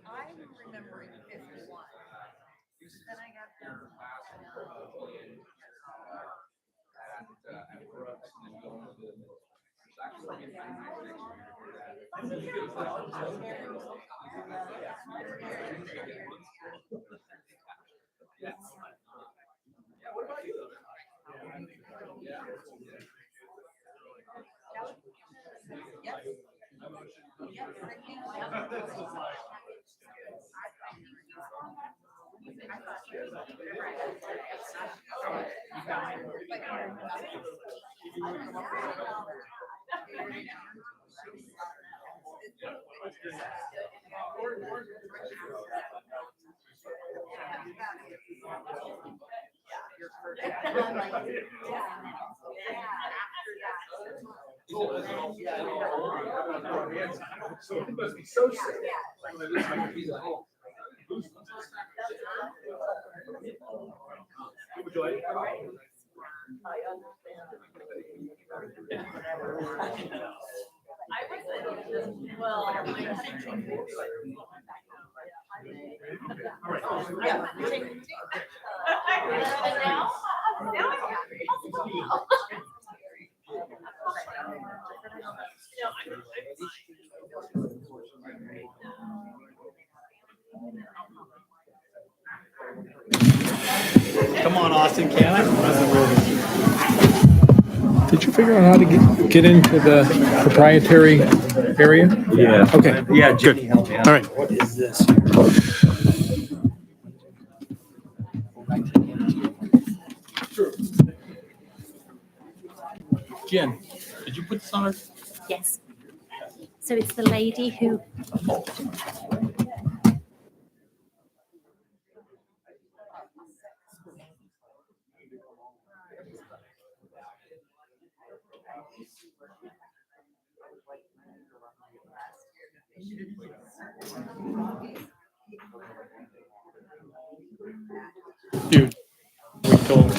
I'm remembering 51. Then I got So he must be so sick. It looks like he's at home. Would you like? Come on, Austin, can I? Did you figure out how to get into the proprietary area? Yeah. Okay. Yeah, Good. Jimmy, help me out. All right. What is this? Jen, did you put this on? Yes. So it's the lady who.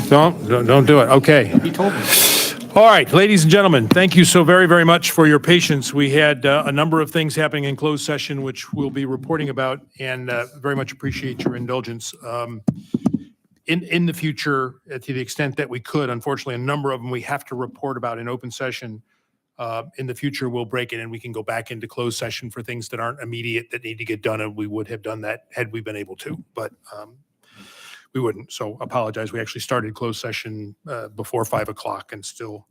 Don't do it. Okay. He told me. All right, ladies and gentlemen, thank you so very, very much for your patience. We had a number of things happening in closed session, which we'll be reporting about, and very much appreciate your indulgence. In the future, to the extent that we could, unfortunately, a number of them we have to report about in open session. In the future, we'll break it and we can go back into closed session for things that aren't immediate that need to get done, and we would have done that had we been able to, but we wouldn't. So apologize. We actually started closed session before 5 o'clock and still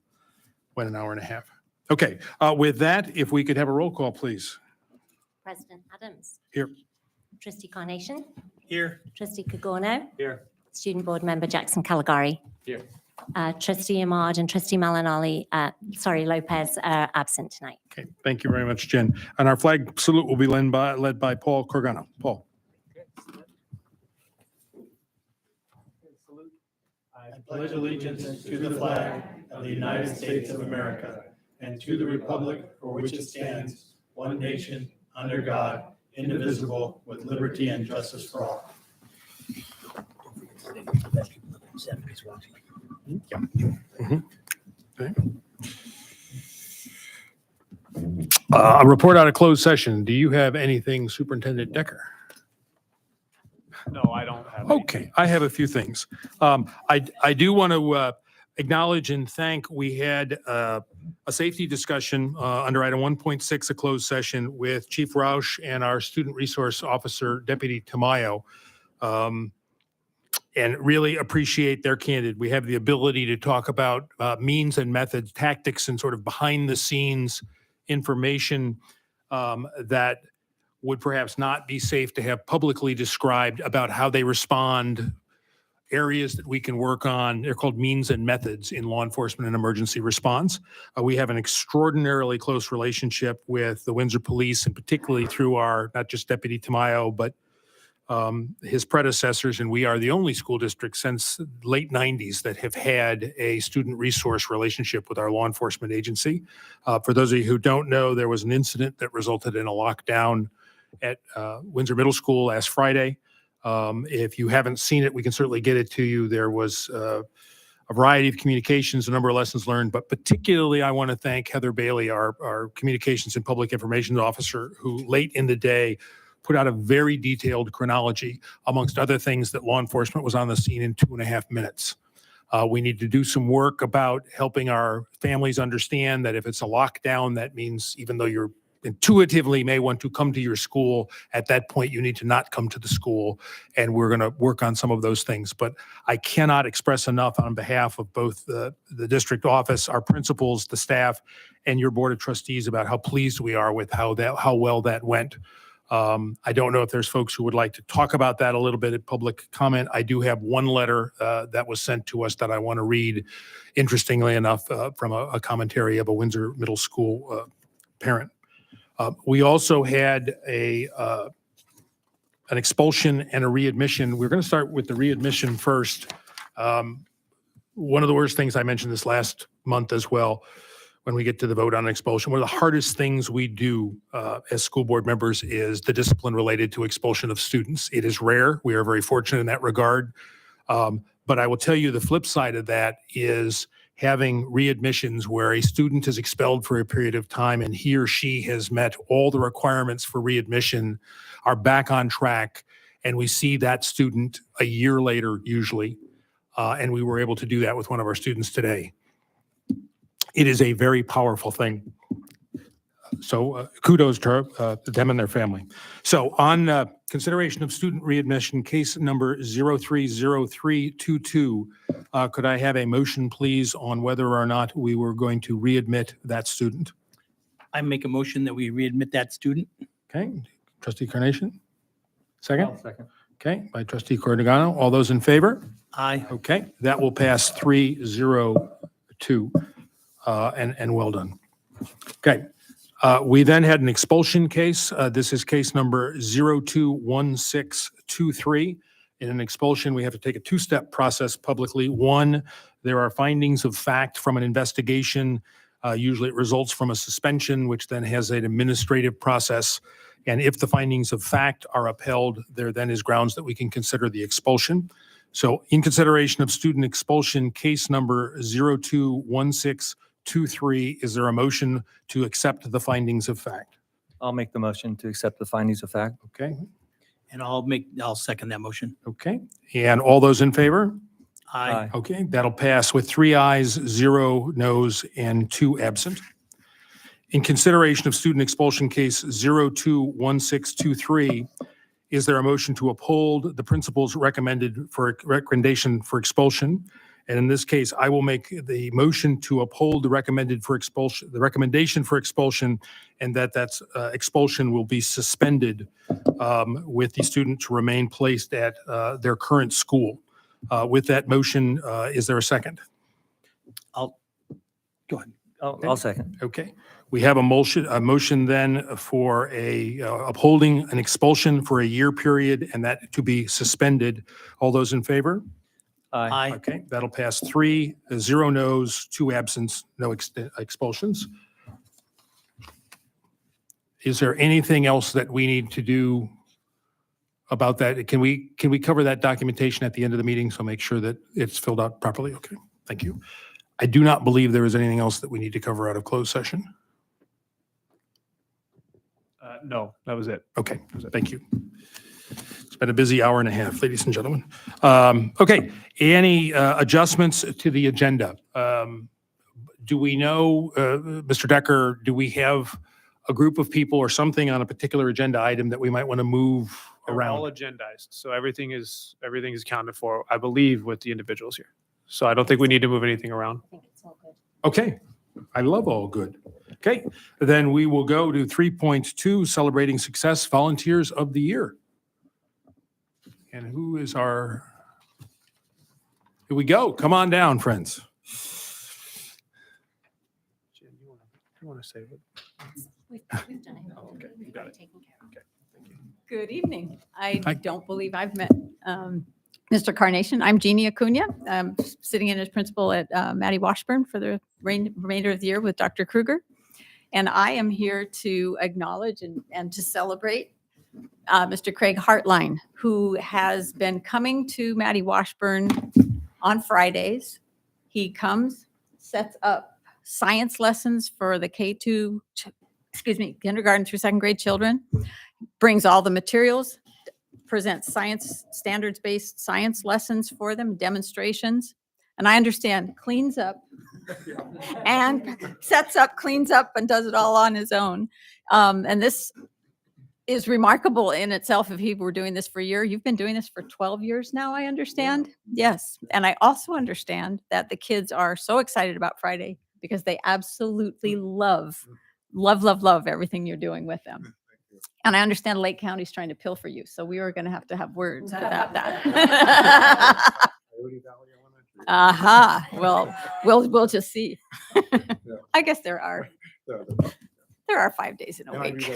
went an hour and a half. Okay, with that, if we could have a roll call, please. President Adams. Here. Trustee Carnation. Here. Trustee Cagorno. Here. Student Board Member Jackson Caligari. Here. Trustee Ahmad and Trustee Lopez are absent tonight. Okay, thank you very much, Jen. And our flag salute will be led by Paul Corgano. Paul. I pledge allegiance to the flag of the United States of America and to the republic for which it stands, one nation, under God, indivisible, with liberty and justice for all. Okay. A report out of closed session. Do you have anything, Superintendent Decker? No, I don't have. Okay, I have a few things. I do want to acknowledge and thank, we had a safety discussion under item 1.6, a closed session with Chief Roush and our Student Resource Officer, Deputy Tamayo. And really appreciate their candid. We have the ability to talk about means and methods, tactics, and sort of behind the scenes information that would perhaps not be safe to have publicly described about how they respond, areas that we can work on. They're called means and methods in law enforcement and emergency response. We have an extraordinarily close relationship with the Windsor Police, and particularly through our, not just Deputy Tamayo, but his predecessors, and we are the only school district since late 90s that have had a student resource relationship with our law enforcement agency. For those of you who don't know, there was an incident that resulted in a lockdown at Windsor Middle School last Friday. If you haven't seen it, we can certainly get it to you. There was a variety of communications, a number of lessons learned, but particularly I want to thank Heather Bailey, our Communications and Public Information Officer, who late in the day put out a very detailed chronology, amongst other things, that law enforcement was on the scene in 2.5 minutes. We need to do some work about helping our families understand that if it's a lockdown, that means even though you're intuitively may want to come to your school, at that point you need to not come to the school, and we're going to work on some of those things. But I cannot express enough on behalf of both the district office, our principals, the staff, and your board of trustees about how pleased we are with how well that went. I don't know if there's folks who would like to talk about that a little bit at public comment. I do have one letter that was sent to us that I want to read, interestingly enough, from a commentary of a Windsor Middle School parent. We also had an expulsion and a readmission. We're going to start with the readmission first. One of the worst things I mentioned this last month as well, when we get to the vote on expulsion, one of the hardest things we do as school board members is the discipline related to expulsion of students. It is rare. We are very fortunate in that regard. But I will tell you the flip side of that is having readmissions where a student is expelled for a period of time and he or she has met all the requirements for readmission, are back on track, and we see that student a year later usually, and we were able to do that with one of our students today. It is a very powerful thing. So kudos to them and their family. So on consideration of student readmission, case number 030322, could I have a motion, please, on whether or not we were going to readmit that student? I make a motion that we readmit that student. Okay, trustee Carnation? Second? I'll second. Okay, by trustee Cordogano. All those in favor? Aye. Okay, that will pass 302, and well done. Okay. We then had an expulsion case. This is case number 021623. In an expulsion, we have to take a two-step process publicly. One, there are findings of fact from an investigation. Usually it results from a suspension, which then has an administrative process. And if the findings of fact are upheld, there then is grounds that we can consider the expulsion. So in consideration of student expulsion, case number 021623, is there a motion to accept the findings of fact? I'll make the motion to accept the findings of fact. Okay, And I'll second that motion. okay. And all those in favor? Aye. Okay, that'll pass with 3 ayes, 0 noes, and 2 absent. In consideration of student expulsion case 021623, is there a motion to uphold the principal's recommendation for expulsion? And in this case, I will make the motion to uphold the recommendation for expulsion, and that's expulsion will be suspended with the student to remain placed at their current school. With that motion, is there a second? Go ahead. I'll second. Okay. We have a motion then for upholding an expulsion for a year period and that to be suspended. All those in favor? Aye. Aye. Okay, that'll pass 3, 0 noes, 2 absence, no expulsions. Is there anything else that we need to do about that? Can we cover that documentation at the end of the meeting? So make sure that it's filled out properly. Okay, thank you. I do not believe there is anything else that we need to cover out of closed session. No, that was it. Okay, thank you. It's been a busy hour and a half, ladies and gentlemen. Okay, any adjustments to the agenda? Do we know, Mr. Decker, do we have a group of people or something on a particular agenda item that we might want to move They're all around? agendized, so everything is accounted for, I believe, with the individuals here. So I don't think we need to move anything around. I think it's all good. Okay, I love all good. Okay, then we will go to 3.2, Celebrating Success Volunteers of the Year. And who is our, here we go. Come on down, friends. Jen, you want to say it? We've done it. Oh, okay, you got it. Taken care of. Okay, thank you. Good evening. I Hi. don't believe I've met Mr. Carnation. I'm Jeannie Acuna. I'm sitting in as principal at Maddie Washburn for the remainder of the year with Dr. Kruger. And I am here to acknowledge and to celebrate Mr. Craig Hartline, who has been coming to Maddie Washburn on Fridays He comes, sets up science lessons for the kindergarten through second grade children, brings all the materials, presents science, standards-based science lessons for them, demonstrations. And I understand cleans up and sets up, cleans up, and does it all on his own. And this is remarkable in itself. If he were doing this for a year, you've been doing this for 12 years now, I understand. Yes. And I also understand that the kids are so excited about Friday because they absolutely love everything you're doing with them. And I understand Lake County's trying to pilfer you, so we are going to have words about that. Aha. Well, we'll just see. I guess there are 5 days in a week.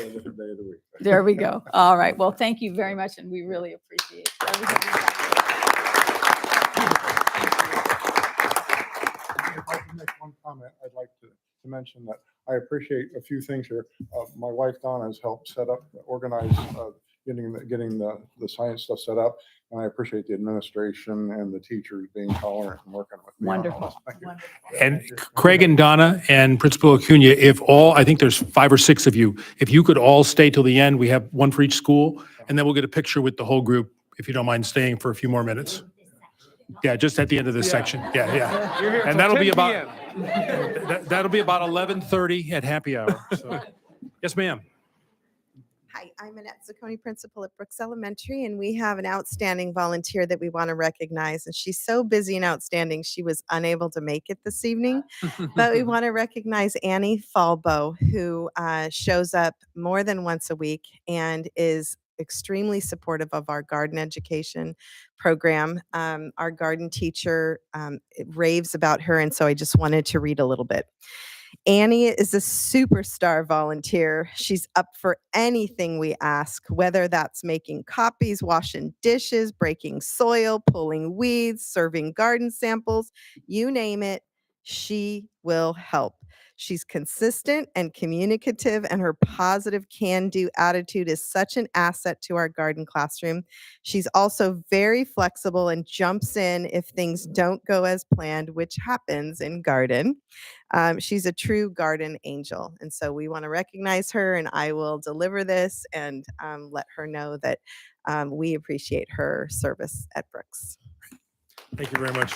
There we go. All right. Well, thank you very much, and we really appreciate everything. If I can make one comment, I'd like to mention that I appreciate a few things here. My wife Donna has helped organize getting the science stuff set up. And I appreciate the administration and the teachers being tolerant and working with me. on all Wonderful. this. Thank you. And Craig and Donna and Principal Acuna, I think there's 5 or 6 of you, if you could all stay till the end, we have one for each school, and then we'll get a picture with the whole group, if you don't mind staying for a few more minutes. Yeah, just at the end of this section. Yeah, yeah. You're here And till that'll be 10 about, p.m. that'll be about 11:30 at happy hour. So, yes, ma'am. Hi, I'm Annette Zacconi, principal at Brooks Elementary, and we have an outstanding volunteer that we want to recognize. And she's so busy and outstanding, she was unable to make it this evening. But we want to recognize Annie Falbo, who shows up more than once a week and is extremely supportive of our garden education program. Our garden teacher raves about her, and so I just wanted to read a little bit. Annie is a superstar volunteer. She's up for anything we ask, whether that's making copies, washing dishes, breaking soil, pulling weeds, serving garden samples, you name it, she will help. She's consistent and communicative, and her positive can-do attitude is such an asset to our garden classroom. She's also very flexible and jumps in if things don't go as planned, which happens in garden. She's a true garden angel. And so we want to recognize her, and I will deliver this and let her know that we appreciate her service at Brooks. Thank you very much.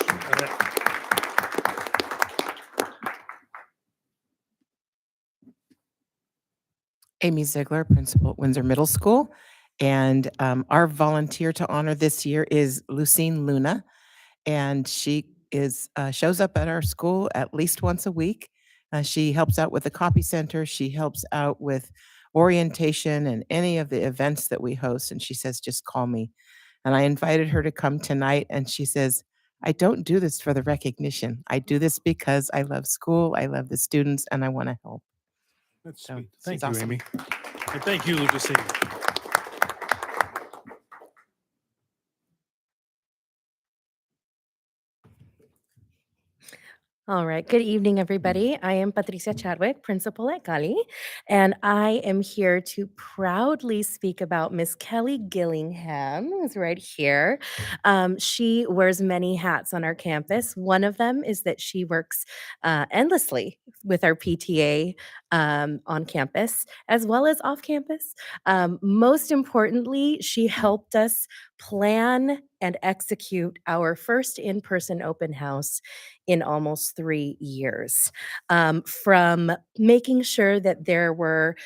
Amy Ziegler, principal at Windsor Middle School. And our volunteer to honor this year is Lucine Luna. And she shows up at our school at least once a week. She helps out with the copy center. She helps out with orientation and any of the events that we host. And she says, just call me. And I invited her to come tonight. And she says, I don't do this for the recognition. I do this because I love school, I love the students, and I want to help. That's So, sweet. she's Thank you, awesome. Amy. And thank you, Lucasine. All right. Good evening, everybody. I am Patricia Chadwick, principal at Cali, and I am here to proudly speak about Miss Kelly Gillingham, who's right here. She wears many hats on our campus. One of them is that she works endlessly with our PTA on campus as well as off campus. Most importantly, she helped us plan and execute our first in-person open house in almost 3 years. From making sure that there were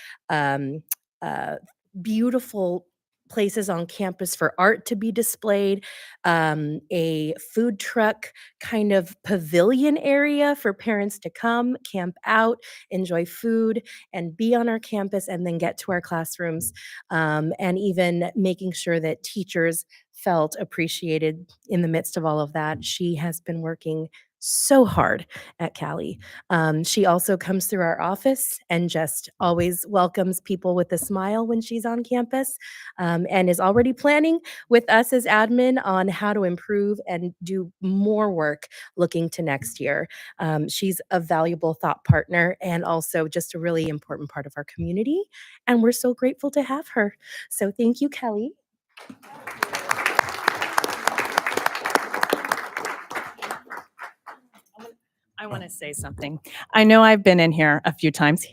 beautiful places on campus for art to be displayed, a food truck kind of pavilion area for parents to come, camp out, enjoy food, and be on our campus, and then get to our classrooms, and even making sure that teachers felt appreciated in the midst of all of that. She has been working so hard at Cali. She also comes through our office and just always welcomes people with a smile when she's on campus, and is already planning with us as admin on how to improve and do more work looking to next year. She's a valuable thought partner and also just a really important part of our community, and we're so grateful to have her. So thank you, Kelly. want to say something. I know I've been in here a few times,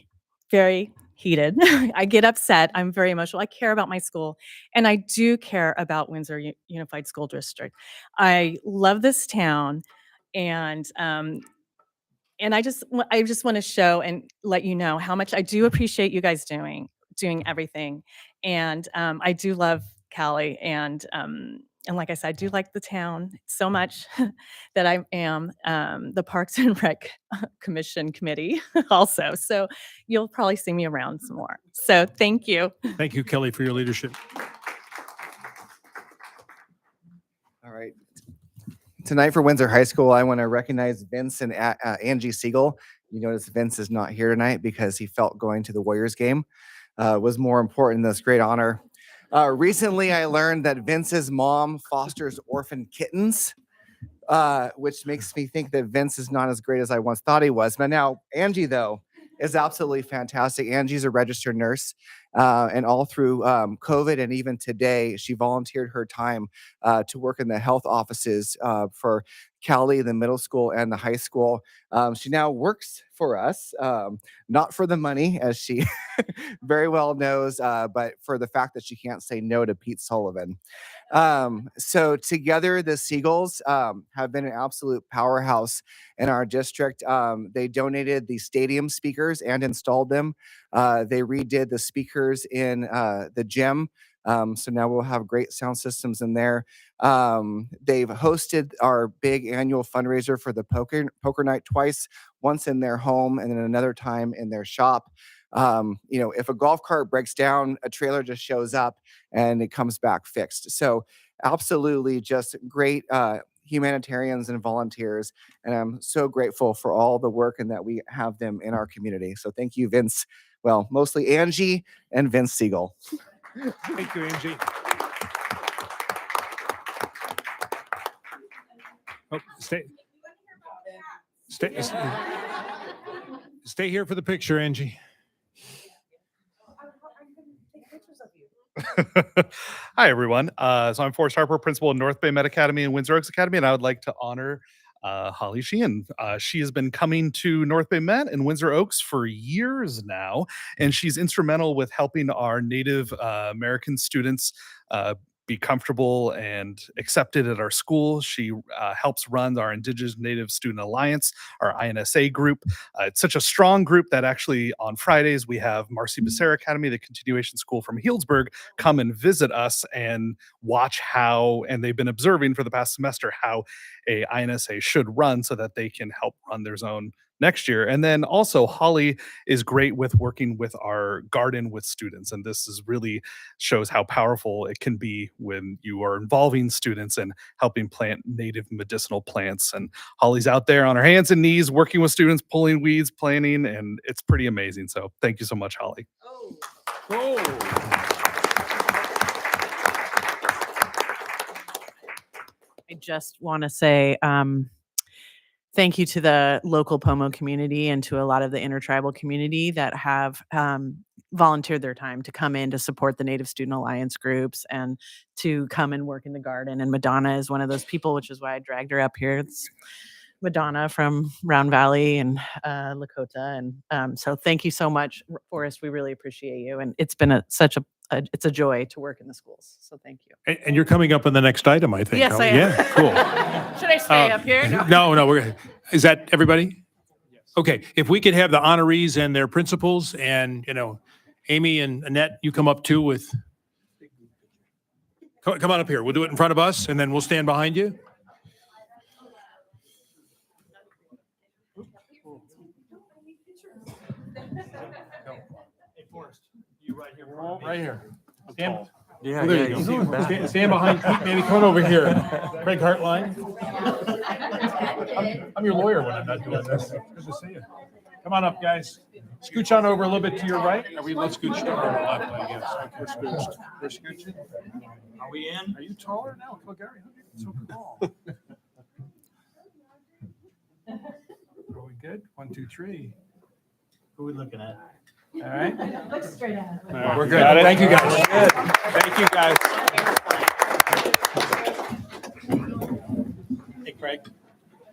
very heated. I get upset. I'm very emotional. I care about my school, and I do care about Windsor Unified School District. I love this town, and I just want to show and let you know how much I do appreciate you guys doing everything, and I do love Callie, and like I said, I do like the town so much that I am the Parks and Rec Commission committee also. So you'll probably see me around some more. So thank you. Thank you, Kelly, for your leadership. All right. Tonight for Windsor High School, I want to recognize Vince and Angie Siegel. You notice Vince is not here tonight because he felt going to the Warriors game was more important than this great honor. Recently, I learned that Vince's mom fosters orphan kittens, which makes me think that Vince is not as great as I once thought he was. But now Angie, though, is absolutely fantastic. Angie's a registered nurse, and all through COVID and even today, she volunteered her time to work in the health offices for Cali, the middle school and the high school. She now works for us, not for the money, as she very well knows, but for the fact that she can't say no to Pete Sullivan. So together, the Seagulls have been an absolute powerhouse in our district. They donated the stadium speakers and installed them. They redid the speakers in the gym. So now we'll have great sound systems in there. They've hosted our big annual fundraiser for the poker night twice, once in their home and then another time in their shop. If a golf cart breaks down, a trailer just shows up and it comes back fixed. So absolutely just great humanitarians and volunteers. And I'm so grateful for all the work and that we have them in our community. So thank you, Vince. Well, mostly Angie and Vince Siegel. Thank you, Angie. Oh, stay here for the picture, Angie. Hi, everyone. So I'm Forrest Harper, principal of North Bay Med Academy and Windsor Oaks Academy, and I would like to honor Holly Sheehan. She has been coming to North Bay Met and Windsor Oaks for years now, and she's instrumental with helping our Native American students be comfortable and accepted at our school. She helps run our Indigenous Native Student Alliance, our INSA group. It's such a strong group that actually on Fridays we have Marcy Becerra Academy, the continuation school from Healdsburg, come and visit us and watch how, and they've been observing for the past semester, how a INSA should run so that they can help run their own next year. And then also Holly is great with working with our garden with students. And this is really shows how powerful it can be when you are involving students and helping plant native medicinal plants. And Holly's out there on her hands and knees, working with students, pulling weeds, planting, and it's pretty amazing. So thank you so much, Holly. I just want to say thank you to the local Pomo community and to a lot of the intertribal community that have volunteered their time to come in to support the Native Student Alliance groups and to come and work in the garden. And Madonna is one of those people, which is why I dragged her up here. It's Madonna from Round Valley and Lakota. And so thank you so much, Forrest. We really appreciate you. And it's been it's a joy to work in the schools. So thank you. And you're coming up on the next item, I think. Yes, I am. Yeah, cool. Should I stay up here? No, is that everybody? Yes. Okay, if we could have the honorees and their principals and, Amy and Annette, you come up too with, come on up here. We'll do it in front of us and then we'll stand behind you. Right here. Stand. Yeah, There you go. Stand behind Pete, maybe come on over here. Craig Hartline. I'm your lawyer when I'm not doing this. Good to see you. Come on up, guys. Scooch on over a little bit to your right. Are we scooched over left, I guess. Okay, scooched. We're scooching. Are we in? Are you taller now? Oh, Gary, how are you so tall? Are we good? 1, 2, 3. Who are we looking at? All right. Look straight ahead. All right. We're good. Thank you, guys. Thank you, guys. Hey, Craig.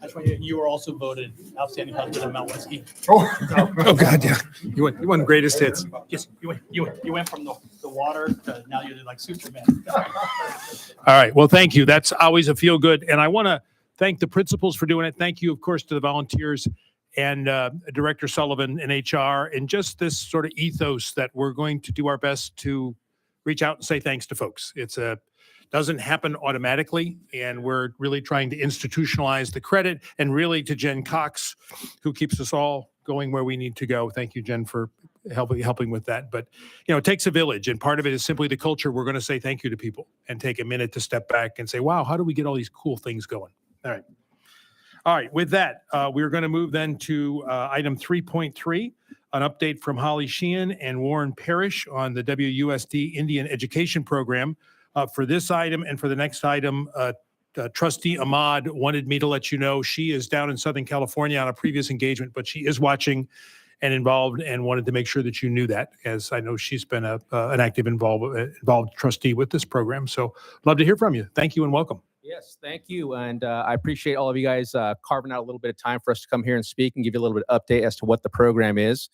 That's when you were also voted outstanding husband of Mount WUSD. Oh, God, yeah. You won greatest hits. Yes, you went from the water to now you're like Superman. All right. Well, thank you. That's always a feel good. And I want to thank the principals for doing it. Thank you, of course, to the volunteers and Director Sullivan in HR, and just this sort of ethos that we're going to do our best to reach out and say thanks to folks. It's doesn't happen automatically, and we're really trying to institutionalize the credit, and really to Jen Cox, who keeps us all going where we need to go. Thank you, Jen, for helping with that. But, it takes a village, and part of it is simply the culture. We're going to say thank you to people and take a minute to step back and say, wow, how do we get all these cool things going? All right. All right. With that, we're going to move then to item 3.3, an update from Holly Sheehan and Warren Parrish on the WUSD Indian Education Program. For this item and for the next item, Trustee Ahmad wanted me to let you know she is down in Southern California on a previous engagement, but she is watching and involved, and wanted to make sure that you knew that, as I know she's been an active involved trustee with this program. So love to hear from you. Thank you and welcome. Yes, thank you. And I appreciate all of you guys carving out a little bit of time for us to come here and speak and give you a little bit of update as to what the program is.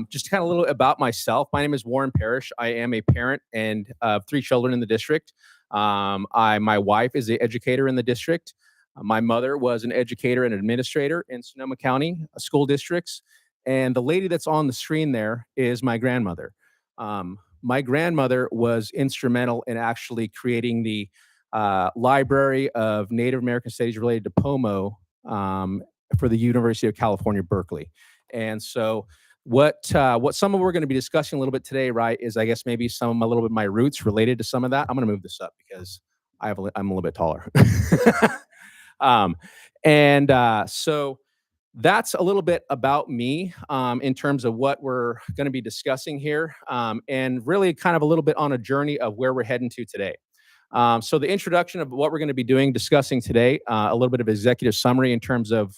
Just kind of a little about myself. My name is Warren Parrish. I am a parent and of 3 children in the district. My wife is an educator in the district. My mother was an educator and administrator in Sonoma County school districts. And the lady that's on the screen there is my grandmother. My grandmother was instrumental in actually creating the Library of Native American Studies related to Pomo for the University of California, Berkeley. And so what some of we're going to be discussing a little bit today, right, is I guess maybe a little bit my roots related to some of that. I'm going to move this up because I'm a little bit taller. So that's a little bit about me in terms of what we're going to be discussing here, and really kind of a little bit on a journey of where we're heading to today. So the introduction of what we're going to be discussing today, a little bit of executive summary in terms of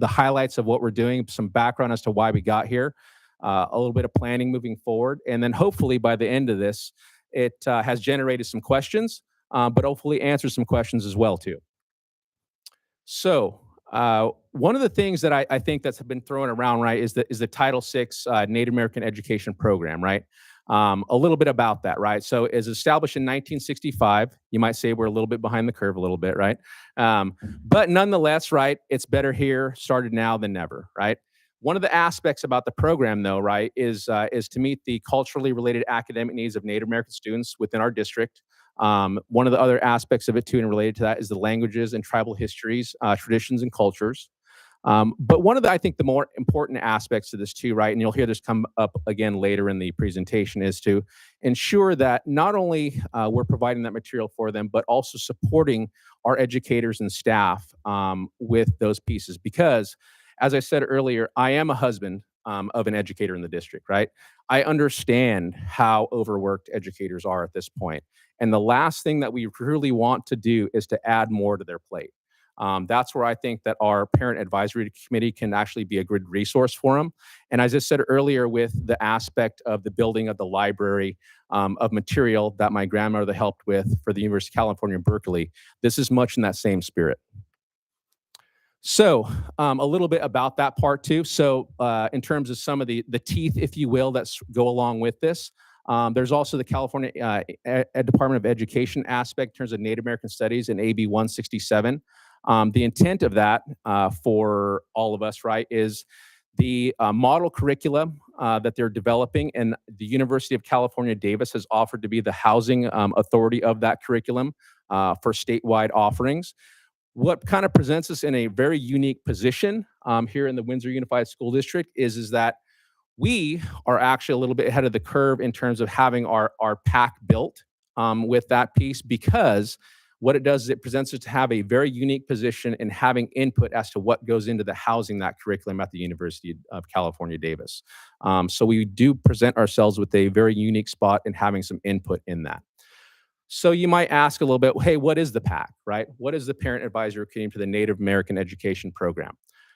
the highlights of what we're doing, some background as to why we got here, a little bit of planning moving forward, and then hopefully by the end of this, it has generated some questions, but hopefully answers some questions as well too. So one of the things that I think that's been thrown around, right, is the Title VI Native American Education Program, right? A little bit about that, right? So it was established in 1965. You might say we're a little bit behind the curve a little bit, right? But nonetheless, right, it's better here, started now than never, right? One of the aspects about the program, though, right, is to meet the culturally related academic needs of Native American students within our district. One of the other aspects of it, too, and related to that, is the languages and tribal histories, traditions, and cultures. But one of I think the more important aspects of this too, right, and you'll hear this come up again later in the presentation, is to ensure that not only we're providing that material for them, but also supporting our educators and staff with those pieces. Because, as I said earlier, I am a husband of an educator in the district, right? I understand how overworked educators are at this point. And the last thing that we really want to do is to add more to their plate. That's where I think that our parent advisory committee can actually be a good resource for them. And as I said earlier, with the aspect of the building of the library of material that my grandmother helped with for the University of California, Berkeley, this is much in that same spirit. So a little bit about that part too. So in terms of some of the teeth, if you will, that go along with this, there's also the California Department of Education aspect in terms of Native American Studies in AB 167. The intent of that for all of us, right, is the model curriculum that they're developing, and the University of California, Davis has offered to be the housing authority of that curriculum for statewide offerings. What kind of presents us in a very unique position here in the Windsor Unified School District is that we are actually a little bit ahead of the curve in terms of having our PAC built with that piece, because what it does is it presents us to have a very unique position in having input as to what goes into the housing that curriculum at the University of California, Davis. So we do present ourselves with a very unique spot in having some input in that. So you might ask a little bit, hey, what is the PAC, right? What is the Parent Advisory Committee to the Native American Education Program?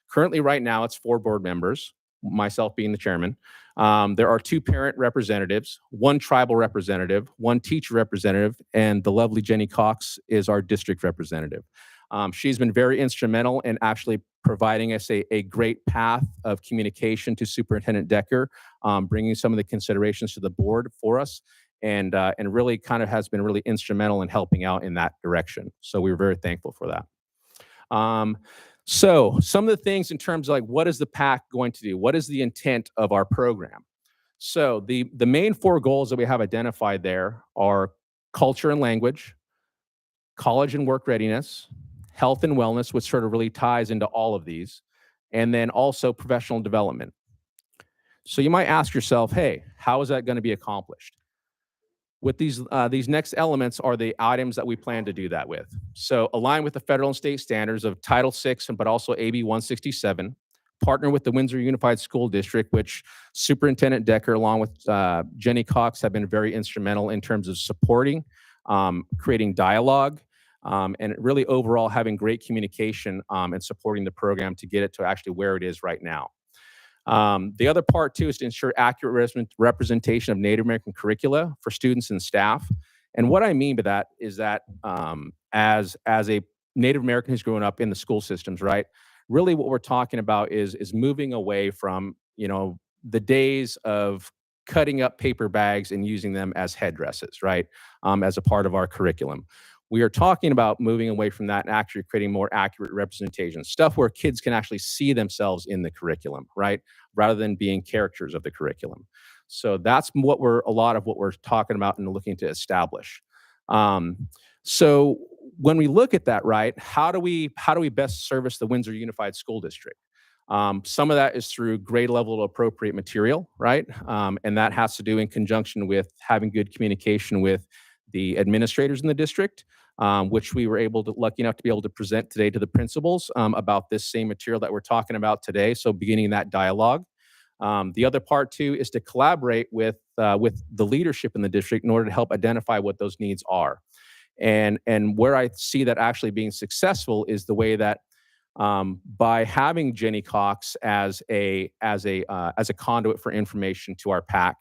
Currently, right now, it's 4 board members, myself being the chairman. There are 2 parent representatives, 1 tribal representative, 1 teacher representative, and the lovely Jenny Cox is our district representative. She's been very instrumental in actually providing us a great path of communication to Superintendent Decker, bringing some of the considerations to the board for us, and really kind of has been really instrumental in helping out in that direction. So we were very thankful for that. So some of the things in terms of like, what is the PAC going to do? What is the intent of our program? So the main 4 goals that we have identified there are culture and language, college and work readiness, health and wellness, which sort of really ties into all of these, and then also professional development. So you might ask yourself, hey, how is that going to be accomplished? With these next elements are the items that we plan to do that with. So align with the federal and state standards of Title VI, but also AB 167. Partner with the Windsor Unified School District, which Superintendent Decker, along with Jenny Cox, have been very instrumental in terms of supporting, creating dialogue, and really overall having great communication and supporting the program to get it to actually where it is right now. The other part too is to ensure accurate representation of Native American curricula for students and staff. And what I mean by that is that as a Native American who's grown up in the school systems, right? Really what we're talking about is moving away from, you know, the days of cutting up paper bags and using them as headdresses, right? As a part of our curriculum. We are talking about moving away from that and actually creating more accurate representation, stuff where kids can actually see themselves in the curriculum, right? Rather than being characters of the curriculum. So that's what a lot of what we're talking about and looking to establish. So when we look at that, right, how do we best service the Windsor Unified School District? Some of that is through grade level appropriate material, right? And that has to do in conjunction with having good communication with the administrators in the district, which we were lucky enough to be able to present today to the principals about this same material that we're talking about today. So beginning that dialogue. The other part too is to collaborate with the leadership in the district in order to help identify what those needs are. And where I see that actually being successful is the way that by having Jenny Cox as a conduit for information to our PAC,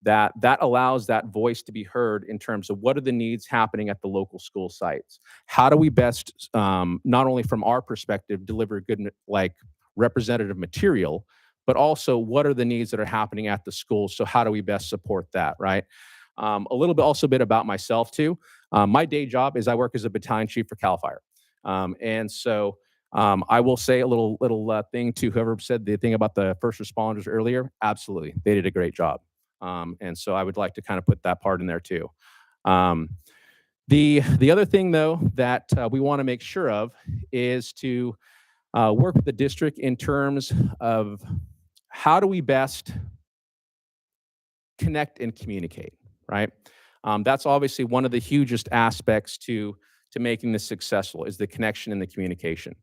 that allows that voice to be heard in terms of what are the needs happening at the local school sites. How do we best, not only from our perspective, deliver good like representative material, but also what are the needs that are happening at the schools? So how do we best support that, right? A little bit also a bit about myself too. My day job is I work as a battalion chief for CAL FIRE. And so I will say a little thing to whoever said the thing about the first responders earlier. Absolutely, they did a great job. And so I would like to kind of put that part in there too. The other thing though that we want to make sure of is to work with the district in terms of how do we best connect and communicate, right? That's obviously one of the hugest aspects to making this successful is the connection and the communication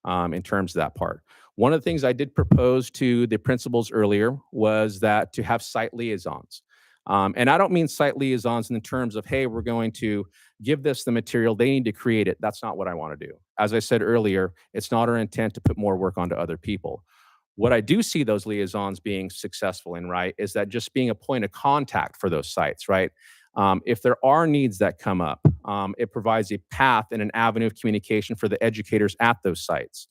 in terms of that part. One of the things I did propose to the principals earlier was that to have site liaisons. And I don't mean site liaisons in the terms of, hey, we're going to give this the material, they need to create it. That's not what I want to do. As I said earlier, it's not our intent to put more work onto other people. What I do see those liaisons being successful in, right, is that just being a point of contact for those sites, right? If there are needs that come up, it provides a path and an avenue of communication for the educators at those sites,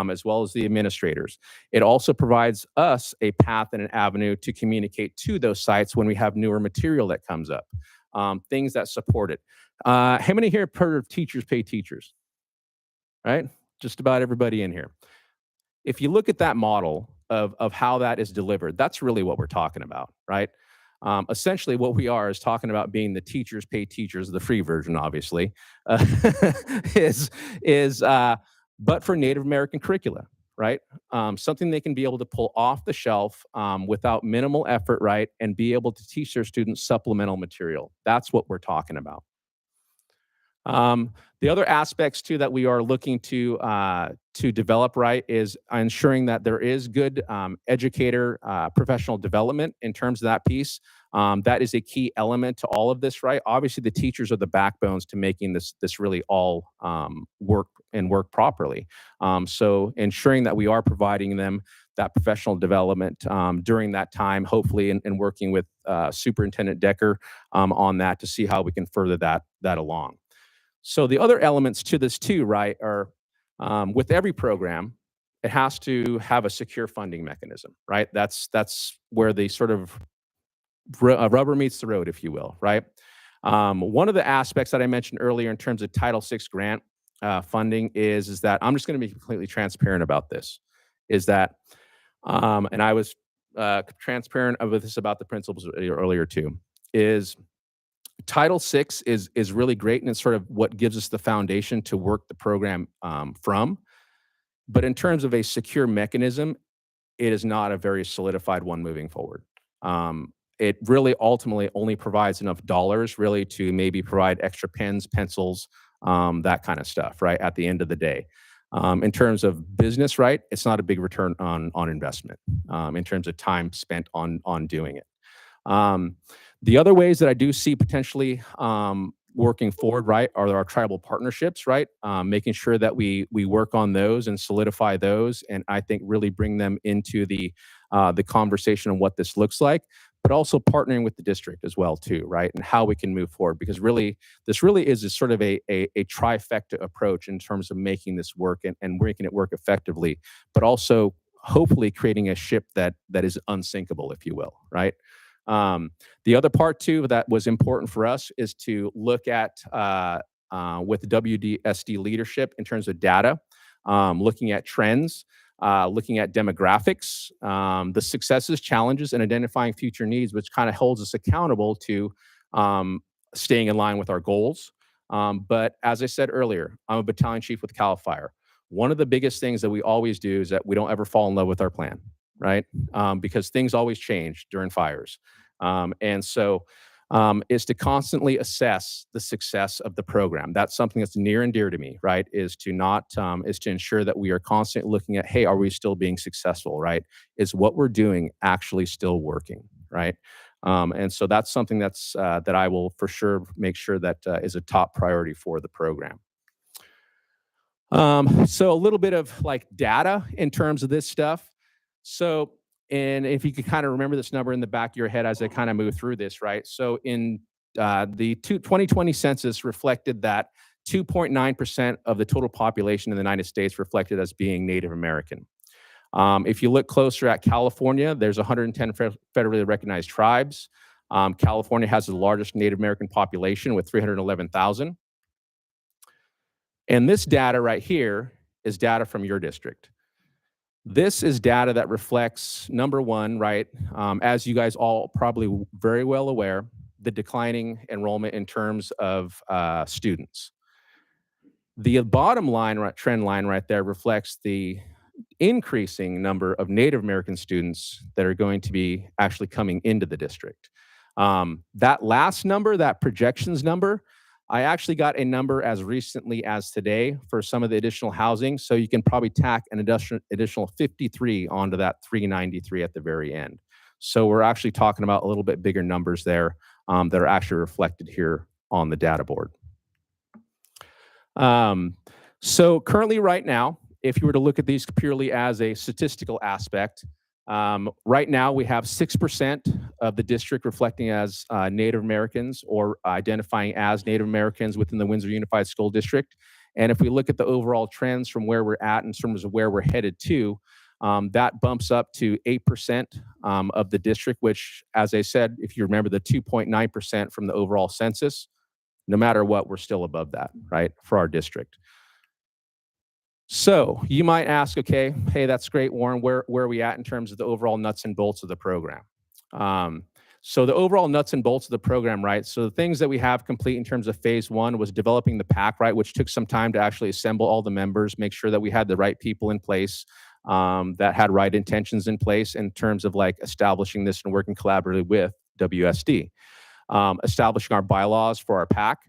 as well as the administrators. It also provides us a path and an avenue to communicate to those sites when we have newer material that comes up, things that support it. How many here have heard of teachers pay teachers? Right? Just about everybody in here. If you look at that model of how that is delivered, that's really what we're talking about, right? Essentially, what we are is talking about being the teachers pay teachers, the free version, obviously, but for Native American curricula, right? Something they can be able to pull off the shelf without minimal effort, right? And be able to teach their students supplemental material. That's what we're talking about. The other aspects too that we are looking to develop, right, is ensuring that there is good educator professional development in terms of that piece. That is a key element to all of this, right? Obviously, the teachers are the backbones to making this really all work properly. So ensuring that we are providing them that professional development during that time, hopefully, and working with Superintendent Decker on that to see how we can further that along. So the other elements to this too, right, are With every program, it has to have a secure funding mechanism, right? That's where the sort of rubber meets the road, if you will, right? One of the aspects that I mentioned earlier in terms of Title VI grant funding is that I'm just going to be completely transparent about this. Is that, and I was transparent with this about the principles earlier too. Is Title VI is really great, and it's sort of what gives us the foundation to work the program from. But in terms of a secure mechanism, it is not a very solidified one moving forward. It really ultimately only provides enough dollars really to maybe provide extra pens, pencils, that kind of stuff, right, at the end of the day. In terms of business, right, it's not a big return on investment in terms of time spent on doing it. The other ways that I do see potentially working forward, right, are our tribal partnerships, right? Making sure that we work on those and solidify those, and I think really bring them into the conversation on what this looks like, but also partnering with the district as well too, right? And how we can move forward, because really, this really is a sort of a trifecta approach in terms of making this work and making it work effectively, but also hopefully creating a ship that is unsinkable, if you will, right? The other part too that was important for us is to look at with the WUSD leadership in terms of data, looking at trends, looking at demographics, the successes, challenges, and identifying future needs, which kind of holds us accountable to staying in line with our goals. But as I said earlier, I'm a battalion chief with CAL FIRE. One of the biggest things that we always do is that we don't ever fall in love with our plan, right? Because things always change during fires. And so is to constantly assess the success of the program. That's something that's near and dear to me, right? Is to ensure that we are constantly looking at, hey, are we still being successful, right? Is what we're doing actually still working, right? And so that's something that's that I will for sure make sure that is a top priority for the program. So a little bit of like data in terms of this stuff. So, and if you could kind of remember this number in the back of your head as I kind of move through this, right? So in the 2020 census reflected that 2.9% of the total population in the United States reflected as being Native American. If you look closer at California, there's 110 federally recognized tribes. California has the largest Native American population with 311,000. And this data right here is data from your district. This is data that reflects, number one, right, as you guys all probably very well aware, the declining enrollment in terms of students. The bottom line, trend line right there reflects the increasing number of Native American students that are going to be actually coming into the district. That last number, that projections number, I actually got a number as recently as today for some of the additional housing. So you can probably tack an additional 53 onto that 393 at the very end. So we're actually talking about a little bit bigger numbers there that are actually reflected here on the data board. So currently right now, if you were to look at these purely as a statistical aspect, right now we have 6% of the district reflecting as Native Americans or identifying as Native Americans within the Windsor Unified School District. And if we look at the overall trends from where we're at in terms of where we're headed to, that bumps up to 8% of the district, which, as I said, if you remember the 2.9% from the overall census, no matter what, we're still above that, right, for our district. So you might ask, okay, hey, that's great, Warren, where are we at in terms of the overall nuts and bolts of the program? So the overall nuts and bolts of the program, right? So the things that we have complete in terms of phase one was developing the PAC, right, which took some time to actually assemble all the members, make sure that we had the right people in place, that had right intentions in place in terms of like establishing this and working collaboratively with WUSD. Establishing our bylaws for our PAC,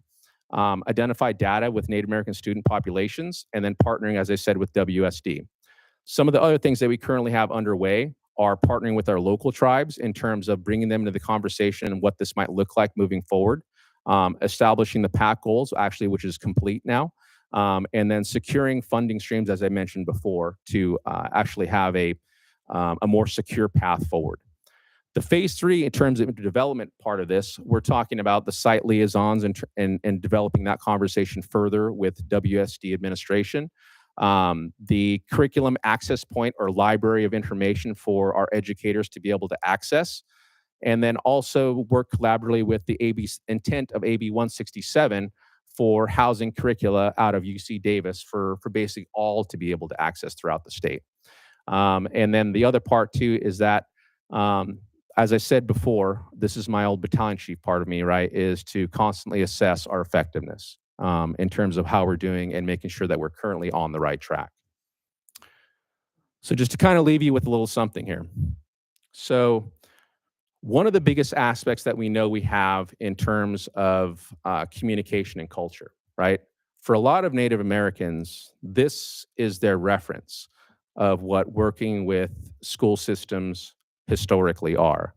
identify data with Native American student populations, and then partnering, as I said, with WUSD. Some of the other things that we currently have underway are partnering with our local tribes in terms of bringing them into the conversation and what this might look like moving forward. Establishing the PAC goals, actually, which is complete now. And then securing funding streams, as I mentioned before, to actually have a more secure path forward. The phase three, in terms of the development part of this, we're talking about the site liaisons and developing that conversation further with WUSD administration. the curriculum access point or library of information for our educators to be able to access, and then also work collaboratively with the intent of AB 167 for housing curricula out of UC Davis for basically all to be able to access throughout the state. And then the other part too is that, as I said before, this is my old battalion chief part of me, right, is to constantly assess our effectiveness in terms of how we're doing and making sure that we're currently on the right track. So just to kind of leave you with a little something here. So one of the biggest aspects that we know we have in terms of communication and culture, right? For a lot of Native Americans, this is their reference of what working with school systems historically are.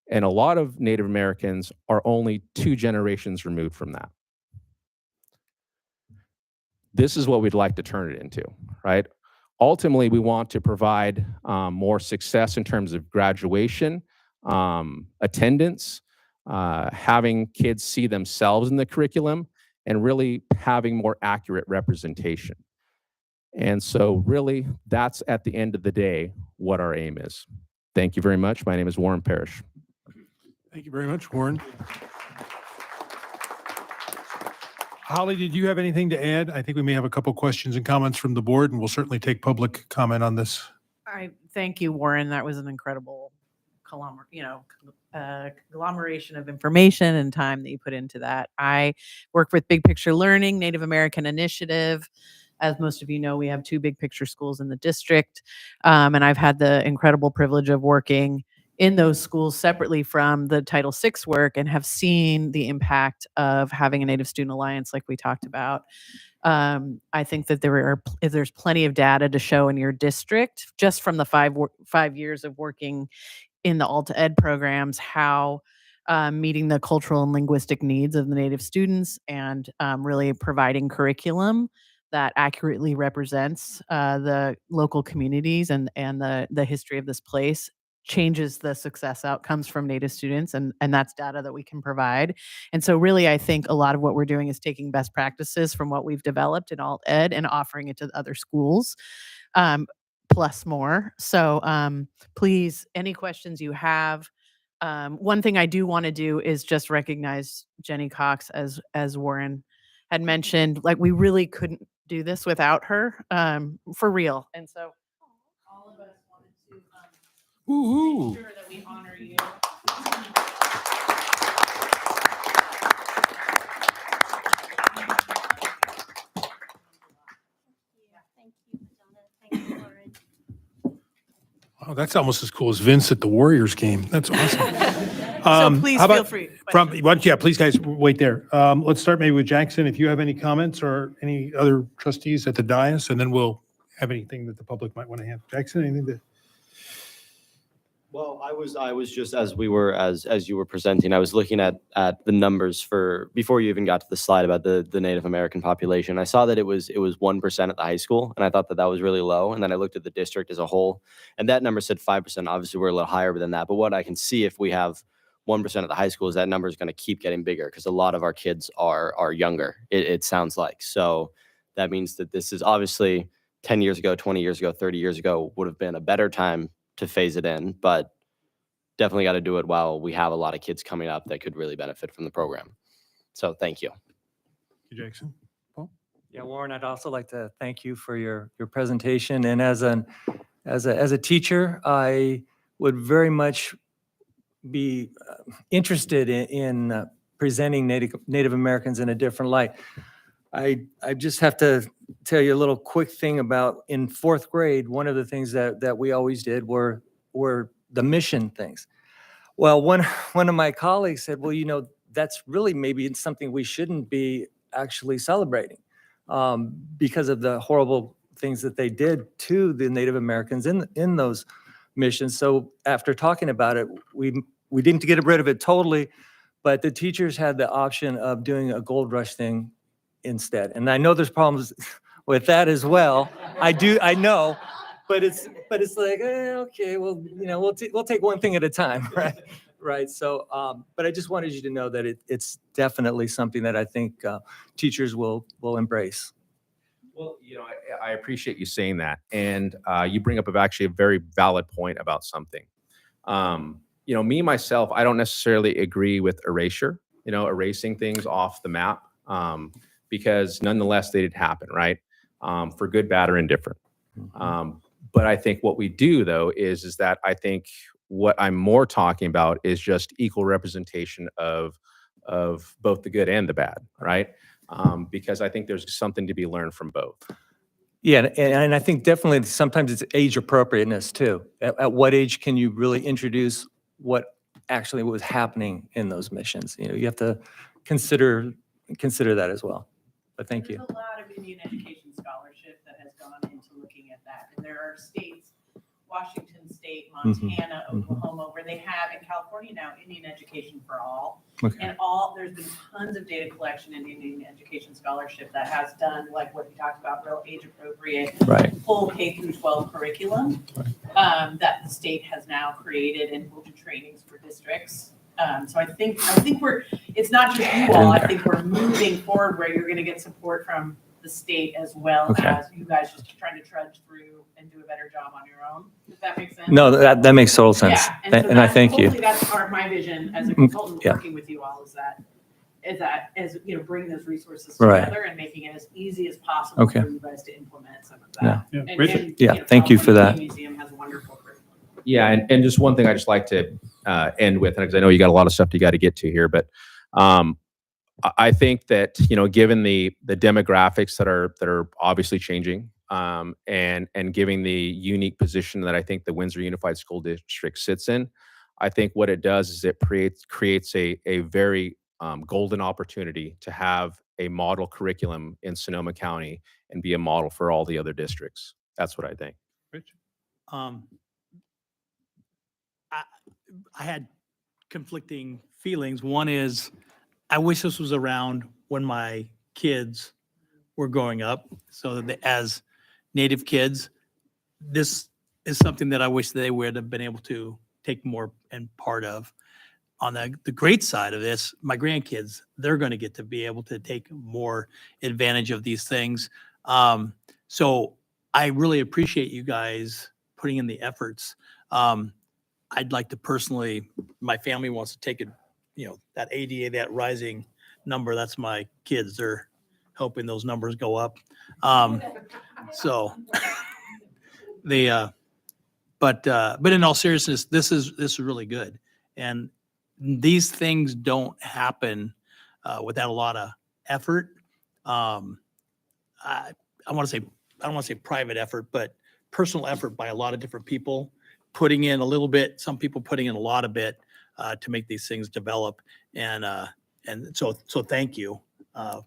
And a lot of Native Americans are only 2 generations removed from that. This is what we'd like to turn it into, right? Ultimately, we want to provide more success in terms of graduation, attendance, having kids see themselves in the curriculum, and really having more accurate representation. And so really, that's at the end of the day what our aim is. Thank you very much. My name is Warren Parrish. Thank you very much, Warren. Holly, did you have anything to add? I think we may have a couple questions and comments from the board, and we'll certainly take public comment on this. I thank you, Warren. That was an incredible conglomeration of information and time that you put into that. I work with Big Picture Learning, Native American Initiative. As most of you know, we have 2 big picture schools in the district, and I've had the incredible privilege of working in those schools separately from the Title VI work and have seen the impact of having a Native Student Alliance like we talked about. I think that there's plenty of data to show in your district, just from the 5 years of working in the Alta Ed programs, how meeting the cultural and linguistic needs of the Native students and really providing curriculum that accurately represents the local communities and the history of this place changes the success outcomes from Native students, and that's data that we can provide. And so really, I think a lot of what we're doing is taking best practices from what we've developed in Alt Ed and offering it to other schools, plus more. So please, any questions you have. One thing I do want to do is just recognize Jenny Cox, as Warren had mentioned. Like, we really couldn't do this without her, for real. And so all of us wanted to make sure that we honor you. Oh, that's almost as cool as Vince at the Warriors game. That's awesome. So please how feel about free. Yeah, please, guys, wait there. Let's start maybe with Jackson. If you have any comments or any other trustees at the dais, and then we'll have anything that the public might want to have. Jackson, anything to? Well, I was just as you were presenting, I was looking at the numbers for before you even got to the slide about the Native American population. I saw that it was 1% at the high school, and I thought that was really low. And then I looked at the district as a whole, and that number said 5%. Obviously, we're a little higher than that. But what I can see, if we have 1% at the high school, is that number is going to keep getting bigger because a lot of our kids are younger. It sounds like. So that means that this is obviously 10 years ago, 20 years ago, 30 years ago would have been a better time to phase it in, but definitely got to do it while we have a lot of kids coming up that could really benefit from the program. So thank you. Thank you, Jackson. Paul? Yeah, Warren, I'd also like to thank you for your presentation. And as a teacher, I would very much be interested in presenting Native Americans in a different light. I just have to tell you a little quick thing about in 4th grade. One of the things that we always did were the mission things. Well, one of my colleagues said, well, that's really maybe something we shouldn't be actually celebrating because of the horrible things that they did to the Native Americans in those missions. So after talking about it, we didn't get rid of it totally, but the teachers had the option of doing a gold rush thing instead. And I know there's problems with that as well. I know, but it's like, okay, well, we'll take one thing at a time, right? Right. So, but I just wanted you to know that it's definitely something that I think teachers will embrace. Well, I appreciate you saying that. And you bring up actually a very valid point about something. Me, myself, I don't necessarily agree with erasure, erasing things off the map, because nonetheless, they did happen, right? For good, bad, or indifferent. But I think what we do, though, is that I think what I'm more talking about is just equal representation of both the good and the bad, right? Because I think there's something to be learned from both. Yeah, and I think definitely sometimes it's age appropriateness too. At what age can you really introduce what actually was happening in those missions? You have to consider that as well. But thank you. There's a lot of Indian education scholarship that has gone into looking at that. And there are states, Washington State, Montana, Oklahoma, where they have, in California now, Indian education for all. Okay. And there's been tons of data collection in Indian education scholarship that has done, like what you talked about, real age appropriate, Right. full K through 12 curriculum that the state has now created and will do trainings for districts. So I think it's not just you all, I think we're moving forward where you're going to get support from the state as well as you guys just trying to trudge through and do a better job on your own. Does that make sense? No, that makes total sense. Yeah, And I thank you. Hopefully that's part of my vision as a consultant working with you all is bringing those resources Right. together and making it as easy as possible Okay. for you guys to implement some of that. Thank you for that. California Museum has a wonderful curriculum. Yeah, and just one thing I just like to end with, because I know you got a lot of stuff you got to get to here, but I think that given the demographics that are obviously changing, and giving the unique position that I think the Windsor Unified School District sits in, I think what it does is it creates a very golden opportunity to have a model curriculum in Sonoma County and be a model for all the other districts. That's what I think. I had conflicting feelings. One is I wish this was around when my kids were growing up, so that as Native kids, this is something that I wish they would have been able to take more and part of. On the great side of this, my grandkids, they're going to get to be able to take more advantage of these things. So I really appreciate you guys putting in the efforts. I'd like to personally, my family wants to take it, that ADA, that rising number, that's my kids. They're hoping those numbers go up. So but in all seriousness, this is really good. And these things don't happen without a lot of effort. I don't want to say private effort, but personal effort by a lot of different people, putting in a little bit, some people putting in a lot of bit to make these things develop. And so thank you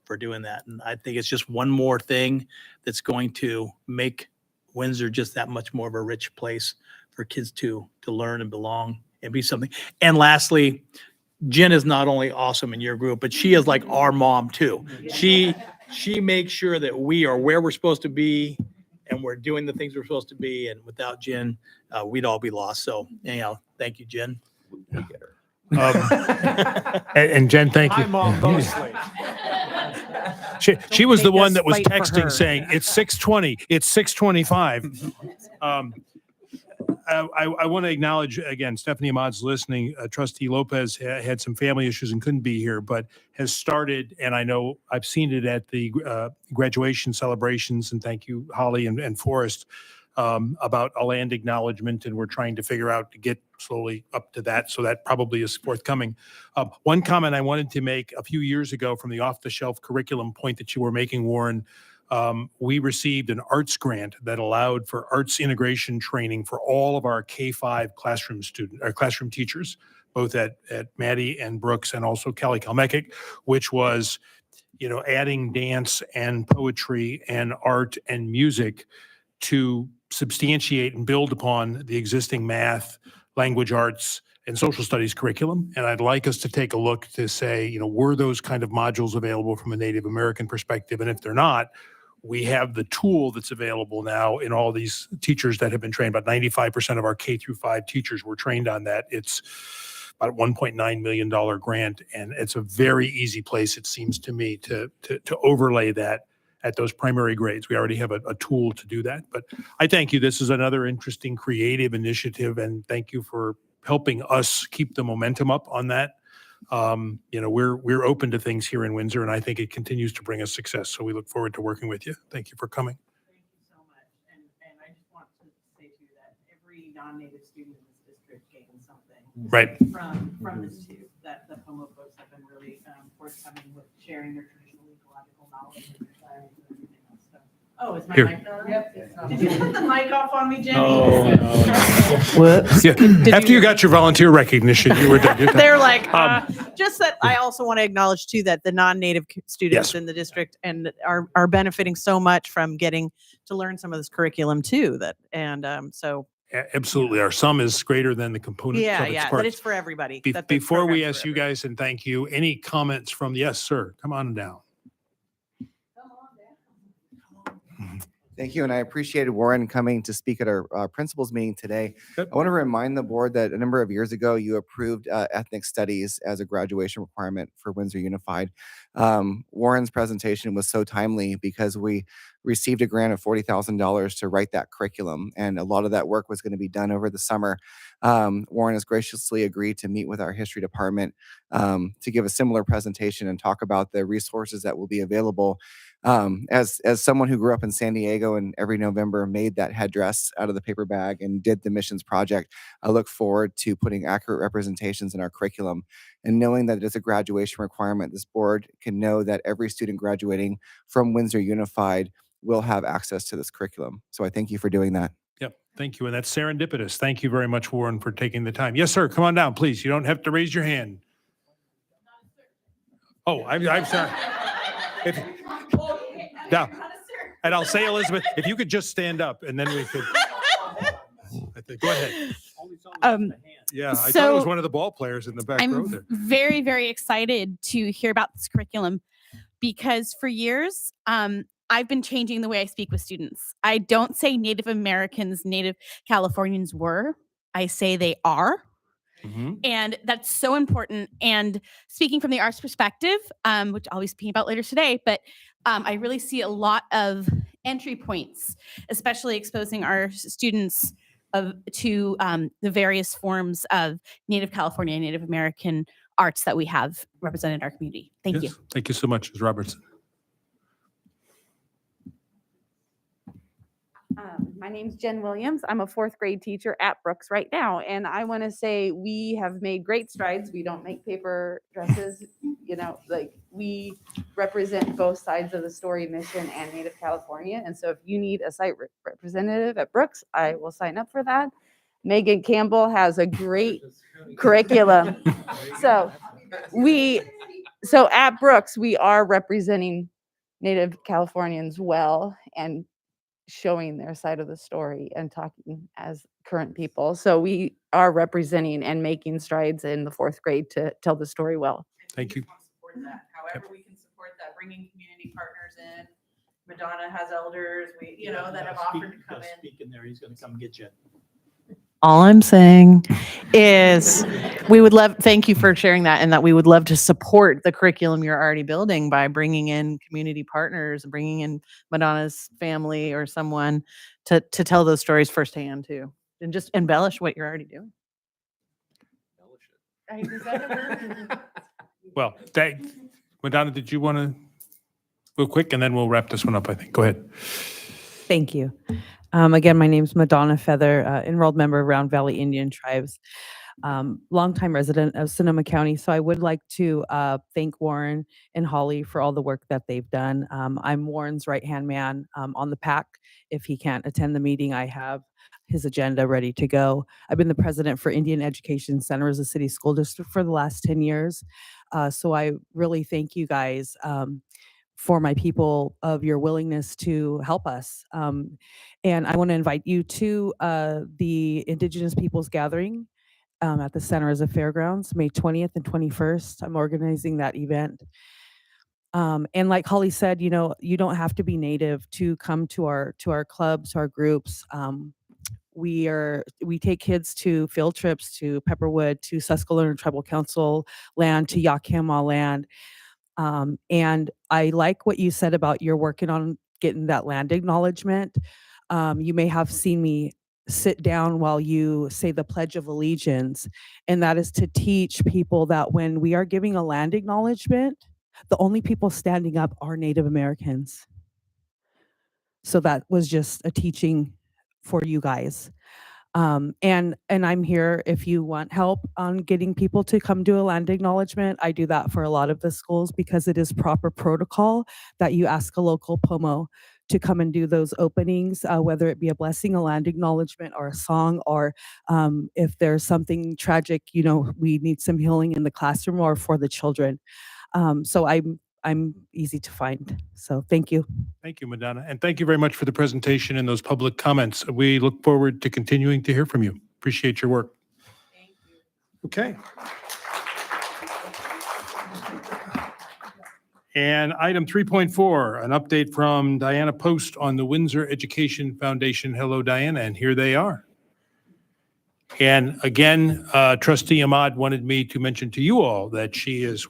for doing that. And I think it's just one more thing that's going to make Windsor just that much more of a rich place for kids to learn and belong and be something. And lastly, Jen is not only awesome in your group, but she is like our mom too. She makes sure that we are where we're supposed to be and we're doing the things we're supposed to be. And without Jen, we'd all be lost. So anyhow, thank you, Jen. And Jen, thank you. Hi, Mom, mostly. She was the make one us that was fight for texting her. saying, it's 6:20, it's 6:25. I want to acknowledge again, Stephanie Ahmad's listening. Trustee Lopez had some family issues and couldn't be here, but has started, and I know I've seen it at the graduation celebrations, and thank you, Holly and Forrest, about a land acknowledgement, and we're trying to figure out to get slowly up to that, so that probably is forthcoming. One comment I wanted to make a few years ago from the off-the-shelf curriculum point that you were making, Warren, we received an arts grant that allowed for arts integration training for all of our K-5 classroom teachers, both at Maddie and Brooks and also Kelly Kalmeckick, which was, adding dance and poetry and art and music to substantiate and build upon the existing math, language arts, and social studies curriculum. And I'd like us to take a look to say, were those kind of modules available from a Native American perspective? And if they're not, we have the tool that's available now in all these teachers that have been trained. About 95% of our K-5 teachers were trained on that. It's about a $1.9 million grant, and it's a very easy place, it seems to me, to overlay that at those primary grades. We already have a tool to do that. But I thank you. This is another interesting, creative initiative, and thank you for helping us keep the momentum up on that. We're open to things here in Windsor, and I think it continues to bring us success. So we look forward to working with you. Thank you for coming. Thank you so much. And I just want to say too that every non-native student in this district gained something. Right. From this too, that the Pomo folks have been really forthcoming with sharing their traditional ecological knowledge and their science and everything else. So, oh, is my Here. mic on? Yep. Did you put the mic off on me, Jenny? Whoops. Yeah. After you got your volunteer recognition, you were done. You're done. They're like, Um, just that I also want to acknowledge too that the non-native students Yes. in the district and are benefiting so much from getting to learn some of this curriculum too. So Absolutely. Our sum is greater than the components yeah, of its yeah, parts. that it's for everybody. that the Before we program's ask for you guys, and thank you, any comments from, yes, sir, come on down. Thank you, and I appreciated Warren coming to speak at our principals meeting today. Good. I want to remind the board that a number of years ago, you approved ethnic studies as a graduation requirement for Windsor Unified. Warren's presentation was so timely because we received a grant of $40,000 to write that curriculum, and a lot of that work was going to be done over the summer. Warren has graciously agreed to meet with our history department to give a similar presentation and talk about the resources that will be available. As someone who grew up in San Diego and every November made that headdress out of the paper bag and did the missions project, I look forward to putting accurate representations in our curriculum. And knowing that it's a graduation requirement, this board can know that every student graduating from Windsor Unified will have access to this curriculum. So I thank you for doing that. Yep. Thank you. And that's serendipitous. Thank you very much, Warren, for taking the time. Yes, sir. Come on down, please. You don't have to raise your hand. Oh, I'm sorry. Now, and I'll say, Elizabeth, if you could just stand up and then we could. Go ahead. Yeah, I thought it was one of the ball players in the back row there. Very, very excited to hear about this curriculum because for years, I've been changing the way I speak with students. I don't say Native Americans, Native Californians were. I say they are. And that's so important. And speaking from the arts perspective, which I'll be speaking about later today, but I really see a lot of entry points, especially exposing our students to the various forms of Native California and Native American arts that we have represented in our community. Thank you. Thank you so much, Ms. Robertson. My name's Jen Williams. I'm a fourth grade teacher at Brooks right now. And I want to say we have made great strides. We don't make paper dresses, like we represent both sides of the story, Mission and Native California. And so if you need a site representative at Brooks, I will sign up for that. Megan Campbell has a great curriculum. So at Brooks, we are representing Native Californians well and showing their side of the story and talking as current people. So we are representing and making strides in the fourth grade to tell the story well. Thank you. however we can support that, bringing community partners in. Madonna has elders, that have offered to come in. Speak in there, he's gonna come get you. All I'm saying is thank you for sharing that, and that we would love to support the curriculum you're already building by bringing in community partners, bringing in Madonna's family or someone to tell those stories firsthand too, and just embellish what you're already doing. Well, Madonna, did you want to go quick and then we'll wrap this one up, I think. Go ahead. Thank you. Again, my name's Madonna Feather, enrolled member of Round Valley Indian Tribes, longtime resident of Sonoma County. So I would like to thank Warren and Holly for all the work that they've done. I'm Warren's right-hand man on the PAC. If he can't attend the meeting, I have his agenda ready to go. I've been the president for Indian Education Center as a city school district for the last 10 years. So I really thank you guys for my people of your willingness to help us. And I want to invite you to the Indigenous Peoples Gathering at the Center as a Fairgrounds, May 20th and 21st. I'm organizing that event. And like Holly said, you don't have to be Native to come to our clubs, our groups. We take kids to field trips to Pepperwood, to Susquehanna Tribal Council land, to Yakima land. And I like what you said about you're working on getting that land acknowledgement. You may have seen me sit down while you say the Pledge of Allegiance, and that is to teach people that when we are giving a land acknowledgement, the only people standing up are Native Americans. So that was just a teaching for you guys. And I'm here if you want help on getting people to come do a land acknowledgement. I do that for a lot of the schools because it is proper protocol that you ask a local POMO to come and do those openings, whether it be a blessing, a land acknowledgement, or a song, or if there's something tragic, we need some healing in the classroom or for the children. So I'm easy to find. So thank you. Thank you, Madonna. And thank you very much for the presentation and those public comments. We look forward to continuing to hear from you. Appreciate your work. Thank you. Okay. And item 3.4, an update from Diana Post on the Windsor Education Foundation. Hello, Diana, and here they are. And again, Trustee Ahmad wanted me to mention to you all that she is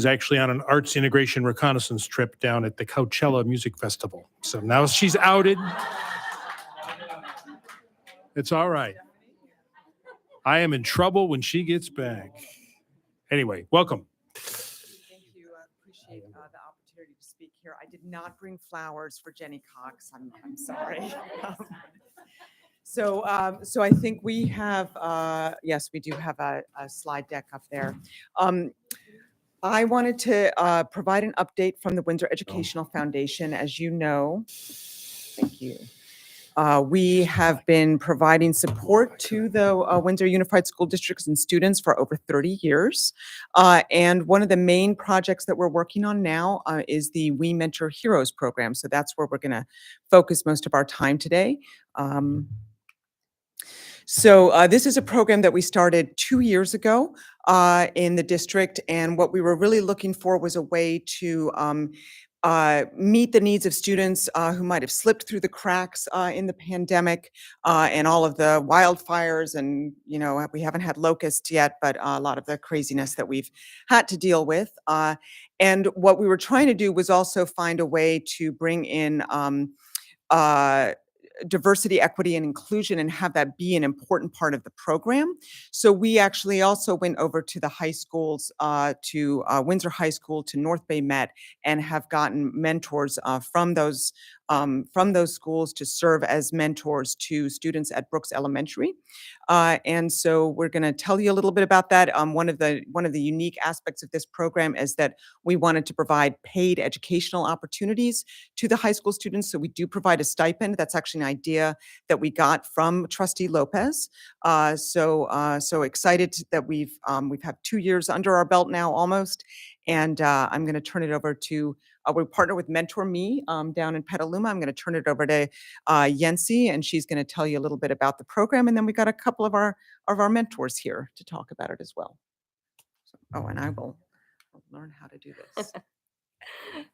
actually on an arts integration reconnaissance trip down at the Coachella Music Festival. So now she's outed. It's all right. I am in trouble when she gets back. Anyway, welcome. Thank you. I appreciate the opportunity to speak here. I did not bring flowers for Jenny Cox. I'm sorry. So I think we have, yes, we do have a slide deck up there. I wanted to provide an update from the Windsor Educational Foundation. As you know, thank you. We have been providing support to the Windsor Unified School Districts and students for over 30 years. And one of the main projects that we're working on now is the We Mentor Heroes program. So that's where we're going to focus most of our time today. So this is a program that we started 2 years ago in the district, and what we were really looking for was a way to meet the needs of students who might have slipped through the cracks in the pandemic and all of the wildfires, and we haven't had locusts yet, but a lot of the craziness that we've had to deal with. And what we were trying to do was also find a way to bring in diversity, equity, and inclusion and have that be an important part of the program. So we actually also went over to the high schools, to Windsor High School, to North Bay Met, and have gotten mentors from those schools to serve as mentors to students at Brooks Elementary. And so we're going to tell you a little bit about that. One of the unique aspects of this program is that we wanted to provide paid educational opportunities to the high school students. So we do provide a stipend. That's actually an idea that we got from Trustee Lopez. So excited that we've had 2 years under our belt now almost. And I'm going to turn it over to, we partner with Mentor Me down in Petaluma. I'm going to turn it over to Yancy, and she's going to tell you a little bit about the program. And then we got a couple of our mentors here to talk about it as well. So, and I'll learn how to do this.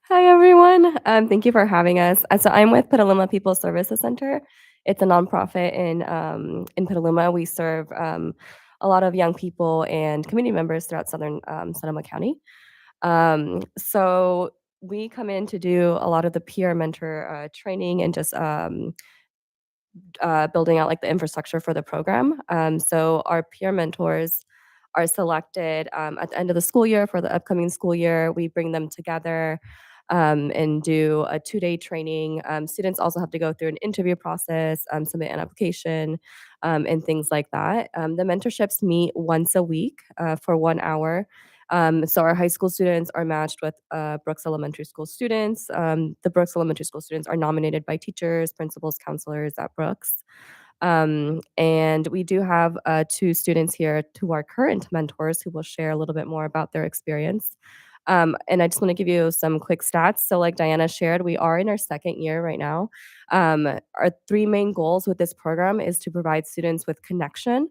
Hi, everyone. Thank you for having us. So I'm with Petaluma People Services Center. It's a nonprofit in Petaluma. We serve a lot of young people and community members throughout southern Sonoma County. So we come in to do a lot of the peer mentor training and just building out like the infrastructure for the program. So our peer mentors are selected at the end of the school year for the upcoming school year. We bring them together and do a 2-day training. Students also have to go through an interview process, submit an application, and things like that. The mentorships meet once a week for 1 hour. So our high school students are matched with Brooks Elementary School students. The Brooks Elementary School students are nominated by teachers, principals, counselors at Brooks. And we do have 2 students here who are current mentors who will share a little bit more about their experience. And I just want to give you some quick stats. So like Diana shared, we are in our 2nd year right now. Our 3 main goals with this program is to provide students with connection,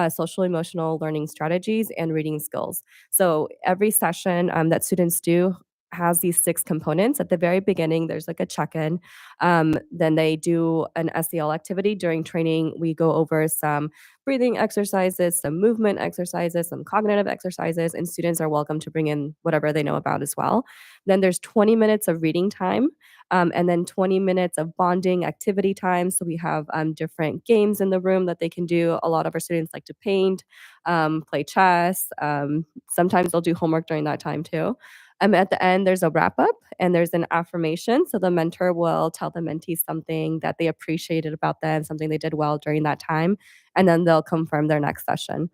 social emotional learning strategies, and reading skills. So every session that students do has these 6 components. At the very beginning, there's like a check-in. Then they do an SEL activity. During training, we go over some breathing exercises, some movement exercises, some cognitive exercises, and students are welcome to bring in whatever they know about as well. Then there's 20 minutes of reading time, and then 20 minutes of bonding activity time. So we have different games in the room that they can do. A lot of our students like to paint, play chess. Sometimes they'll do homework during that time too. At the end, there's a wrap up and there's an affirmation. So the mentor will tell the mentees something that they appreciated about them, something they did well during that time, and then they'll confirm their next session.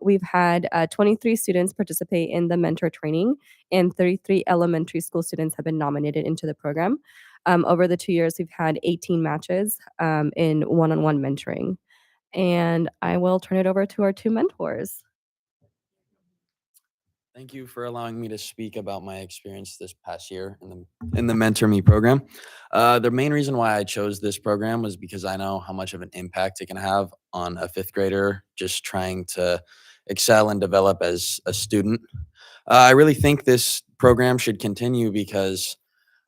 We've had 23 students participate in the mentor training, and 33 elementary school students have been nominated into the program. Over the 2 years, we've had 18 matches in one-on-one mentoring. And I will turn it over to our 2 mentors. Thank you for allowing me to speak about my experience this past year in the Mentor Me program. The main reason why I chose this program was because I know how much of an impact it can have on a 5th grader just trying to excel and develop as a student. I really think this program should continue because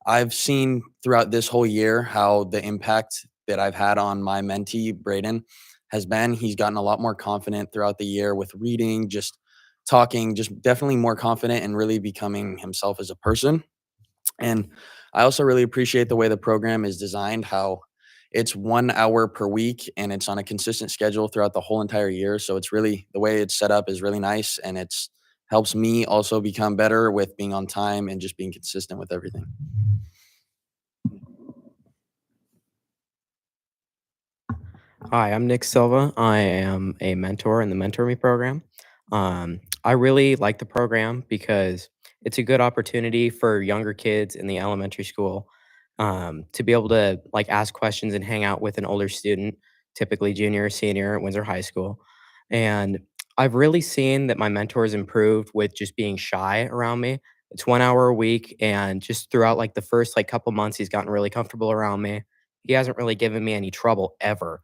I've seen throughout this whole year how the impact that I've had on my mentee, Braden, has been. He's gotten a lot more confident throughout the year with reading, just talking, just definitely more confident and really becoming himself as a person. And I also really appreciate the way the program is designed, how it's 1 hour per week and it's on a consistent schedule throughout the whole entire year. So it's really, the way it's set up is really nice, and it's helps me also become better with being on time and just being consistent with everything. Hi, I'm Nick Silva. I am a mentor in the Mentor Me program. I really like the program because it's a good opportunity for younger kids in the elementary school to be able to like ask questions and hang out with an older student, typically junior or senior at Windsor High School. And I've really seen that my mentors improved with just being shy around me. It's 1 hour a week, and just throughout like the first like couple months, he's gotten really comfortable around me. He hasn't really given me any trouble ever.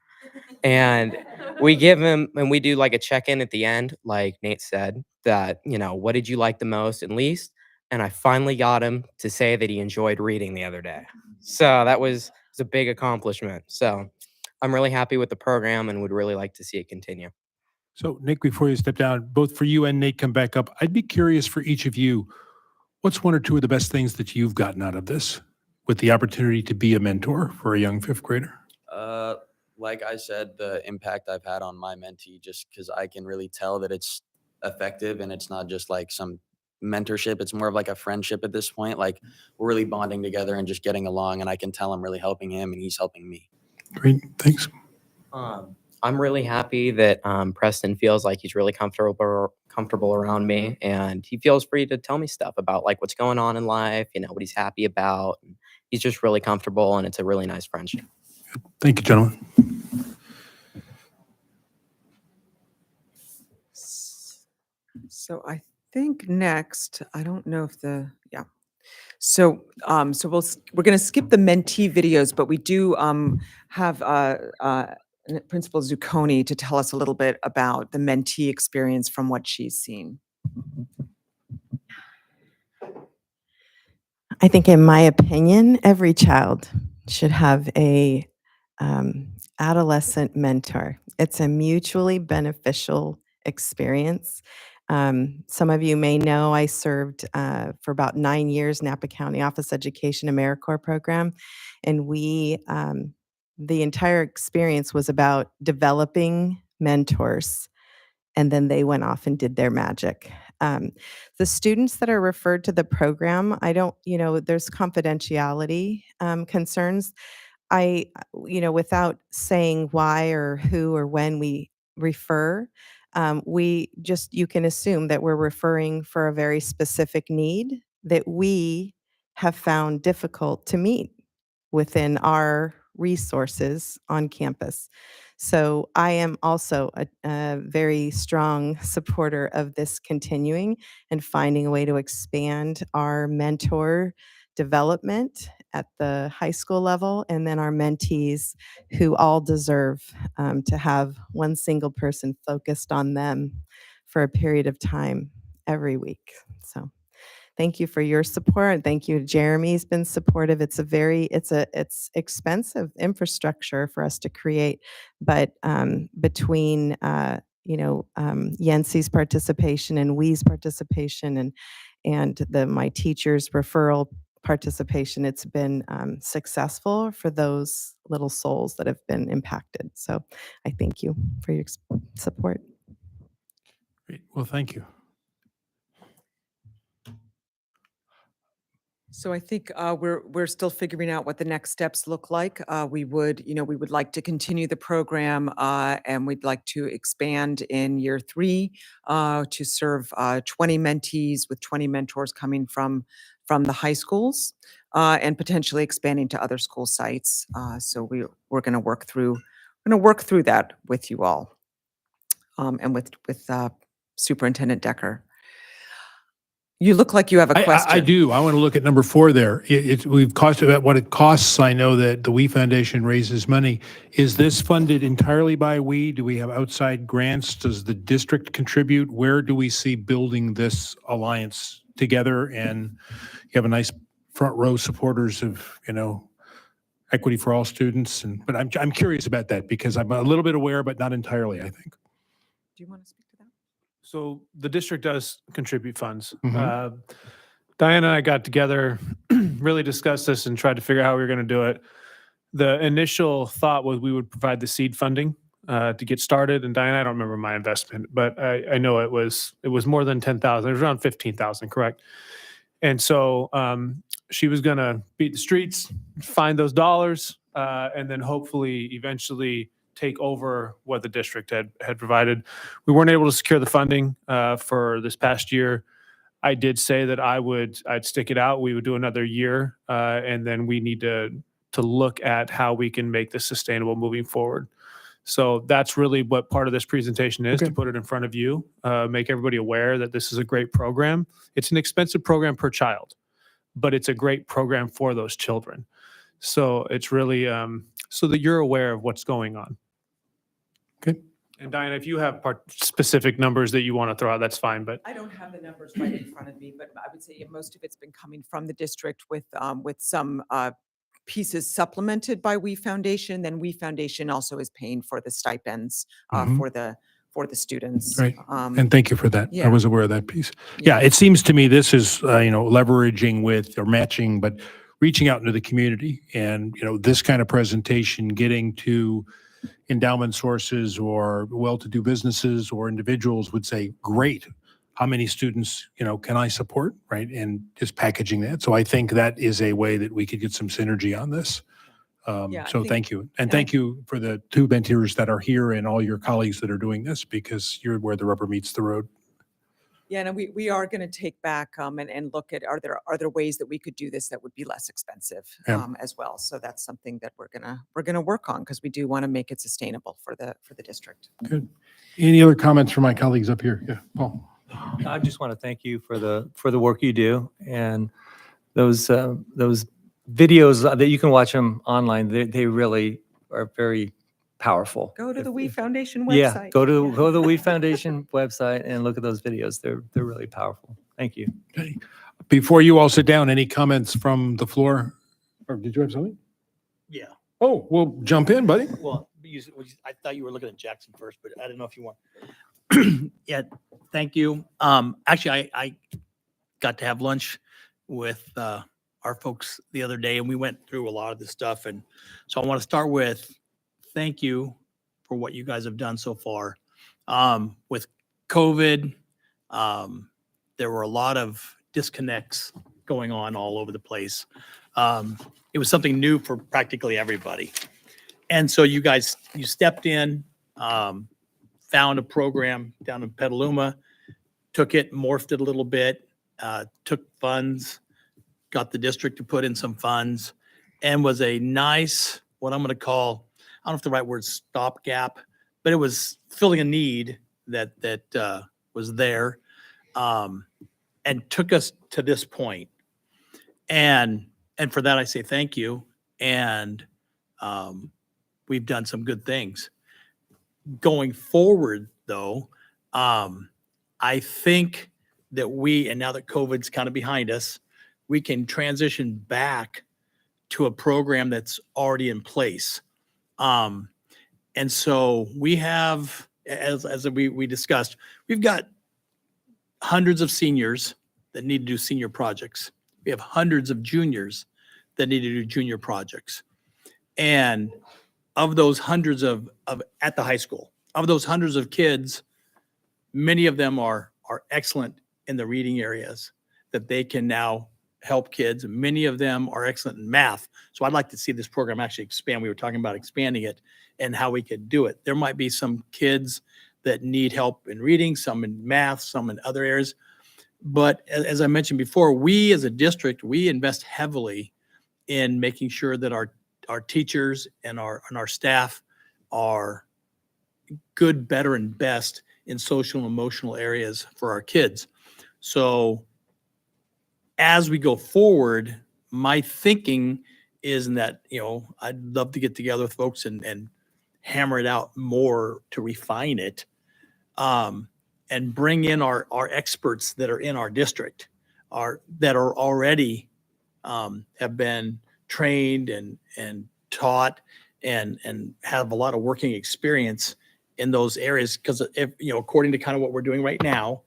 And we give him and we do like a check-in at the end, like Nate said, that, what did you like the most and least? And I finally got him to say that he enjoyed reading the other day. So that was a big accomplishment. So I'm really happy with the program and would really like to see it continue. So Nick, before you step down, both for you and Nate come back up, I'd be curious for each of you, what's 1 or 2 of the best things that you've gotten out of this with the opportunity to be a mentor for a young 5th grader? Like I said, the impact I've had on my mentee, just because I can really tell that it's effective and it's not just like some mentorship. It's more of like a friendship at this point. Like we're really bonding together and just getting along, and I can tell I'm really helping him and he's helping me. Great, thanks. I'm really happy that Preston feels like he's really comfortable around me, and he feels free to tell me stuff about like what's going on in life, what he's happy about. And he's just really comfortable, and it's a really nice friendship. Thank you, gentlemen. So I think next, I don't know if yeah. So we're going to skip the mentee videos, but we do have Principal Zucconi to tell us a little bit about the mentee experience from what she's seen. I think, in my opinion, every child should have a adolescent mentor. It's a mutually beneficial experience. Some of you may know I served for about 9 years Napa County Office Education AmeriCorps program, and the entire experience was about developing mentors, and then they went off and did their magic. The students that are referred to the program, I don't, there's confidentiality concerns. Without saying why or who or when we refer, you can assume that we're referring for a very specific need that we have found difficult to meet within our resources on campus. So I am also a very strong supporter of this continuing and finding a way to expand our mentor development at the high school level, and then our mentees who all deserve to have one single person focused on them for a period of time every week. So thank you for your support. Thank you. Jeremy's been supportive. It's expensive infrastructure for us to create, but between Yancey's participation and Wee's participation and my teacher's referral participation, it's been successful for those little souls that have been impacted. So I thank you for your support. Great. Well, thank you. So I think we're still figuring out what the next steps look like. We would like to continue the program, and we'd like to expand in year 3 to serve 20 mentees with 20 mentors coming from the high schools, and potentially expanding to other school sites. So we're going to work through that with you all, and with Superintendent Decker. You look like you have a question. I do. I want to look at number 4 there. We've talked about what it costs. I know that the WE Foundation raises money. Is this funded entirely by WE? Do we have outside grants? Does the district contribute? Where do we see building this alliance together? And you have a nice front row supporters of, equity for all students. But I'm curious about that because I'm a little bit aware, but not entirely, I think. Do you want to speak to that? So the district does contribute funds. Mhm. Diana and I got together, really discussed this and tried to figure out how we were going to do it. The initial thought was we would provide the seed funding to get started. And Diana, I don't remember my investment, but I know it was more than 10,000. It was around 15,000, correct? And so she was going to beat the streets, find those dollars, and then hopefully eventually take over what the district had provided. We weren't able to secure the funding for this past year. I did say that I'd stick it out. We would do another year, and then we need to look at how we can make this sustainable moving forward. So that's really what part of this presentation is, to put it in front of you, make everybody aware that this is a great program. It's an expensive program per child, but it's a great program for those children. So it's really so that you're aware of what's going on. Okay. And Diana, if you have specific numbers that you want to throw out, that's fine. But I don't have the numbers right in front of me, but I would say most of it's been coming from the district with some pieces supplemented by WE Foundation. Then WE Foundation also is paying for the stipends Mhm. for the students. Right. And thank you for that. I yeah. was aware of that piece. Yeah, it seems to me this is, leveraging with or matching, but reaching out into the community and, this kind of presentation, getting to endowment sources or well-to-do businesses or individuals would say, great, how many students, can I support, right? And just packaging that. So I think that is a way that we could get some synergy on this. Yeah, I So think- thank you. And yeah. thank you for the 2 mentors that are here and all your colleagues that are doing this because you're where the rubber meets the road. Yeah, and we are going to take back and look at are there ways that we could do this that would be less expensive Yeah. as well. So that's something that we're gonna work on because we do want to make it sustainable for the district. Good. Any other comments from my colleagues up here? Yeah, Paul. I just want to thank you for the work you do, and those videos that you can watch them online. They really are very powerful. Go to the WE Foundation Yeah, website. go to the WE Foundation website and look at those videos. They're really powerful. Thank you. Okay. Before you all sit down, any comments from the floor? Or did you have something? Yeah. Oh, well, jump in, buddy. Well, I thought you were looking at Jackson first, but I didn't know if you want. Yeah, thank you. Actually, I got to have lunch with our folks the other day, and we went through a lot of this stuff. And so I want to start with thank you for what you guys have done so far. With COVID, there were a lot of disconnects going on all over the place. It was something new for practically everybody. And so you stepped in, found a program down in Petaluma, took it, morphed it a little bit, took funds, got the district to put in some funds, and was a nice, what I'm going to call, I don't know if the right word is stopgap, but it was filling a need that was there, and took us to this point. And for that, I say thank you. And we've done some good things. Going forward, though, I think that we, and now that COVID's kind of behind us, we can transition back to a program that's already in place. And so we have, as we discussed, we've got hundreds of seniors that need to do senior projects. We have hundreds of juniors that need to do junior projects. And of those hundreds of at the high school, of those hundreds of kids, many of them are excellent in the reading areas that they can now help kids. Many of them are excellent in math. So I'd like to see this program actually expand. We were talking about expanding it and how we could do it. There might be some kids that need help in reading, some in math, some in other areas. But as I mentioned before, we as a district, we invest heavily in making sure that our teachers and our staff are good, better, and best in social and emotional areas for our kids. So as we go forward, my thinking is that, I'd love to get together with folks and hammer it out more to refine it, and bring in our experts that are in our district, that are already have been trained and taught and have a lot of working experience in those areas. Because according to kind of what we're doing right now,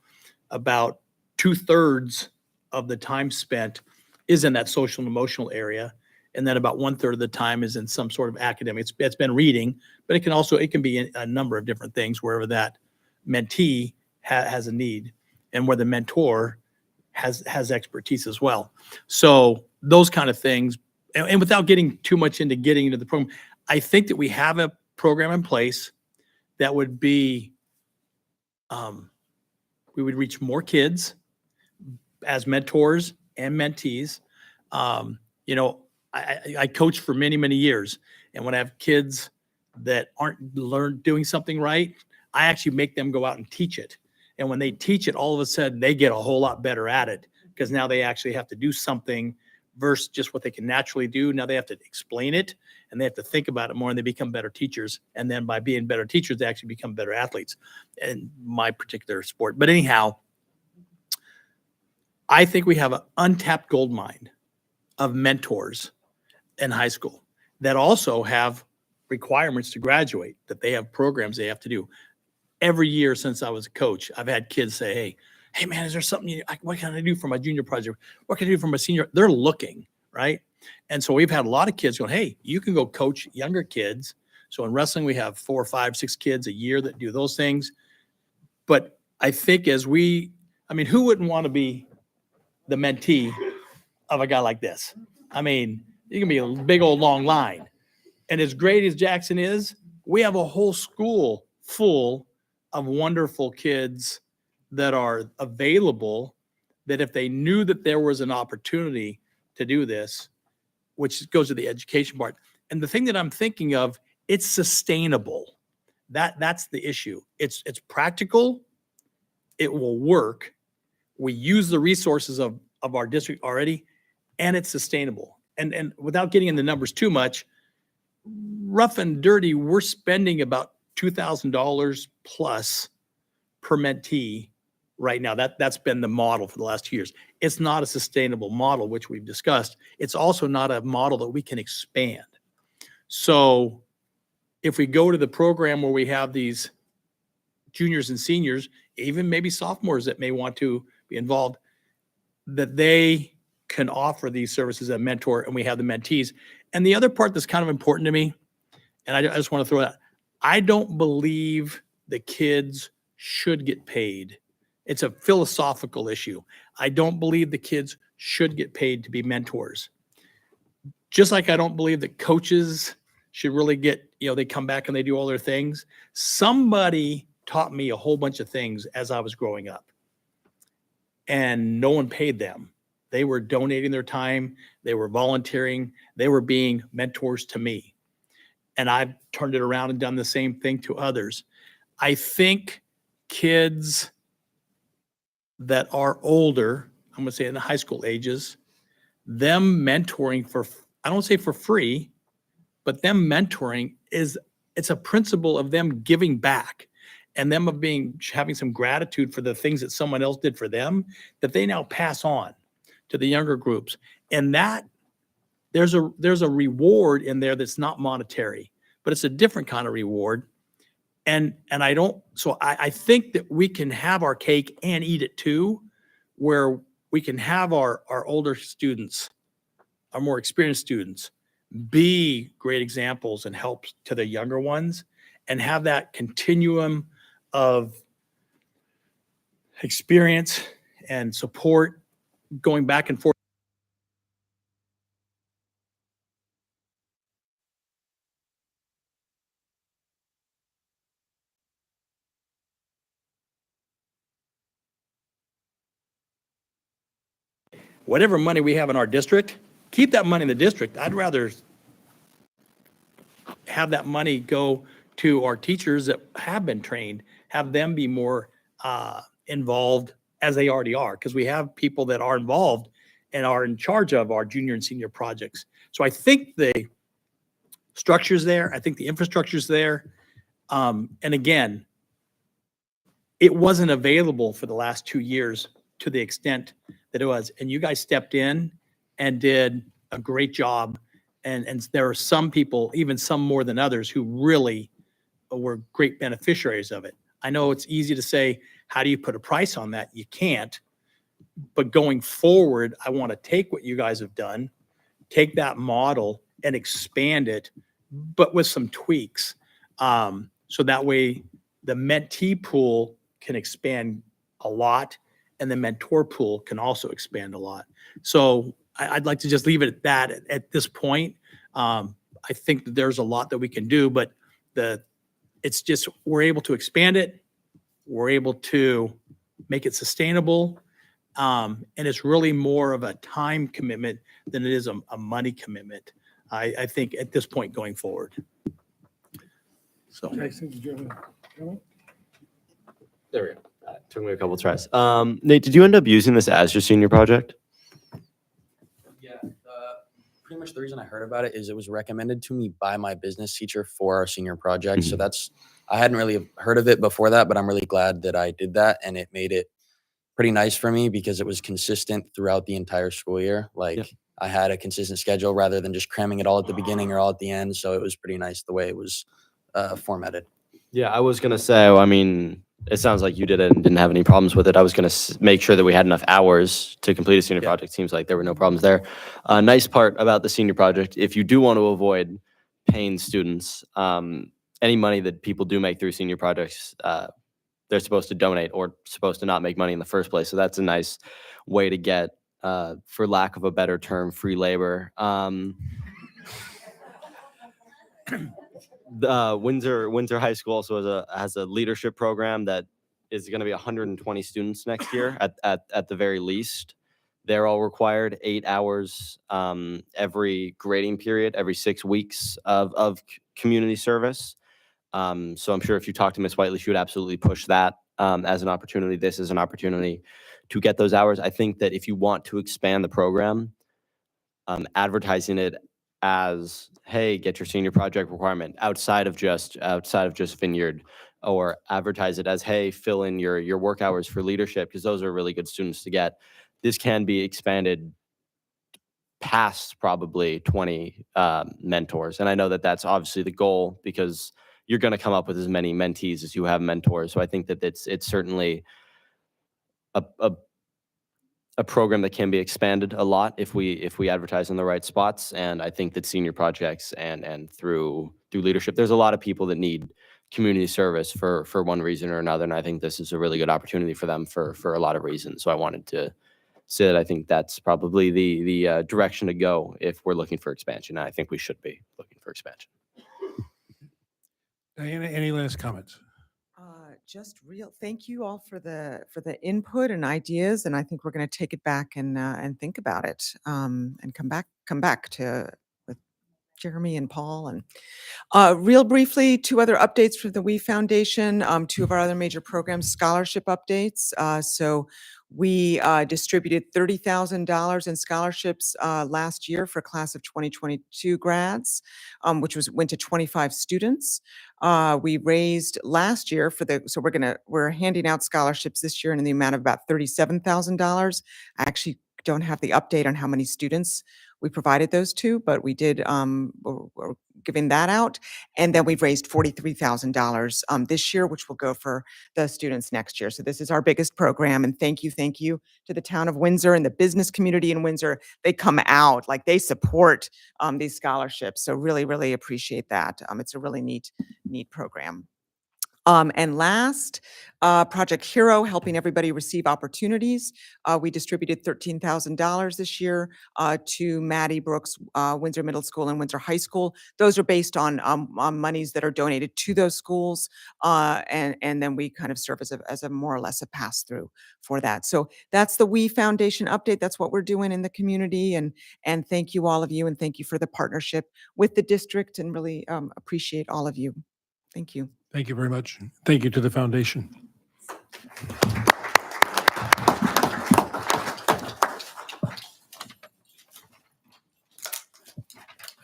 about 2/3 of the time spent is in that social and emotional area, and then about 1/3 of the time is in some sort of academic. It's been reading, but it can be a number of different things wherever that mentee has a need, and where the mentor has expertise as well. So those kind of things, and without getting too much into getting into the program, I think that we have a program in place that would be, we would reach more kids as mentors and mentees. I coached for many, many years, and when I have kids that aren't doing something right, I actually make them go out and teach it. And when they teach it, all of a sudden they get a whole lot better at it, because now they actually have to do something versus just what they can naturally do. Now they have to explain it, and they have to think about it more, and they become better teachers. And then by being better teachers, they actually become better athletes in my particular sport. But anyhow, I think we have an untapped gold mine of mentors in high school that also have requirements to graduate, that they have programs they have to do. Every year since I was a coach, I've had kids say, hey man, is there something what can I do for my junior project? What can I do for my senior? They're looking, right? And so we've had a lot of kids going, hey, you can go coach younger kids. So in wrestling, we have 4, 5, 6 kids a year that do those things. But I think who wouldn't want to be the mentee of a guy like this? I mean, you can be a big old long line. And as great as Jackson is, we have a whole school full of wonderful kids that are available, that if they knew that there was an opportunity to do this, which goes to the education part. And the thing that I'm thinking of, it's sustainable. That's the issue. It's practical. It will work. We use the resources of our district already, and it's sustainable. And without getting into numbers too much, rough and dirty, we're spending about $2,000 plus per mentee right now. That's been the model for the last 2 years. It's not a sustainable model, which we've discussed. It's also not a model that we can expand. So if we go to the program where we have these juniors and seniors, even maybe sophomores that may want to be involved, that they can offer these services as a mentor, and we have the mentees. And the other part that's kind of important to me, and I just want to throw that, I don't believe the kids should get paid. It's a philosophical issue. I don't believe the kids should get paid to be mentors. Just like I don't believe that coaches should really get, they come back and they do all their things. Somebody taught me a whole bunch of things as I was growing up, and no one paid them. They were donating their time. They were volunteering. They were being mentors to me. And I've turned it around and done the same thing to others. I think kids that are older, I'm going to say in the high school ages, them mentoring I don't say for free, but them mentoring it's a principle of them giving back. and them of having some gratitude for the things that someone else did for them that they now pass on to the younger groups. And that there's a reward in there that's not monetary, but it's a different kind of reward. And I think that we can have our cake and eat it too, where we can have our older students, our more experienced students, be great examples and help to the younger ones, and have that continuum of experience and support going back and forth. Whatever money we have in our district, keep that money in the district. I'd rather have that money go to our teachers that have been trained, have them be more involved as they already are, because we have people that are involved and are in charge of our junior and senior projects. So I think the structure's there. I think the infrastructure's there. And again, it wasn't available for the last 2 years to the extent that it was. And you guys stepped in and did a great job. And there are some people, even some more than others, who really were great beneficiaries of it. I know it's easy to say, how do you put a price on that? You can't. But going forward, I want to take what you guys have done, take that model and expand it, but with some tweaks. So that way the mentee pool can expand a lot, and the mentor pool can also expand a lot. So I'd like to just leave it at that at this point. I think that there's a lot that we can do, but it's just, we're able to expand it. We're able to make it sustainable. And it's really more of a time commitment than it is a money commitment, I think, at this point going forward. So. Jackson, did you have a comment? There we go. Took me a couple tries. Nate, did you end up using this as your senior project? Yeah, pretty much the reason I heard about it is it was recommended to me by my business teacher for our senior project. So I hadn't really heard of it before that, but I'm really glad that I did that, and it made it pretty nice for me because it was consistent throughout the entire school year. I had a consistent schedule rather than just cramming it all at the beginning or all at the end. So it was pretty nice the way it was formatted. Yeah, I was going to say, I mean, it sounds like you did it and didn't have any problems with it. I was going to make sure that we had enough hours to complete a senior project. Seems like there were no problems there. Nice part about the senior project, if you do want to avoid paying students, any money that people do make through senior projects, they're supposed to donate or supposed to not make money in the first place. So that's a nice way to get, for lack of a better term, free labor. Windsor High School also has a leadership program that is going to be 120 students next year at the very least. They're all required 8 hours every grading period, every 6 weeks of community service. So I'm sure if you talk to Ms. Whiteley, she would absolutely push that as an opportunity. This is an opportunity to get those hours. I think that if you want to expand the program, advertising it as, hey, get your senior project requirement outside of just Vineyard, or advertise it as, hey, fill in your work hours for leadership, because those are really good students to get. This can be expanded past probably 20 mentors. And I know that that's obviously the goal, because you're going to come up with as many mentees as you have mentors. So I think that it's certainly a program that can be expanded a lot if we advertise in the right spots. And I think that senior projects and through leadership, there's a lot of people that need community service for one reason or another. And I think this is a really good opportunity for them for a lot of reasons. So I wanted to say that I think that's probably the direction to go if we're looking for expansion. And I think we should be looking for expansion. Diana, any last comments? Thank you all for the input and ideas, and I think we're going to take it back and think about it, and come back to with Jeremy and Paul. And real briefly, 2 other updates from the WE Foundation, 2 of our other major programs, scholarship updates. So We distributed $30,000 in scholarships last year for class of 2022 grads, which went to 25 students. We raised last year so we're handing out scholarships this year in the amount of about $37,000. I actually don't have the update on how many students we provided those to, but we did, we're giving that out. And then we've raised $43,000 this year, which will go for the students next year. So this is our biggest program. And thank you to the town of Windsor and the business community in Windsor. They come out, like they support these scholarships. So really, really appreciate that. It's a really neat program. And last, Project Hero, helping everybody receive opportunities. We distributed $13,000 this year to Maddie Brooks, Windsor Middle School and Windsor High School. Those are based on monies that are donated to those schools. And then we kind of serve as a more or less a pass-through for that. So that's the We Foundation update. That's what we're doing in the community. And thank you all of you. And thank you for the partnership with the district, and really appreciate all of you. Thank you. Thank you very much. Thank you to the foundation.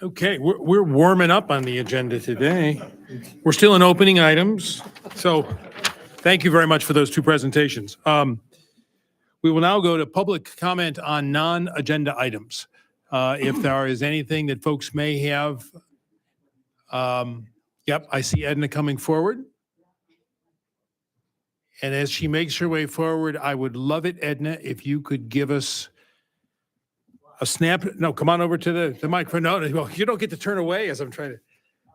Okay, we're warming up on the agenda today. We're still in opening items. So thank you very much for those two presentations. We will now go to public comment on non-agenda items. If there is anything that folks may have. Yep, I see Edna coming forward. And as she makes her way forward, I would love it, Edna, if you could give us a snap. No, come on over to the microphone. No, you don't get to turn away as I'm trying to.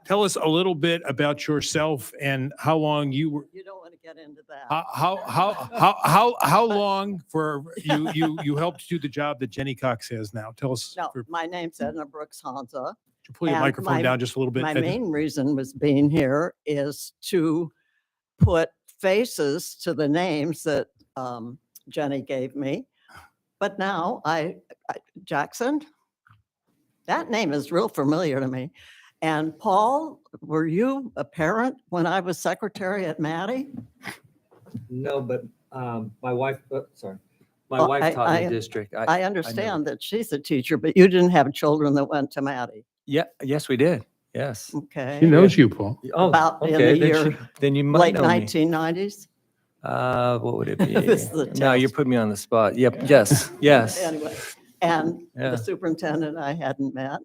Tell us a little bit about yourself and how long you were. You don't want to get into that. How long for you helped do the job that Jenny Cox has now? Tell us. No, my name's Edna Brooks Hansa. Pull your and microphone down just a little bit. My Edna. main reason was being here is to put faces to the names that Jenny gave me. But now Jackson, that name is real familiar to me. And Paul, were you a parent when I was secretary at Maddie? No, but my wife, my Well, wife taught in the district. I understand that she's a teacher, but you didn't have children that went to Maddie. Yeah, yes, we did. Yes. Okay. She knows you, Paul. Oh, About in okay. the year Then you might late know me. 1990s. What would it be? This is the No, you're test. putting me on the spot. Yep. Yes. Yes. Anyway, and Yeah. the superintendent I hadn't met.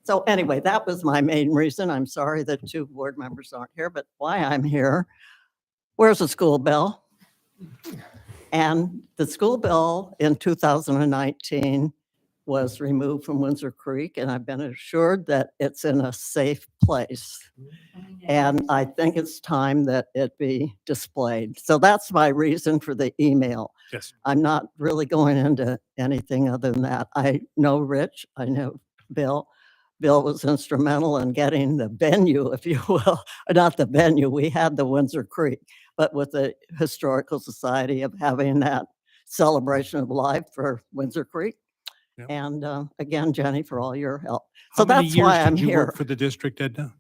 So anyway, that was my main reason. I'm sorry that two board members aren't here, but why I'm here. Where's the school bell? And the school bell in 2019 was removed from Windsor Creek, and I've been assured that it's in a safe place. And I think it's time that it be displayed. So that's my reason for the email. Yes. I'm not really going into anything other than that. I know Rich, I know Bill. Bill was instrumental in getting the venue, if you will, not the venue, we had the Windsor Creek, but with the Historical Society of having that celebration of life for Windsor Creek. Yep. And again, Jenny, for all your help. How So many that's years why I'm did you here. work for the district, Edna?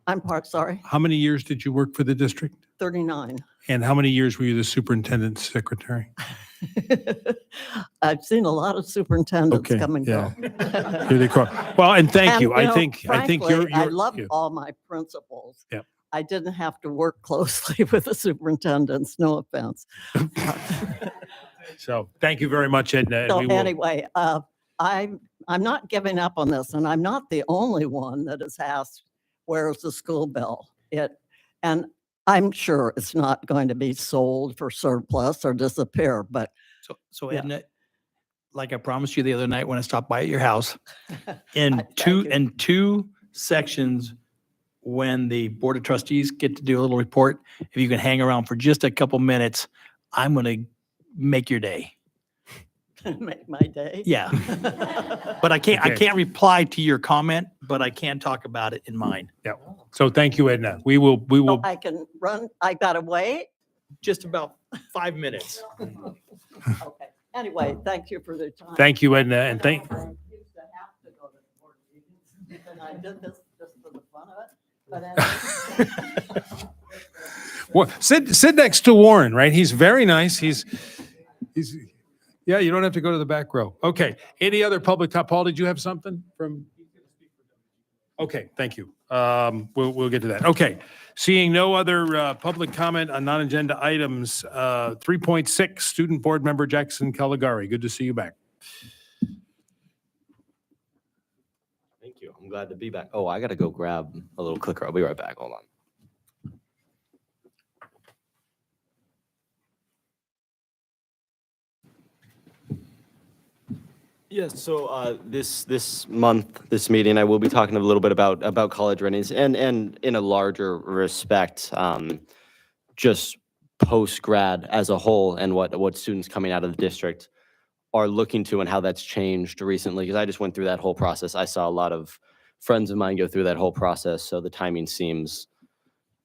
I'm sorry, How many years did you work for the district? 39. And how many years were you the superintendent's secretary? I've seen a lot of superintendents Okay, come and yeah. go. Here they call. Well, and thank And, you. I know, think frankly, you're. I love yeah. all my principals. Yep. I didn't have to work closely with the superintendents, no offense. So thank you very much, Edna. and So we will- anyway, I'm not giving up on this, and I'm not the only one that has asked, where's the school bell? And I'm sure it's not going to be sold for surplus or disappear, but So Yeah. Edna, like I promised you the other night when I stopped by at your house, in two sections, when the Board of Trustees get to do a little report, if you can hang around for just a couple minutes, I'm going to make your day. make my day. Yeah. But I Okay. can't reply to your comment, but I can talk about it in mine. Yeah. So thank you, Edna. We will. So I can run, I gotta wait? Just about 5 minutes. Okay. Anyway, thank you for the time. Thank you, Edna, and thank. I used to have to go to the board meetings, and I did this just for the fun of it, but anyway. Well, sit next to Warren, right? He's very nice. He's Yeah, you don't have to go to the back row. Okay. Any other public top? Paul, did you have something from? Okay, thank you. We'll get to that. Okay. Seeing no other public comment on non-agenda items, 3.6, Student Board Member Jackson Caligari. Good to see you back. Thank you. I'm glad to be back. Oh, I got to go grab a little clicker. I'll be right back. Hold on. Yes. So this month, this meeting, I will be talking a little bit about college readiness and in a larger respect, just post grad as a whole and what students coming out of the district are looking to and how that's changed recently. Because I just went through that whole process. I saw a lot of friends of mine go through that whole process, so the timing seems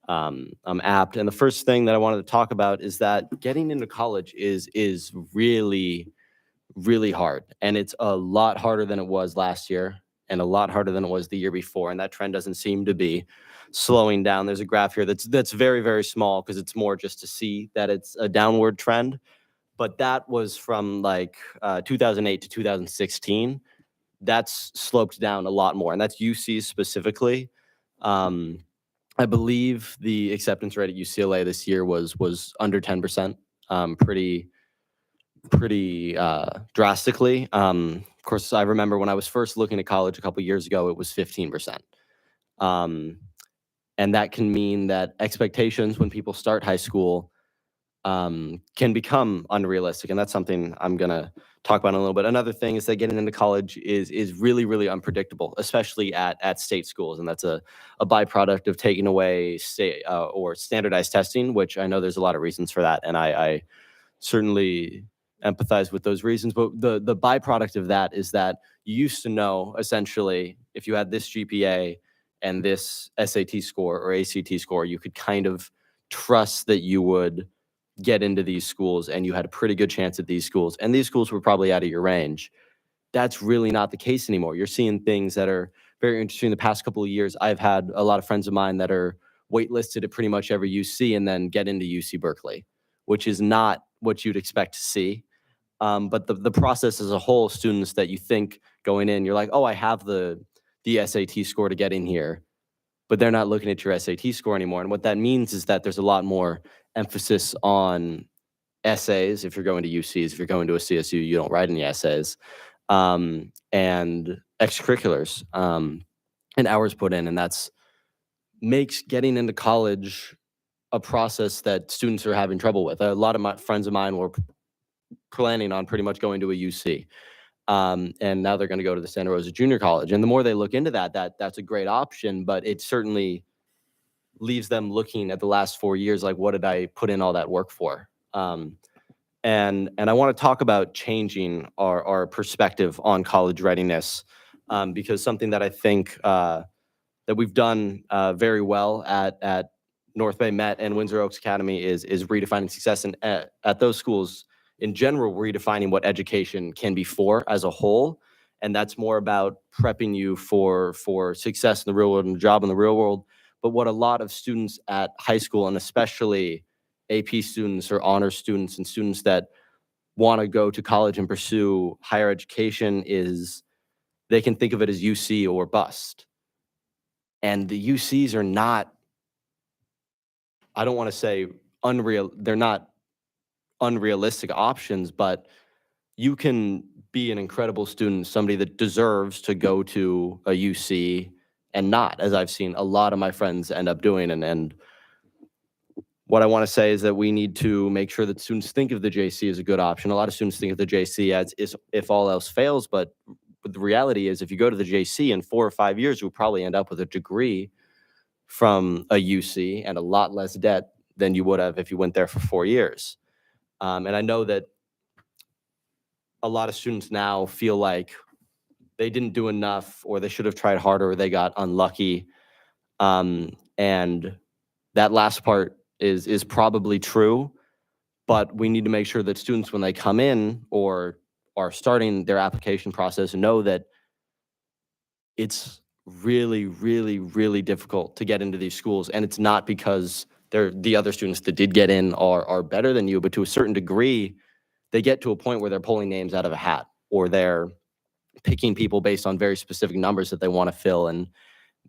apt. And the first thing that I wanted to talk about is that getting into college is really really hard, and it's a lot harder than it was last year and a lot harder than it was the year before, and that trend doesn't seem to be slowing down. There's a graph here that's very very small because it's more just to see that it's a downward trend, but that was from like 2008 to 2016. That's sloped down a lot more, and that's UC specifically. I believe the acceptance rate at UCLA this year was under 10%, pretty drastically. Of course, I remember when I was first looking at college a couple years ago, it was 15%. And that can mean that expectations when people start high school can become unrealistic. And that's something I'm going to talk about in a little bit. Another thing is that getting into college is really, really unpredictable, especially at state schools. And that's a byproduct of taking away state or standardized testing, which I know there's a lot of reasons for that. And I certainly empathize with those reasons. But the byproduct of that is that you used to know, essentially, if you had this GPA and this SAT score or ACT score, you could kind of trust that you would get into these schools and you had a pretty good chance at these schools. And these schools were probably out of your range. That's really not the case anymore. You're seeing things that are very interesting. The past couple of years, I've had a lot of friends of mine that are waitlisted at pretty much every UC and then get into UC Berkeley, which is not what you'd expect to see. But the process as a whole, students that you think going in, you're like, oh, I have the SAT score to get in here, but they're not looking at your SAT score anymore. And what that means is that there's a lot more emphasis on essays. If you're going to UCs, if you're going to a CSU, you don't write any essays, and extracurriculars, and hours put in. And that's makes getting into college a process that students are having trouble with. A lot of my friends of mine were planning on pretty much going to a UC. And now they're going to go to the Santa Rosa Junior College. And the more they look into that's a great option, but it certainly leaves them looking at the last 4 years, like, what did I put in all that work for? And I want to talk about changing our perspective on college readiness, because something that I think that we've done very well at North Bay Met and Windsor Oaks Academy is redefining success. And at those schools, in general, redefining what education can be for as a whole. And that's more about prepping you for success in the real world and a job in the real world. But what a lot of students at high school, and especially AP students or honor students and students that want to go to college and pursue higher education, is they can think of it as UC or bust. And the UCs are not, I don't want to say unreal, they're not unrealistic options, but you can be an incredible student, somebody that deserves to go to a UC and not, as I've seen a lot of my friends end up doing. And what I want to say is that we need to make sure that students think of the JC as a good option. A lot of students think of the JC as is if all else fails, but the reality is if you go to the JC in 4 or 5 years, you'll probably end up with a degree from a UC and a lot less debt than you would have if you went there for 4 years. And I know that a lot of students now feel like they didn't do enough, or they should have tried harder, or they got unlucky. And that last part is probably true, but we need to make sure that students, when they come in or are starting their application process, know that it's really, really, really difficult to get into these schools. And it's not because the other students that did get in are better than you, but to a certain degree, they get to a point where they're pulling names out of a hat, or they're picking people based on very specific numbers that they want to fill. And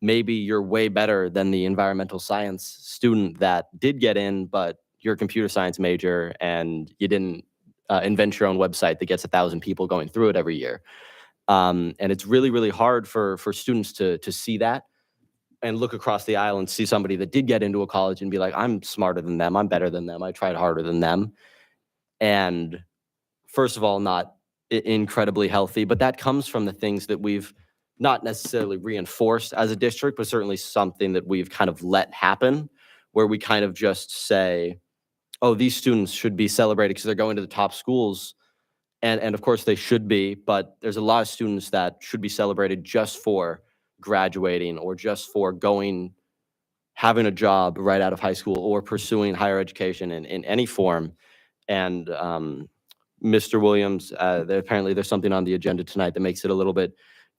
maybe you're way better than the environmental science student that did get in, but you're a computer science major and you didn't invent your own website that gets 1,000 people going through it every year. And it's really, really hard for students to see that and look across the aisle and see somebody that did get into a college and be like, I'm smarter than them, I'm better than them, I tried harder than them. And first of all, not incredibly healthy, but that comes from the things that we've not necessarily reinforced as a district, but certainly something that we've kind of let happen, where we kind of just say, oh, these students should be celebrated because they're going to the top schools. And of course they should be, but there's a lot of students that should be celebrated just for graduating, or just for having a job right out of high school, or pursuing higher education in any form. And Mr. Williams, apparently there's something on the agenda tonight that makes it a little bit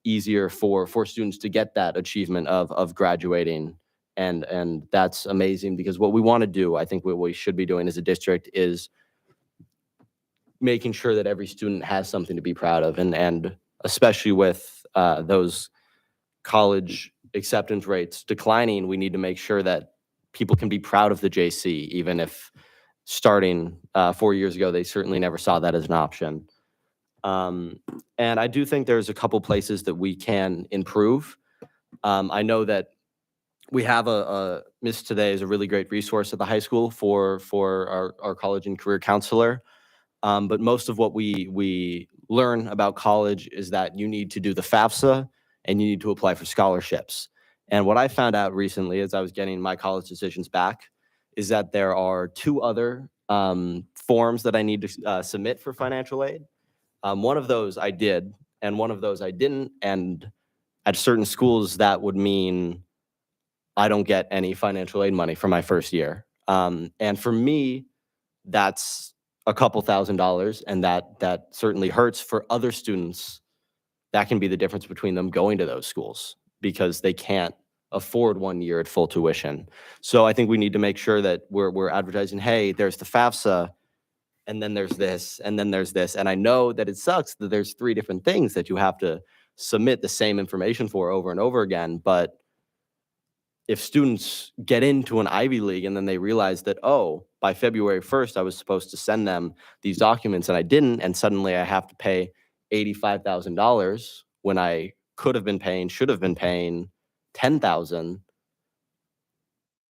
easier for students to get that achievement of graduating. And that's amazing, because what we want to do, I think what we should be doing as a district, is making sure that every student has something to be proud of. And especially with those college acceptance rates declining, we need to make sure that people can be proud of the JC, even if starting 4 years ago, they certainly never saw that as an option. And I do think there's a couple places that we can improve. I know that we have Miss Today is a really great resource at the high school for our college and career counselor. But most of what we learn about college is that you need to do the FAFSA and you need to apply for scholarships. And what I found out recently, as I was getting my college decisions back, is that there are 2 other forms that I need to submit for financial aid. One of those I did, and one of those I didn't. And at certain schools, that would mean I don't get any financial aid money for my first year. And for me, that's a couple $1,000s, and that certainly hurts. For other students, that can be the difference between them going to those schools, because they can't afford 1 year at full tuition. So I think we need to make sure that we're advertising, hey, there's the FAFSA, and then there's this, and then there's this. And I know that it sucks that there's 3 different things that you have to submit the same information for over and over again. But if students get into an Ivy League and then they realize that, oh, by February 1st, I was supposed to send them these documents and I didn't, and suddenly I have to pay $85,000 when I should have been paying $10,000,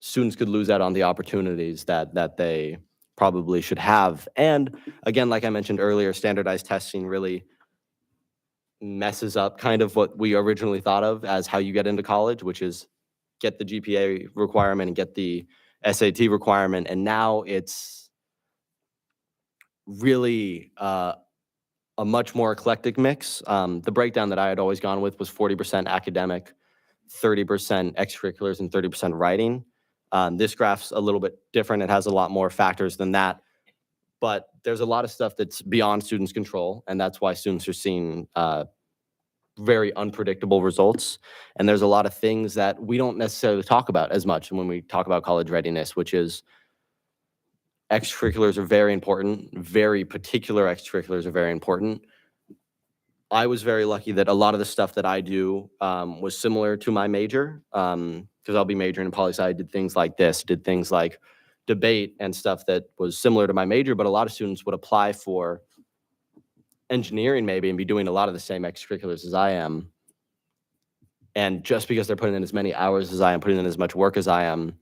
students could lose out on the opportunities that they probably should have. And again, like I mentioned earlier, standardized testing really messes up kind of what we originally thought of as how you get into college, which is get the GPA requirement and get the SAT requirement. And now it's really a much more eclectic mix. The breakdown that I had always gone with was 40% academic, 30% extracurriculars, and 30% writing. This graph's a little bit different. It has a lot more factors than that. But there's a lot of stuff that's beyond students' control, and that's why students are seeing very unpredictable results. And there's a lot of things that we don't necessarily talk about as much when we talk about college readiness, which is extracurriculars are very important. Very particular extracurriculars are very important. I was very lucky that a lot of the stuff that I do was similar to my major, because I'll be majoring in poli-sci. I did things like this, did things like debate and stuff that was similar to my major, but a lot of students would apply for engineering maybe and be doing a lot of the same extracurriculars as I am. And just because they're putting in as many hours as I am, putting in as much work as I am,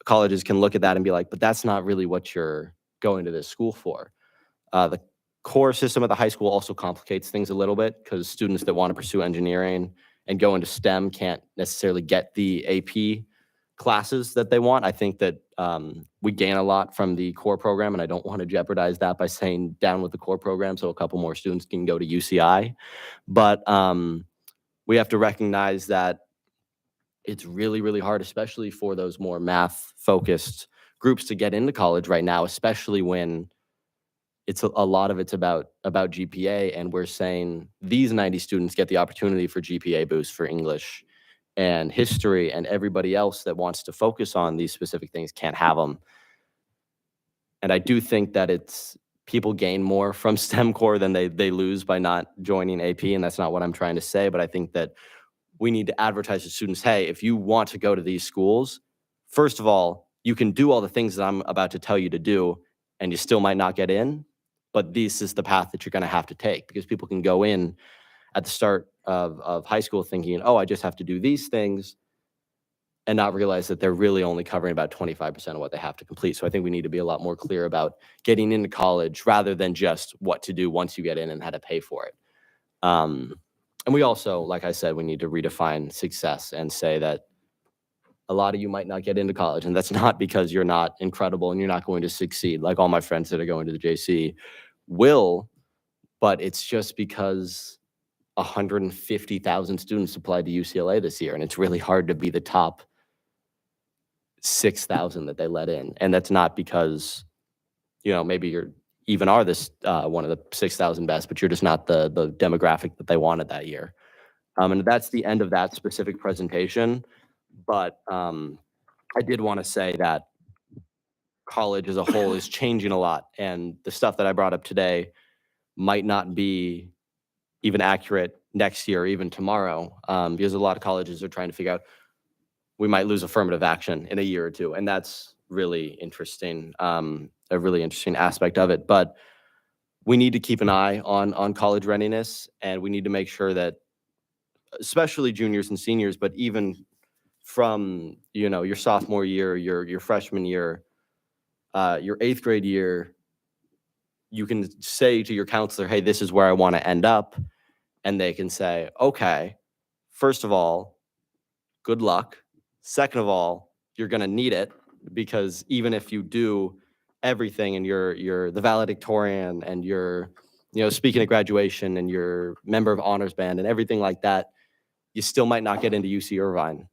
colleges can look at that and be like, but that's not really what you're going to this school for. The core system at the high school also complicates things a little bit, because students that want to pursue engineering and go into STEM can't necessarily get the AP classes that they want. I think that we gain a lot from the core program, and I don't want to jeopardize that by saying down with the core program so a couple more students can go to UCI. But we have to recognize that it's really, really hard, especially for those more math-focused groups, to get into college right now, especially when it's a lot of it's about GPA, and we're saying these 90 students get the opportunity for GPA boost for English and history, and everybody else that wants to focus on these specific things can't have them. And I do think that people gain more from STEM core than they lose by not joining AP, and that's not what I'm trying to say, but I think that we need to advertise to students, hey, if you want to go to these schools, first of all, you can do all the things that I'm about to tell you to do, and you still might not get in, but this is the path that you're going to have to take, because people can go in at the start of high school thinking, oh, I just have to do these things, and not realize that they're really only covering about 25% of what they have to complete. So I think we need to be a lot more clear about getting into college rather than just what to do once you get in and how to pay for it. And we also, like I said, we need to redefine success and say that a lot of you might not get into college, and that's not because you're not incredible and you're not going to succeed. Like all my friends that are going to the JC will, but it's just because 150,000 students applied to UCLA this year, and it's really hard to be the top 6,000 that they let in. And that's not because, maybe you're even are this one of the 6,000 best, but you're just not the demographic that they wanted that year. And that's the end of that specific presentation. But I did want to say that college as a whole is changing a lot. And the stuff that I brought up today might not be even accurate next year or even tomorrow, because a lot of colleges are trying to figure out, we might lose affirmative action in a year or two. And that's really interesting, a really interesting aspect of it. But we need to keep an eye on college readiness, and we need to make sure that, especially juniors and seniors, but even from, your sophomore year, your freshman year, your 8th grade year, you can say to your counselor, hey, this is where I want to end up. And they can say, okay, first of all, good luck. Second of all, you're going to need it, because even if you do everything and you're the valedictorian and you're, speaking at graduation and you're member of honors band and everything like that, you still might not get into UC Irvine.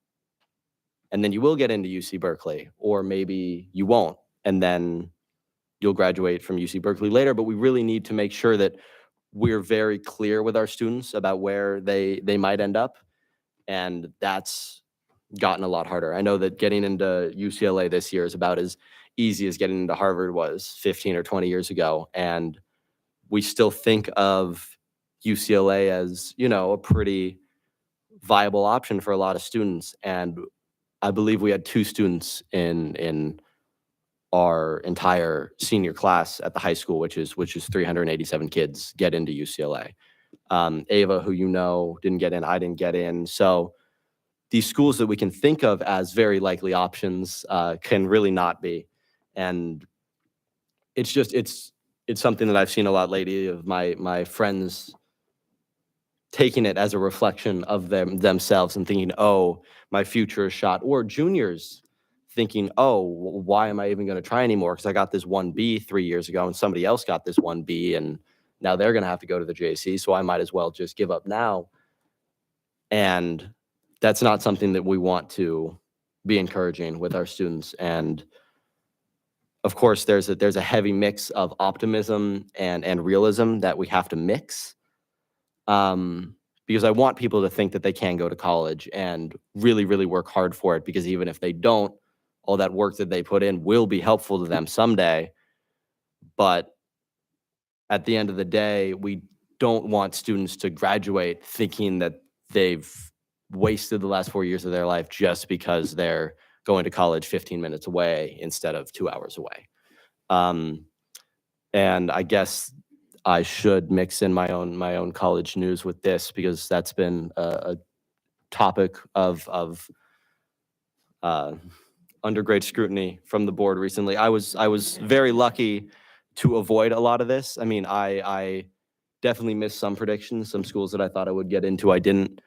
And then you will get into UC Berkeley, or maybe you won't. And then you'll graduate from UC Berkeley later. But we really need to make sure that we're very clear with our students about where they might end up. And that's gotten a lot harder. I know that getting into UCLA this year is about as easy as getting into Harvard was 15 or 20 years ago. And we still think of UCLA as, a pretty viable option for a lot of students. And I believe we had 2 students in our entire senior class at the high school, which is 387 kids, get into UCLA. Ava, who didn't get in, I didn't get in. So these schools that we can think of as very likely options can really not be. And it's just, it's something that I've seen a lot lately of my friends taking it as a reflection of themselves and thinking, oh, my future is shot. Or juniors thinking, oh, why am I even going to try anymore? Because I got this 1B 3 years ago and somebody else got this 1B, and now they're going to have to go to the JC, so I might as well just give up now. And that's not something that we want to be encouraging with our students. And of course, there's a heavy mix of optimism and realism that we have to mix. Because I want people to think that they can go to college and really, really work hard for it, because even if they don't, all that work that they put in will be helpful to them someday. But at the end of the day, we don't want students to graduate thinking that they've wasted the last 4 years of their life just because they're going to college 15 minutes away instead of 2 hours away. And I guess I should mix in my own college news with this, because that's been a topic of undergrad scrutiny from the board recently. I was very lucky to avoid a lot of this. I mean, I definitely missed some predictions, some schools that I thought I would get into, I didn't.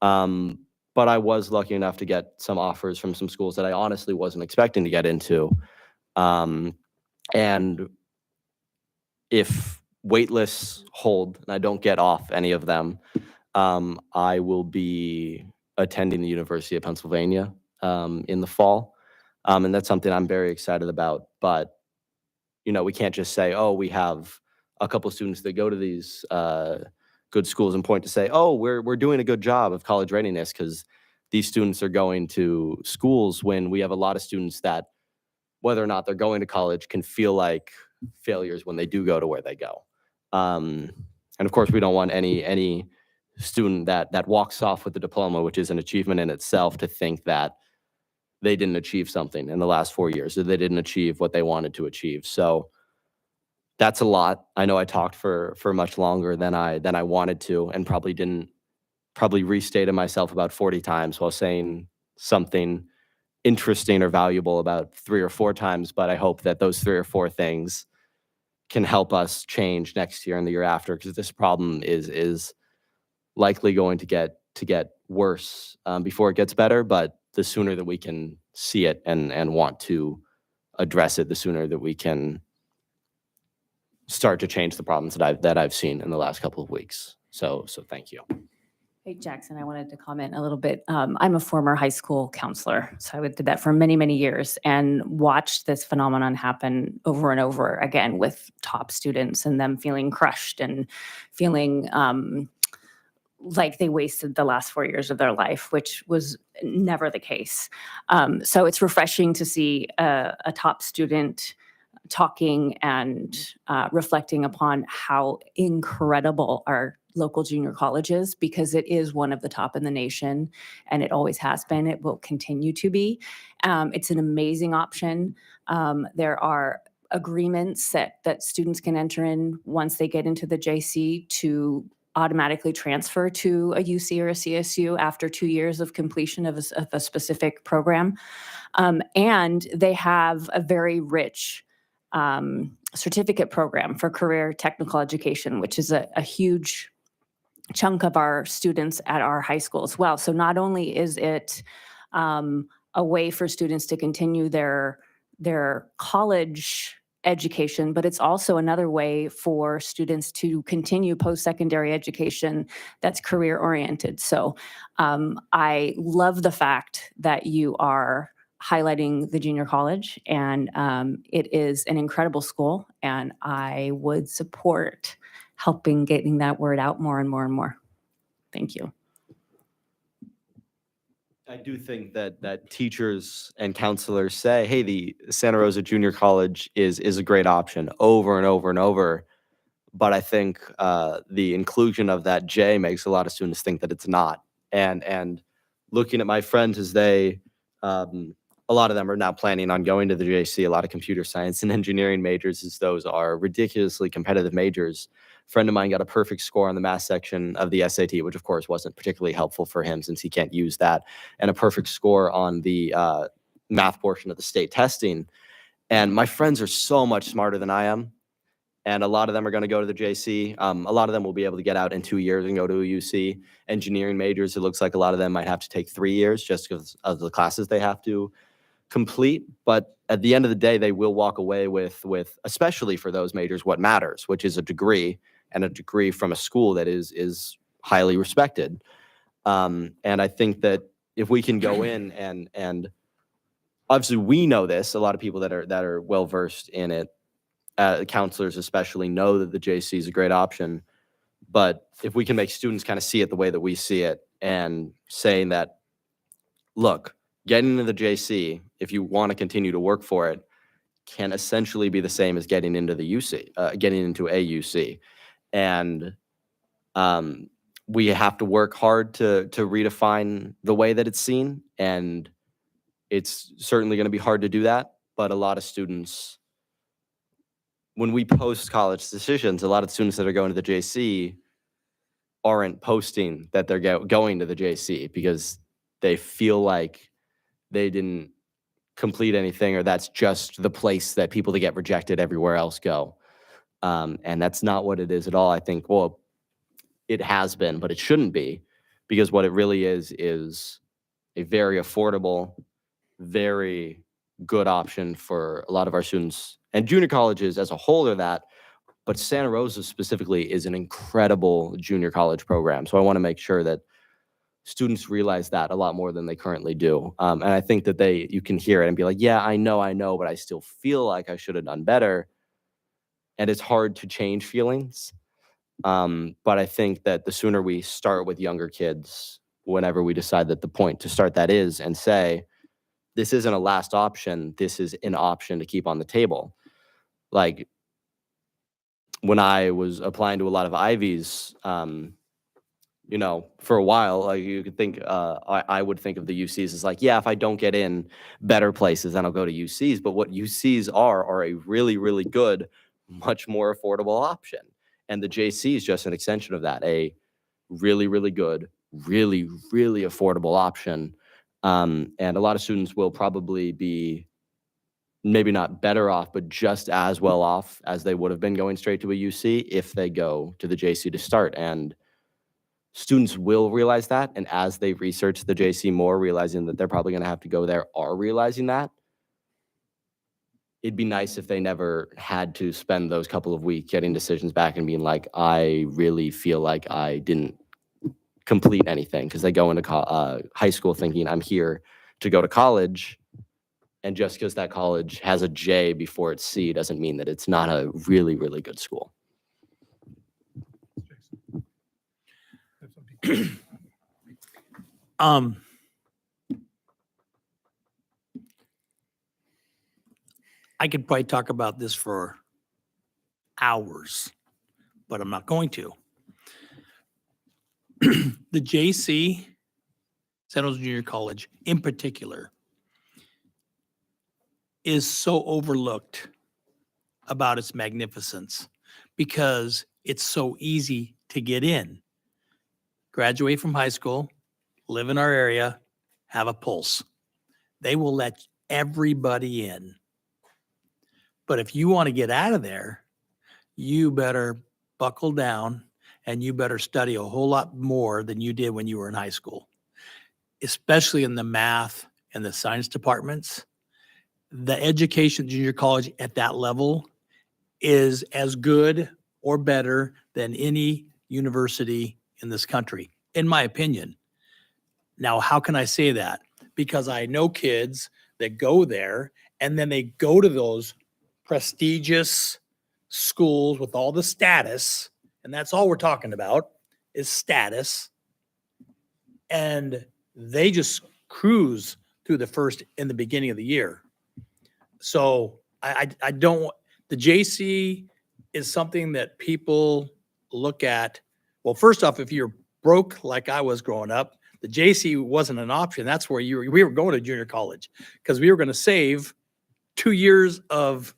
But I was lucky enough to get some offers from some schools that I honestly wasn't expecting to get into. And if waitlists hold and I don't get off any of them, I will be attending the University of Pennsylvania in the fall. And that's something I'm very excited about. But, we can't just say, oh, we have a couple of students that go to these good schools and point to say, oh, we're doing a good job of college readiness because these students are going to schools, when we have a lot of students that, whether or not they're going to college, can feel like failures when they do go to where they go. And of course, we don't want any student that walks off with a diploma, which is an achievement in itself, to think that they didn't achieve something in the last 4 years, or they didn't achieve what they wanted to achieve. So that's a lot. I know I talked for much longer than I wanted to, and probably restated myself about 40 times while saying something interesting or valuable about 3 or 4 times. But I hope that those 3 or 4 things can help us change next year and the year after, because this problem is likely going to get worse before it gets better. But the sooner that we can see it and want to address it, the sooner that we can start to change the problems that I've seen in the last couple of weeks. So thank you. Hey, Jackson, I wanted to comment a little bit. I'm a former high school counselor, so I did that for many, many years and watched this phenomenon happen over and over again with top students and them feeling crushed and feeling like they wasted the last 4 years of their life, which was never the case. So it's refreshing to see a top student talking and reflecting upon how incredible our local junior college is, because it is one of the top in the nation, and it always has been. It will continue to be. It's an amazing option. There are agreements that students can enter in once they get into the JC to automatically transfer to a UC or a CSU after 2 years of completion of a specific program. And they have a very rich certificate program for career technical education, which is a huge chunk of our students at our high school as well. So not only is it a way for students to continue their college education, but it's also another way for students to continue post-secondary education that's career oriented. So I love the fact that you are highlighting the junior college, and it is an incredible school, and I would support helping getting that word out more and more and more. Thank you. I do think that teachers and counselors say, hey, the Santa Rosa Junior College is a great option over and over and over. But I think the inclusion of that J makes a lot of students think that it's not. And looking at my friends as they, a lot of them are now planning on going to the JC, a lot of computer science and engineering majors, as those are ridiculously competitive majors. A friend of mine got a perfect score on the math section of the SAT, which of course wasn't particularly helpful for him since he can't use that, and a perfect score on the math portion of the state testing. And my friends are so much smarter than I am. And a lot of them are going to go to the JC. A lot of them will be able to get out in 2 years and go to a UC. Engineering majors, it looks like a lot of them might have to take 3 years just because of the classes they have to complete. But at the end of the day, they will walk away with especially for those majors, what matters, which is a degree, and a degree from a school that is highly respected. And I think that if we can go in and obviously we know this, a lot of people that are well versed in it, counselors especially, know that the JC is a great option. But if we can make students kind of see it the way that we see it, and saying that, look, getting into the JC, if you want to continue to work for it, can essentially be the same as getting into the UC, getting into a UC. And we have to work hard to redefine the way that it's seen. And it's certainly going to be hard to do that. But a lot of students, when we post college decisions, a lot of students that are going to the JC aren't posting that they're going to the JC because they feel like they didn't complete anything, or that's just the place that people that get rejected everywhere else go. And that's not what it is at all. I think, well, it has been, but it shouldn't be, because what it really is a very affordable, very good option for a lot of our students, and junior colleges as a whole are that. But Santa Rosa specifically is an incredible junior college program. So I want to make sure that students realize that a lot more than they currently do. And I think that you can hear it and be like, yeah, I know, but I still feel like I should have done better. And it's hard to change feelings. But I think that the sooner we start with younger kids, whenever we decide that the point to start that is, and say, this isn't a last option, this is an option to keep on the table. Like, when I was applying to a lot of Ivies, you know, for a while, like you could think, I would think of the UCs as like, yeah, if I don't get in better places, then I'll go to UCs. But what UCs are a really, really good, much more affordable option. And the JC is just an extension of that, a really, really good, really, really affordable option. And a lot of students will probably be maybe not better off, but just as well off as they would have been going straight to a UC if they go to the JC to start. And students will realize that. And as they research the JC more, realizing that they're probably going to have to go there, are realizing that. It'd be nice if they never had to spend those couple of weeks getting decisions back and being like, I really feel like I didn't complete anything, because they go into high school thinking I'm here to go to college. And just because that college has a J before its C doesn't mean that it's not a really, really good school. I could probably talk about this for hours, but I'm not going to. The JC, San Jose Junior College in particular, is so overlooked about its magnificence because it's so easy to get in. Graduate from high school, live in our area, have a pulse. They will let everybody in. But if you want to get out of there, you better buckle down and you better study a whole lot more than you did when you were in high school, especially in the math and the science departments. The education at junior college at that level is as good or better than any university in this country, in my opinion. Now, how can I say that? Because I know kids that go there and then they go to those prestigious schools with all the status, and that's all we're talking about is status, and they just cruise through in the beginning of the year. So I don't, the JC is something that people look at. Well, first off, if you're broke like I was growing up, the JC wasn't an option. That's where we were going to junior college because we were going to save 2 years of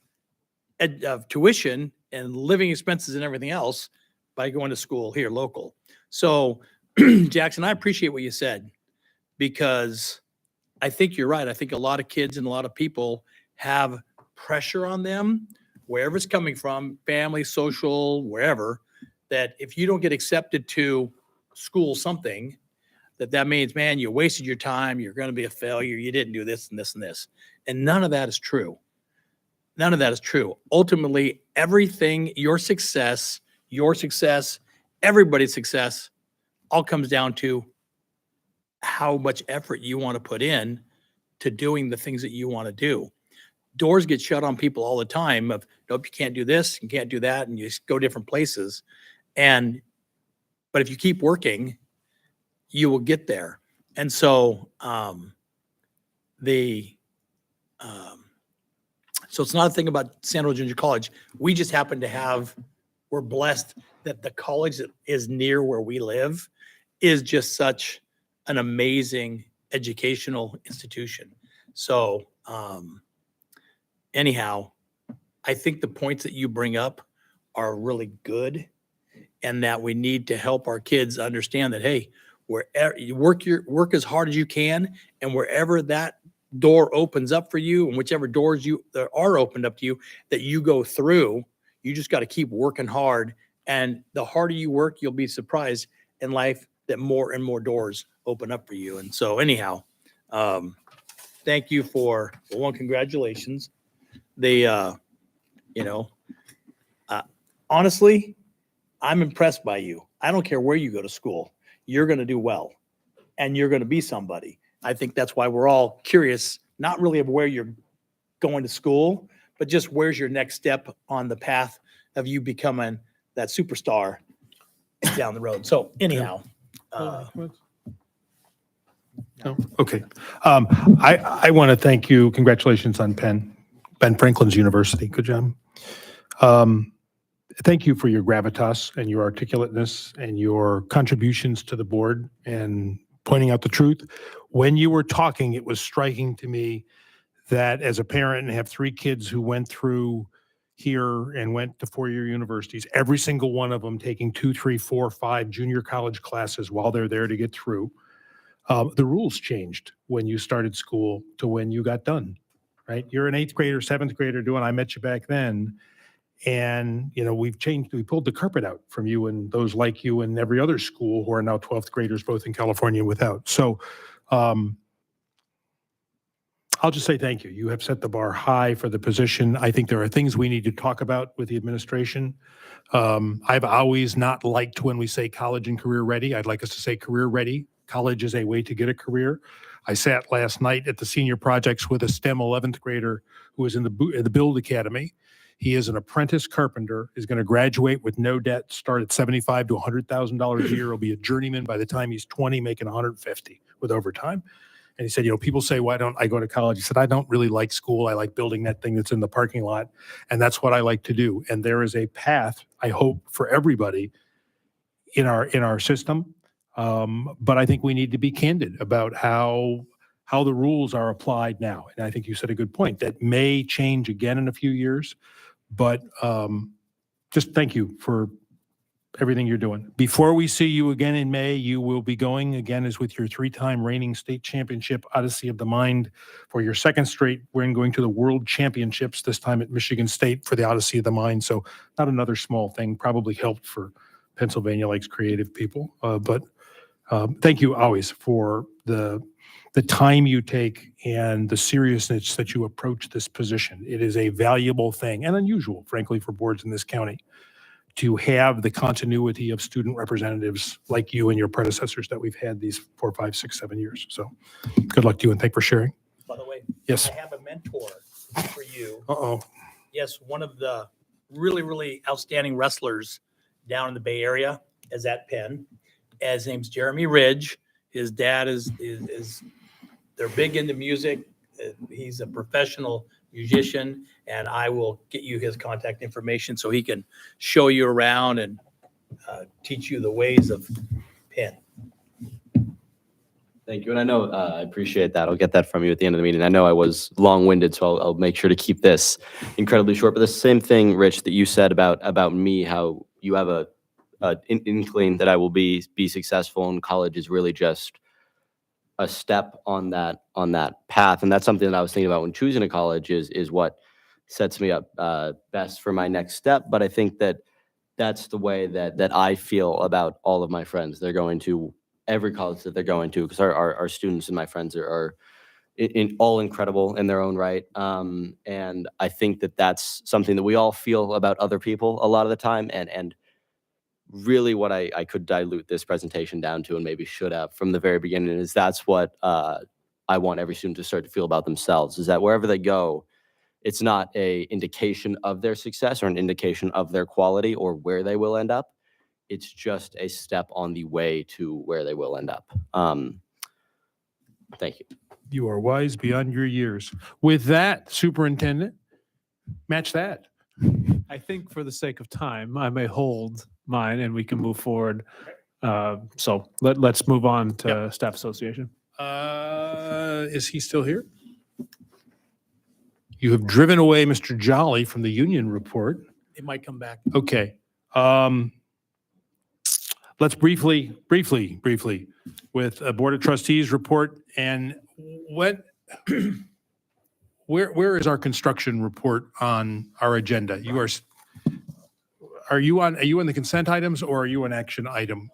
tuition and living expenses and everything else by going to school here local. So Jackson, I appreciate what you said, because I think you're right. I think a lot of kids and a lot of people have pressure on them, wherever it's coming from, family, social, wherever, that if you don't get accepted to school something, that means, man, you wasted your time, you're going to be a failure, you didn't do this and this and this. And none of that is true. None of that is true. Ultimately, everything, your success, everybody's success, all comes down to how much effort you want to put in to doing the things that you want to do. Doors get shut on people all the time of, nope, you can't do this, you can't do that, and you just go different places. But if you keep working, you will get there. And so so it's not a thing about San Jose Junior College. We just happen to we're blessed that the college that is near where we live is just such an amazing educational institution. So anyhow, I think the points that you bring up are really good, and that we need to help our kids understand that, hey, wherever you work as hard as you can, and wherever that door opens up for you, and whichever doors that are opened up to you that you go through, you just got to keep working hard. And the harder you work, you'll be surprised in life that more and more doors open up for you. And so anyhow, thank you for congratulations. Honestly, I'm impressed by you. I don't care where you go to school. You're going to do well, and you're going to be somebody. I think that's why we're all curious, not really of where you're going to school, but just where's your next step on the path of you becoming that superstar down the road. So anyhow. No? Okay. I want to thank you. Congratulations on Ben Franklin's University. Good job. thank you for your gravitas and your articulateness and your contributions to the board and pointing out the truth. When you were talking, it was striking to me that as a parent and have 3 kids who went through here and went to 4-year universities, every single one of them taking 2, 3, 4, 5 junior college classes while they're there to get through. The rules changed when you started school to when you got done, right? You're an 8th grader, 7th grader doing, I met you back then. And, we've changed, we pulled the carpet out from you and those like you and every other school who are now 12th graders, both in California and without. So, I'll just say thank you. You have set the bar high for the position. I think there are things we need to talk about with the administration. I've always not liked when we say college and career ready. I'd like us to say career ready. College is a way to get a career. I sat last night at the senior projects with a STEM 11th grader who is in the Build Academy. He is an apprentice carpenter, is going to graduate with no debt, start at $75,000 to $100,000 a year. He'll be a journeyman by the time he's 20, making $150,000 with overtime. And he said, people say, why don't I go to college? He said, I don't really like school. I like building that thing that's in the parking lot. And that's what I like to do. And there is a path, I hope, for everybody in our system. But I think we need to be candid about how the rules are applied now. And I think you said a good point. That may change again in a few years. But just thank you for everything you're doing. Before we see you again in May, you will be going again as with your 3-time reigning state championship Odyssey of the Mind for your 2nd straight. We're going to the World Championships, this time at Michigan State for the Odyssey of the Mind. So not another small thing, probably helped for Pennsylvania likes creative people. But thank you always for the time you take and the seriousness that you approach this position. It is a valuable thing and unusual, frankly, for boards in this county to have the continuity of student representatives like you and your predecessors that we've had these 4, 5, 6, 7 years. So good luck to you and thank you for sharing. By the way, Yes. I have a mentor for you. Uh-oh. Yes, one of the really, really outstanding wrestlers down in the Bay Area is at Penn. His name's Jeremy Ridge. His dad is they're big into music. He's a professional musician, and I will get you his contact information so he can show you around and teach you the ways of Penn. Thank you. And I know I appreciate that. I'll get that from you at the end of the meeting. I know I was long-winded, so I'll make sure to keep this incredibly short. But the same thing, Rich, that you said about me, how you have a inkling that I will be successful in college is really just a step on that path. And that's something that I was thinking about when choosing a college is what sets me up best for my next step. But I think that that's the way that I feel about all of my friends. They're going to every college that they're going to, because our students and my friends are all incredible in their own right. And I think that that's something that we all feel about other people a lot of the time. And really what I could dilute this presentation down to, and maybe should have from the very beginning, is that's what I want every student to start to feel about themselves, is that wherever they go, it's not a indication of their success or an indication of their quality or where they will end up. It's just a step on the way to where they will end up. Thank you. You are wise beyond your years. With that, Superintendent, match that. I think for the sake of time, I may hold mine and we can move forward. So let's move on to Staff Association. Is he still here? You have driven away Mr. Jolly from the union report. It might come back. Okay. Let's briefly with a Board of Trustees report. And what, where is our construction report on our agenda? Are you on the consent items or are you an action item?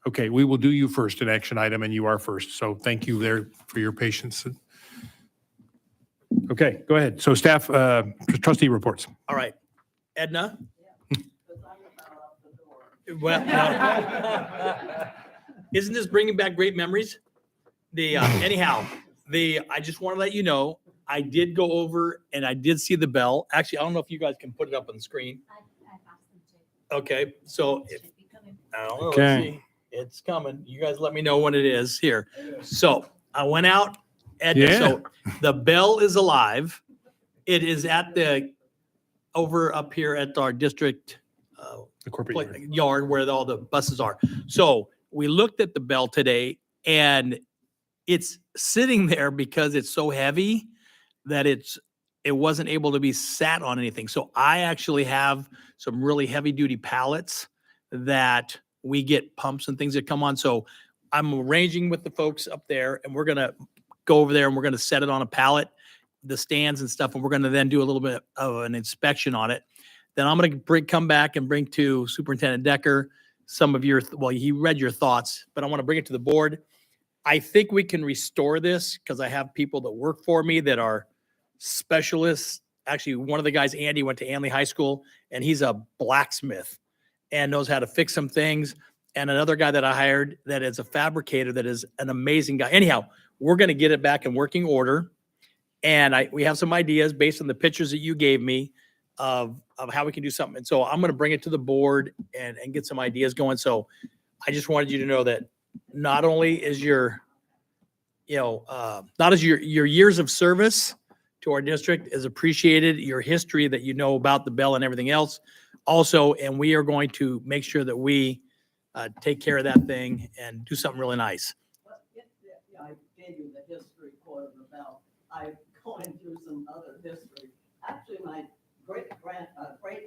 Okay, we will do you first, an action item, and you are first. So thank you there for your patience. Okay, go ahead. So staff, trustee reports. All right. Edna? Well, no. Isn't this bringing back great memories? Anyhow, I just want to let you know, I did go over and I did see the bell. Actually, I don't know if you guys can put it up on the screen. Okay, so I don't know. Okay. Let's see. It's coming. You guys let me know when it is here. So I went out and Yeah. so the bell is alive. It is at the over up here at our district The corporate yard. yard where all the buses are. So we looked at the bell today and it's sitting there because it's so heavy that it wasn't able to be sat on anything. So I actually have some really heavy duty pallets that we get pumps and things that come on. So I'm arranging with the folks up there and we're going to go over there and we're going to set it on a pallet, the stands and stuff. And we're going to then do a little bit of an inspection on it. Then I'm going to come back and bring to Superintendent Decker some of your, well, he read your thoughts, but I want to bring it to the board. I think we can restore this because I have people that work for me that are specialists. Actually, one of the guys, Andy, went to Anley High School and he's a blacksmith and knows how to fix some things. And another guy that I hired that is a fabricator that is an amazing guy. Anyhow, we're going to get it back in working order. And we have some ideas based on the pictures that you gave me of how we can do something. And so I'm going to bring it to the board and get some ideas going. So I just wanted you to know that not only is your, not as your years of service to our district is appreciated, your history that you know about the bell and everything else also, and we are going to make sure that we take care of that thing and do something really nice. I gave you the history for the bell. I'm going through some other history. Actually, my great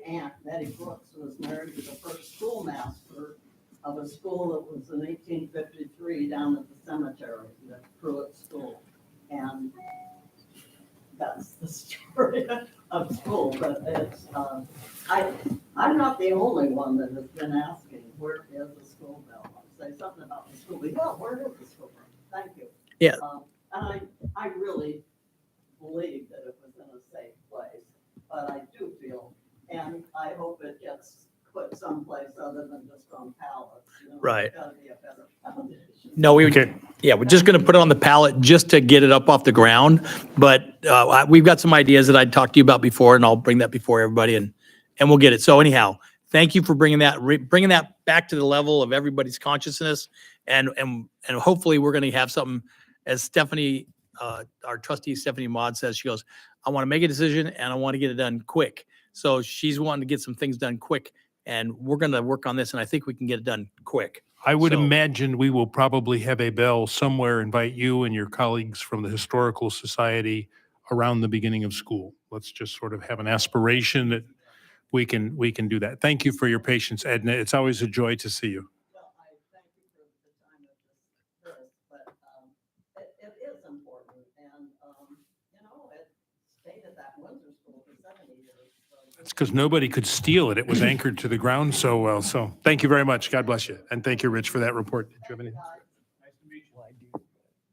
aunt, Betty Brooks, was married to the first schoolmaster of a school that was in 1853 down at the cemetery, the Pruitt School. And that's the story of school, but it's, I'm not the only one that has been asking, where is the school bell? I'll say something about the school. Yeah, where is the school bell? Thank you. Yeah. And I really believe that it was in a safe place, but I do feel, and I hope it gets put someplace other than just on pallets. Right. It's gotta be a better foundation. No, we're just going to put it on the pallet just to get it up off the ground. But we've got some ideas that I talked to you about before, and I'll bring that before everybody, and we'll get it. So anyhow, thank you for bringing that back to the level of everybody's consciousness, and hopefully we're going to have something. As Stephanie, our trustee Stephanie Maud says, she goes, I want to make a decision and I want to get it done quick. So she's wanting to get some things done quick, and we're going to work on this, and I think we can get it done quick. I would So- imagine we will probably have a bell somewhere, invite you and your colleagues from the Historical Society around the beginning of school. Let's just sort of have an aspiration that we can do that. Thank you for your patience, Edna. It's always a joy to see you. Well, I thank you for the time of this, but it is important, and, it stayed at that Windsor School for 70 years. So It's because nobody could steal it. It was anchored to the ground so well. So thank you very much. God bless you. And thank you, Rich, for that report. Did you have anything?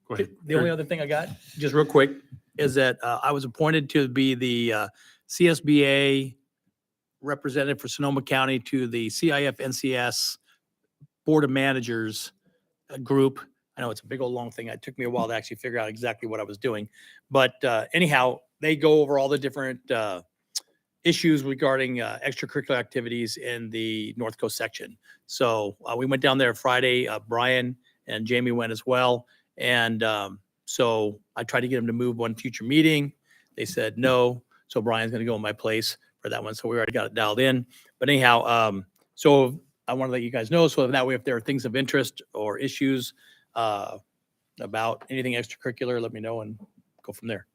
Go ahead. The only other thing I got, just real quick, is that I was appointed to be the CSBA representative for Sonoma County to the CIF NCS Board of Managers group. I know it's a big old long thing. It took me a while to actually figure out exactly what I was doing. But anyhow, they go over all the different issues regarding extracurricular activities in the North Coast section. So we went down there Friday. Brian and Jamie went as well. And so I tried to get them to move one future meeting. They said no. So Brian's going to go in my place for that one. So we already got it dialed in. But anyhow, so I want to let you guys know. So that way, if there are things of interest or issues about anything extracurricular, let me know and go from there.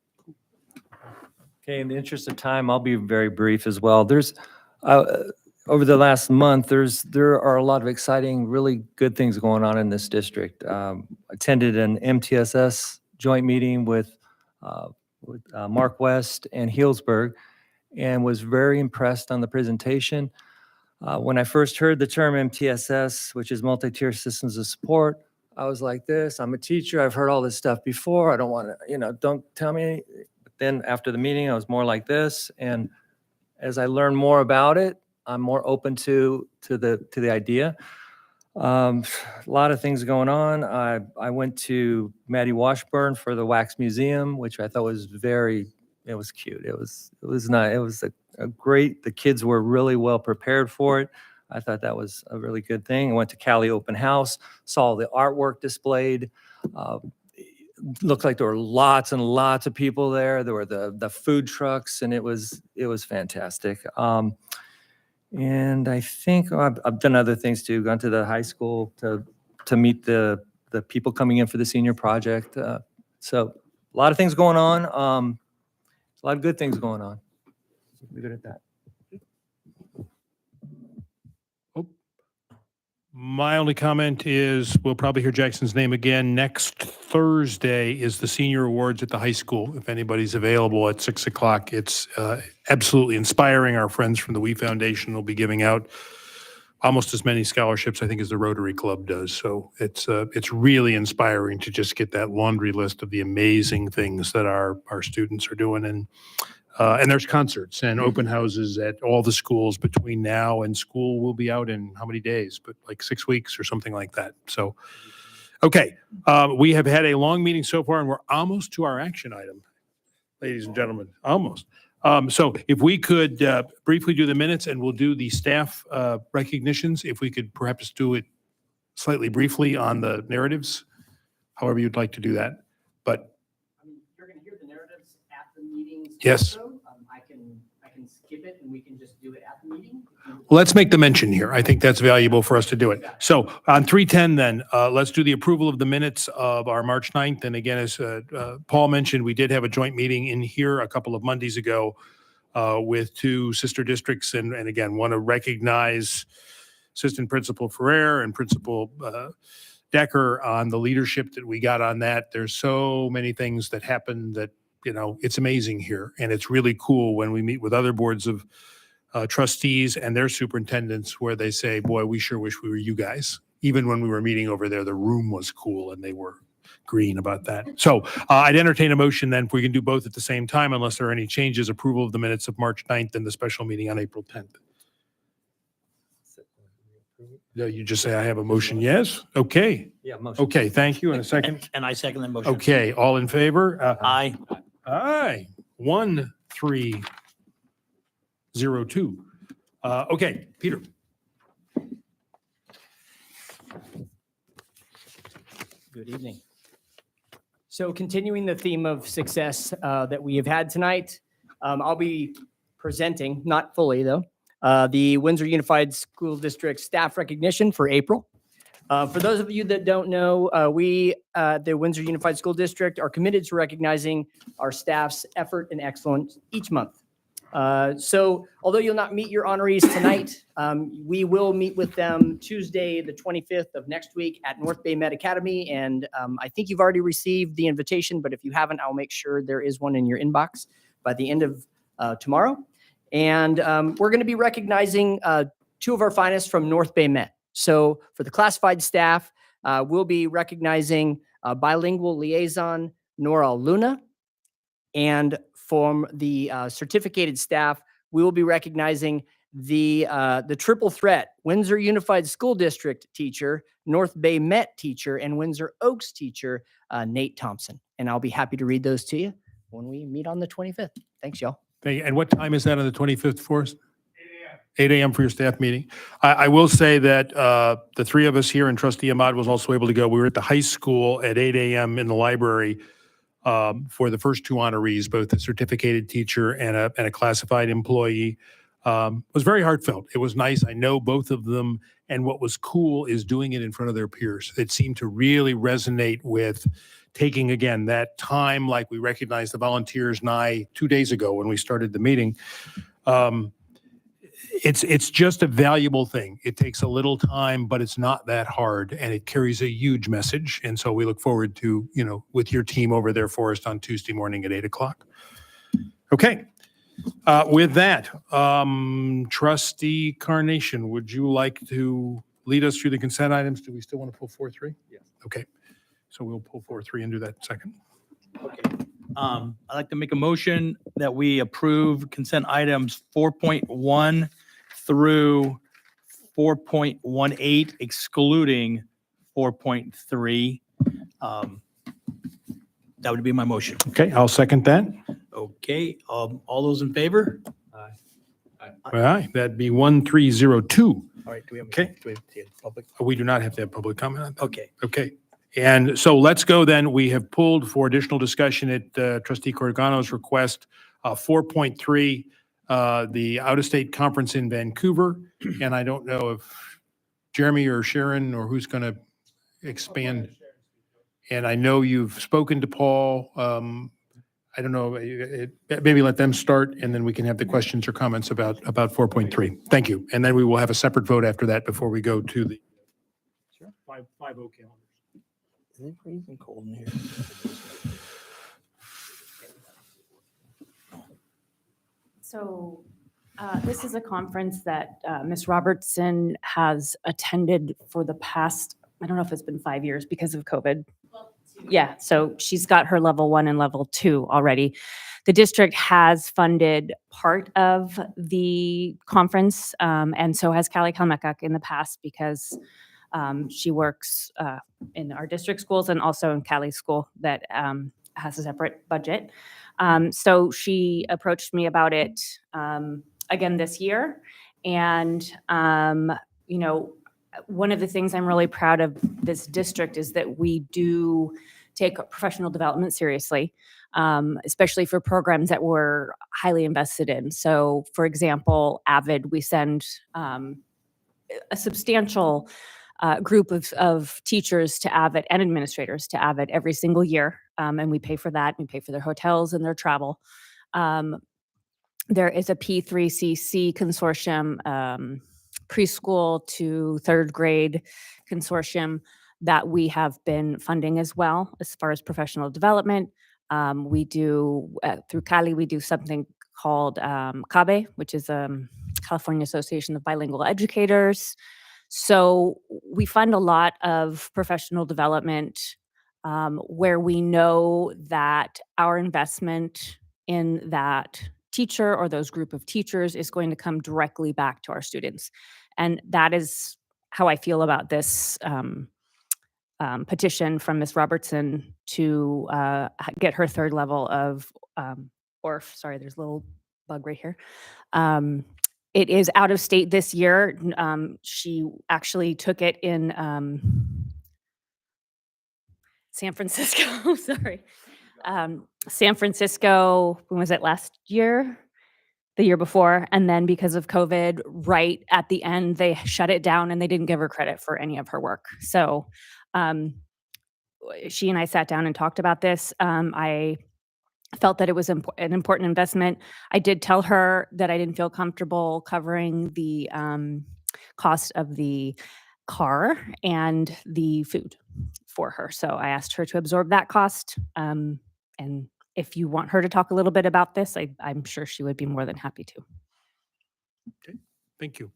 Okay, in the interest of time, I'll be very brief as well. There's, over the last month, there are a lot of exciting, really good things going on in this district. Attended an MTSS joint meeting with Mark West and Healdsburg, and was very impressed on the presentation. When I first heard the term MTSS, which is Multi-Tier Systems of Support, I was like this, I'm a teacher, I've heard all this stuff before, I don't want to, don't tell me. But then after the meeting, I was more like this, and as I learn more about it, I'm more open to the idea. A lot of things going on. I went to Maddie Washburn for the Wax Museum, which I thought was it was cute. It was nice. It was a great, the kids were really well prepared for it. I thought that was a really good thing. I went to Cali Open House, saw the artwork displayed. looked like there were lots and lots of people there. There were the food trucks, and it was fantastic. And I think I've done other things too. Gone to the high school to meet the people coming in for the senior project. So a lot of things going on. A lot of good things going on. Leave it at that. My only comment is we'll probably hear Jackson's name again. Next Thursday is the senior awards at the high school. If anybody's available at 6 o'clock, it's absolutely inspiring. Our friends from the We Foundation will be giving out almost as many scholarships, I think, as the Rotary Club does. So it's really inspiring to just get that laundry list of the amazing things that our students are doing. And there's concerts and open houses at all the schools between now and school will be out in how many days? But like 6 weeks or something like that. So, okay. We have had a long meeting so far and we're almost to our action item, ladies and gentlemen, almost. So if we could briefly do the minutes and we'll do the staff recognitions, if we could perhaps do it slightly briefly on the narratives, however you'd like to do that. But you're going to hear the narratives at the meetings. yes. Also. I can skip it and we can just do it at the meeting. Let's make the mention here. I think that's valuable for us to do it. So on 310 then, let's do the approval of the minutes of our March 9th. And again, as Paul mentioned, we did have a joint meeting in here a couple of Mondays ago with two sister districts. And again, want to recognize Assistant Principal Ferrer and Principal Decker on the leadership that we got on that. There's so many things that happen that, you know, it's amazing here. And it's really cool when we meet with other boards of trustees and their superintendents where they say, boy, we sure wish we were you guys. Even when we were meeting over there, the room was cool and they were green about that. So I'd entertain a motion then if we can do both at the same time, unless there are any changes, approval of the minutes of March 9th and the special meeting on April 10th. No, you just say I have a motion, yes? Okay. Yeah, motion. Okay, thank you. And a second? And I second the motion. Okay, all in favor? Aye. Aye. 1302. Okay, Peter. Good evening. So continuing the theme of success that we have had tonight, I'll be presenting, not fully though, the Windsor Unified School District staff recognition for April. For those of you that don't know, we, the Windsor Unified School District, are committed to recognizing our staff's effort and excellence each month. So although you'll not meet your honorees tonight, we will meet with them Tuesday, the 25th of next week at North Bay Med Academy. And I think you've already received the invitation, but if you haven't, I'll make sure there is one in your inbox by the end of tomorrow. And we're going to be recognizing two of our finest from North Bay Met. So for the classified staff, we'll be recognizing bilingual liaison Nora Luna. And from the certificated staff, we will be recognizing the triple threat Windsor Unified School District teacher, North Bay Met teacher, and Windsor Oaks teacher, Nate Thompson. And I'll be happy to read those to you when we meet on the 25th. Thanks, y'all. Thank you. And what time is that on the 25th for us? 8 a.m. for your staff meeting. I will say that the three of us here and Trustee Ahmad was also able to go. We were at the high school at 8 a.m. in the library for the first two honorees, both a certificated teacher and a classified employee. It was very heartfelt. It was nice. I know both of them. And what was cool is doing it in front of their peers. It seemed to really resonate with taking, again, that time like we recognized the volunteers nigh 2 days ago when we started the meeting. It's just a valuable thing. It takes a little time, but it's not that hard, and it carries a huge message. And so we look forward to, you know, with your team over there, Forrest, on Tuesday morning at 8 o'clock. Okay. With that, Trustee Carnation, would you like to lead us through the consent items? Do we still want to pull 4-3? Yes. Okay. So we'll pull 4-3 and do that second. Okay. I'd like to make a motion that we approve consent items 4.1 through 4.18, excluding 4.3. That would be my motion. Okay, I'll second that. Okay, all those in favor? All right, that'd be 1302. All right, do we have, Okay. do we have to get public? We do not have to have public comment on that. Okay. Okay. And so let's go then. We have pulled for additional discussion at Trustee Corgano's request, 4.3, the out-of-state conference in Vancouver. And I don't know if Jeremy or Sharon or who's going to expand. And I know you've spoken to Paul. I don't know, maybe let them start and then we can have the questions or comments about 4.3. Thank you. And then we will have a separate vote after that before we go to the 5-0 calendar. Is it freezing cold in here? So this is a conference that Ms. Robertson has attended for the past, I don't know if it's been 5 years because of COVID. Yeah, so she's got her level 1 and level 2 already. The district has funded part of the conference, and so has Callie Kalmekak in the past because she works in our district schools and also in Callie's school that has a separate budget. So she approached me about it again this year. And, you know, one of the things I'm really proud of this district is that we do take professional development seriously, especially for programs that we're highly invested in. So, for example, AVID, we send a substantial group of teachers to AVID and administrators to AVID every single year, and we pay for that. We pay for their hotels and their travel. There is a P3CC consortium, preschool to 3rd grade consortium that we have been funding as well as far as professional development. We do, through Cali, we do something called CABE, which is California Association of Bilingual Educators. So we fund a lot of professional development where we know that our investment in that teacher or those group of teachers is going to come directly back to our students. And that is how I feel about this petition from Ms. Robertson to get her 3rd level of ORF. Sorry, there's a little bug right here. It is out of state this year. She actually took it in San Francisco, sorry. San Francisco, when was it, last year? The year before. And then because of COVID, right at the end, they shut it down and they didn't give her credit for any of her work. So she and I sat down and talked about this. I felt that it was an important investment. I did tell her that I didn't feel comfortable covering the cost of the car and the food for her. So I asked her to absorb that cost. And if you want her to talk a little bit about this, I'm sure she would be more than happy to. Okay, thank you.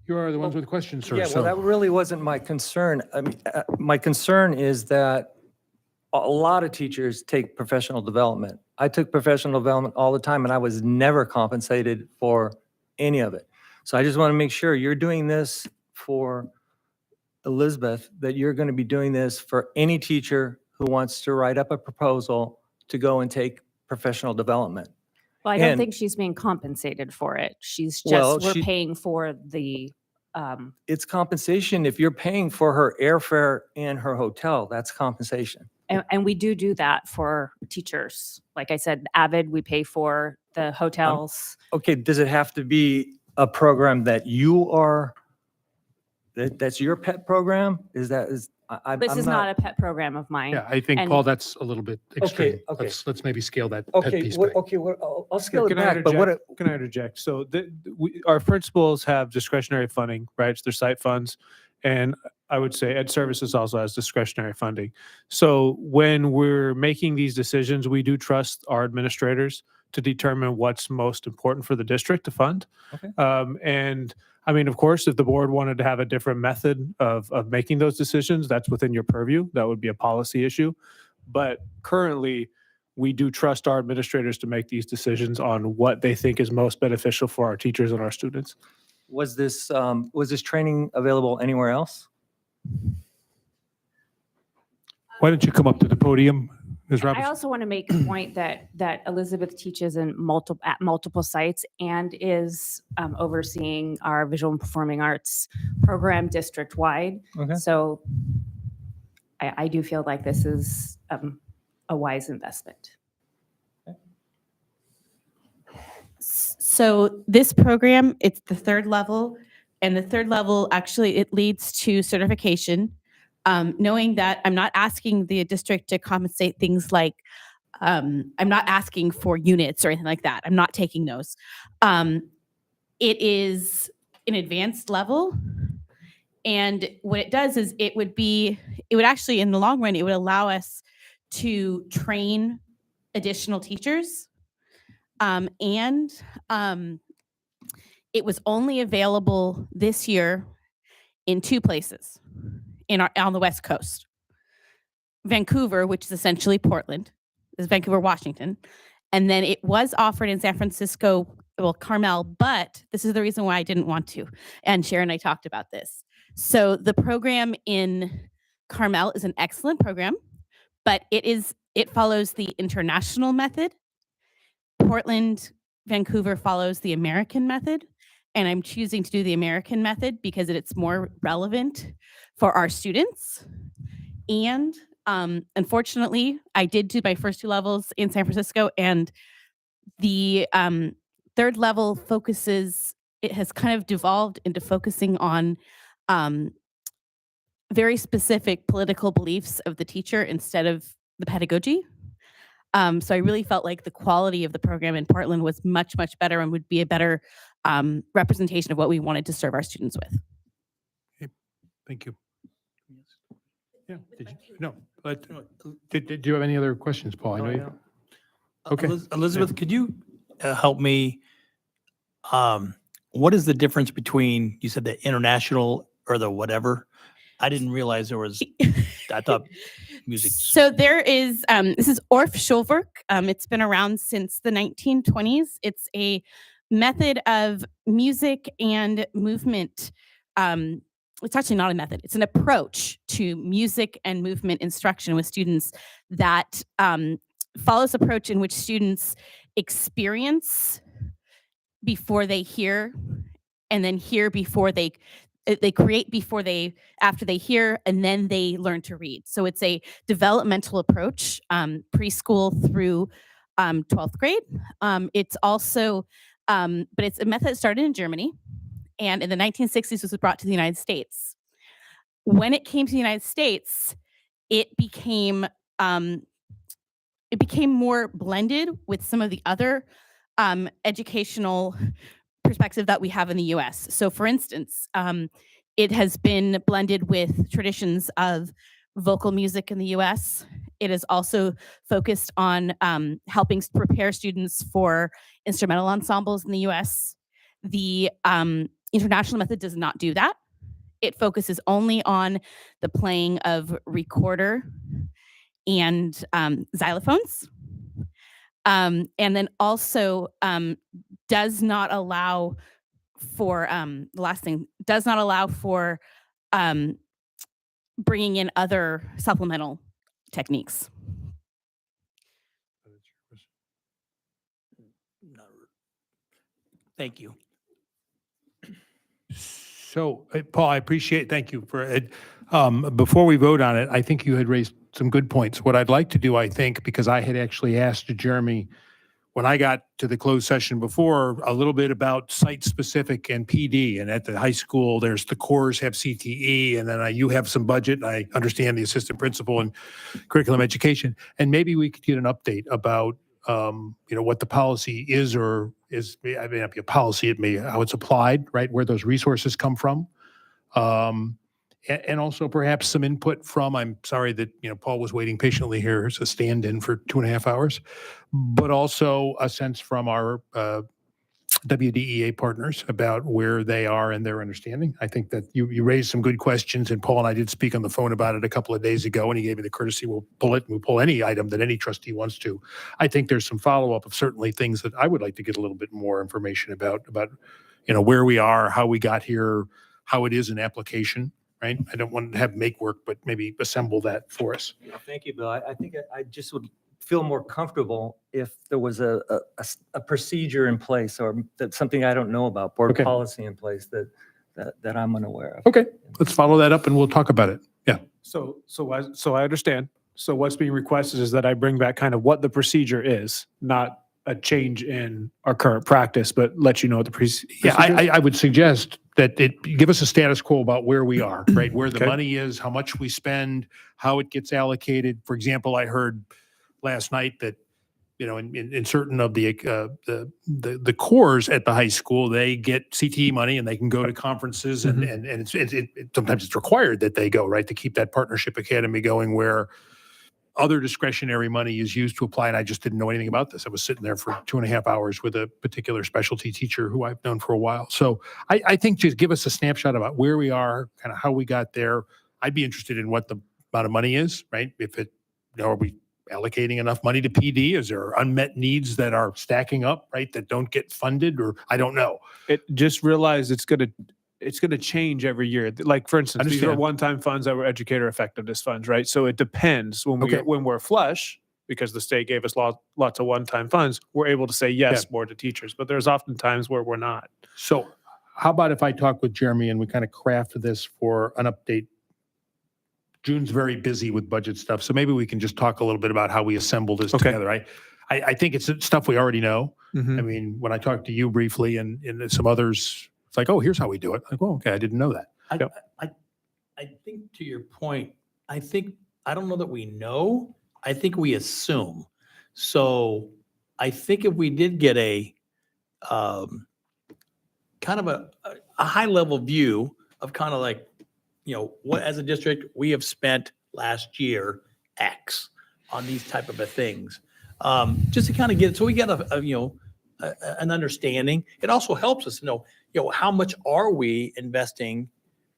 You are the ones with questions, sir. Yeah, well, that really wasn't my concern. I mean, my concern is that a lot of teachers take professional development. I took professional development all the time and I was never compensated for any of it. So I just want to make sure you're doing this for Elizabeth, that you're going to be doing this for any teacher who wants to write up a proposal to go and take professional development. Well, I don't And- think she's being compensated for it. She's just, Well, we're she- paying for the, It's compensation. If you're paying for her airfare and her hotel, that's compensation. and we do that for teachers. Like I said, AVID, we pay for the hotels. Okay, does it have to be a program that you are, that's your pet program? Is This is not a pet program of mine. Yeah, I think, And- Paul, that's a little bit extreme. okay. Let's maybe scale that pet Okay, piece back. I'll scale it Can I back, but what, interject? Can I interject? So our principals have discretionary funding, right? It's their site funds. And I would say Ed Services also has discretionary funding. So when we're making these decisions, we do trust our administrators to determine what's most important for the district to fund. Okay. And I mean, of course, if the board wanted to have a different method of making those decisions, that's within your purview. That would be a policy issue. But currently, we do trust our administrators to make these decisions on what they think is most beneficial for our teachers and our students. was this training available anywhere else? Why don't you come up to the podium, Ms. I Robertson? also want to make a point that Elizabeth teaches at multiple sites and is overseeing our visual and performing arts program district-wide. Okay. So I do feel like this is a wise investment. So this program, it's the third level, and the third level actually it leads to certification. Knowing that I'm not asking the district to compensate things like I'm not asking for units or anything like that. I'm not taking those. It is an advanced level, and what it does is it would actually in the long run it would allow us to train additional teachers. And it was only available this year in 2 places on the West Coast. Vancouver, which is essentially Portland, is Vancouver, Washington. And then it was offered in San Francisco, well, Carmel, but this is the reason why I didn't want to. And Sharon and I talked about this. So the program in Carmel is an excellent program, but it follows the international method. Portland, Vancouver follows the American method, and I'm choosing to do the American method because it's more relevant for our students. And unfortunately, I did do my first 2 levels in San Francisco, and the third level it has kind of devolved into focusing on very specific political beliefs of the teacher instead of the pedagogy. So I really felt like the quality of the program in Portland was much, much better and would be a better representation of what we wanted to serve our students with. Thank you. Yeah. No, but did you have any other questions, Paul? I know you. Okay. Elizabeth, could you help me? What is the difference between, you said the international or the whatever? I didn't realize there was, I thought music. So there is, this is Orff Schulwerk. It's been around since the 1920s. It's a method of music and movement. It's actually not a method. It's an approach to music and movement instruction with students that follows approach in which students experience before they hear, and then hear before they create after they hear, and then they learn to read. So it's a developmental approach, preschool through 12th grade. It's also, but it's a method that started in Germany, and in the 1960s was brought to the United States. When it came to the United States, it became more blended with some of the other educational perspective that we have in the US. So for instance, it has been blended with traditions of vocal music in the US. It is also focused on helping prepare students for instrumental ensembles in the US. The international method does not do that. It focuses only on the playing of recorder and xylophones. And then also does not allow for the last thing, does not allow for bringing in other supplemental techniques. Thank you. So, Paul, I appreciate, thank you for it. Before we vote on it, I think you had raised some good points. What I'd like to do, I think, because I had actually asked Jeremy when I got to the closed session before, a little bit about site-specific and PD. And at the high school, there's the cores have CTE, and then you have some budget. I understand the assistant principal and curriculum education. And maybe we could get an update about what the policy is or is. I may not be a policy, it may how it's applied, right? Where those resources come from. And also perhaps some input from, I'm sorry that, Paul was waiting patiently here as a stand-in for 2.5 hours, but also a sense from our WDEA partners about where they are and their understanding. I think that you raised some good questions, and Paul and I did speak on the phone about it a couple of days ago, and he gave me the courtesy, we'll pull it, and we'll pull any item that any trustee wants to. I think there's some follow-up of certainly things that I would like to get a little bit more information about where we are, how we got here, how it is in application. Right? I don't want to have make work, but maybe assemble that for us. Yeah, thank you, Bill. I think I just would feel more comfortable if there was a procedure in place, or that something I don't know about, board policy in place that I'm unaware of. Okay, let's follow that up and we'll talk about it. Yeah. So I understand. So what's being requested is that I bring back kind of what the procedure is, not a change in our current practice, but let you know what the Yeah, procedure is. I would suggest that give us a status quo about where we are, right? Where the Okay. money is, how much we spend, how it gets allocated. For example, I heard last night that, in certain of the cores at the high school, they get CTE money and they can go to conferences and sometimes it's required that they go, right, to keep that partnership academy going, where other discretionary money is used to apply. And I just didn't know anything about this. I was sitting there for 2.5 hours with a particular specialty teacher who I've known for a while. So I think just give us a snapshot about where we are, kind of how we got there. I'd be interested in what the amount of money is, right? Are we allocating enough money to PD? Is there unmet needs that are stacking up, right, that don't get funded? Or I don't know. Just realize it's going to change every year. Like, for instance, these are Understand. one-time funds that were educator effectiveness funds, right? So it depends. Okay. When we're flush, because the state gave us lots of one-time funds, we're able to say yes more to teachers. But there's often times where we're not. So how about if I talk with Jeremy and we kind of craft this for an update? June's very busy with budget stuff, so maybe we can just talk a little bit about how we assemble this together. I think it's stuff we already know. I mean, when I talked to you briefly and some others, it's like, oh, here's how we do it. Like, oh, okay, I didn't know that. I think to your point, I don't know that we know. I think we assume. So I think if we did get a kind of a high level view of kind of like, what as a district we have spent last year X on these type of things, just to kind of get it, so we get an understanding. It also helps us to know, how much are we investing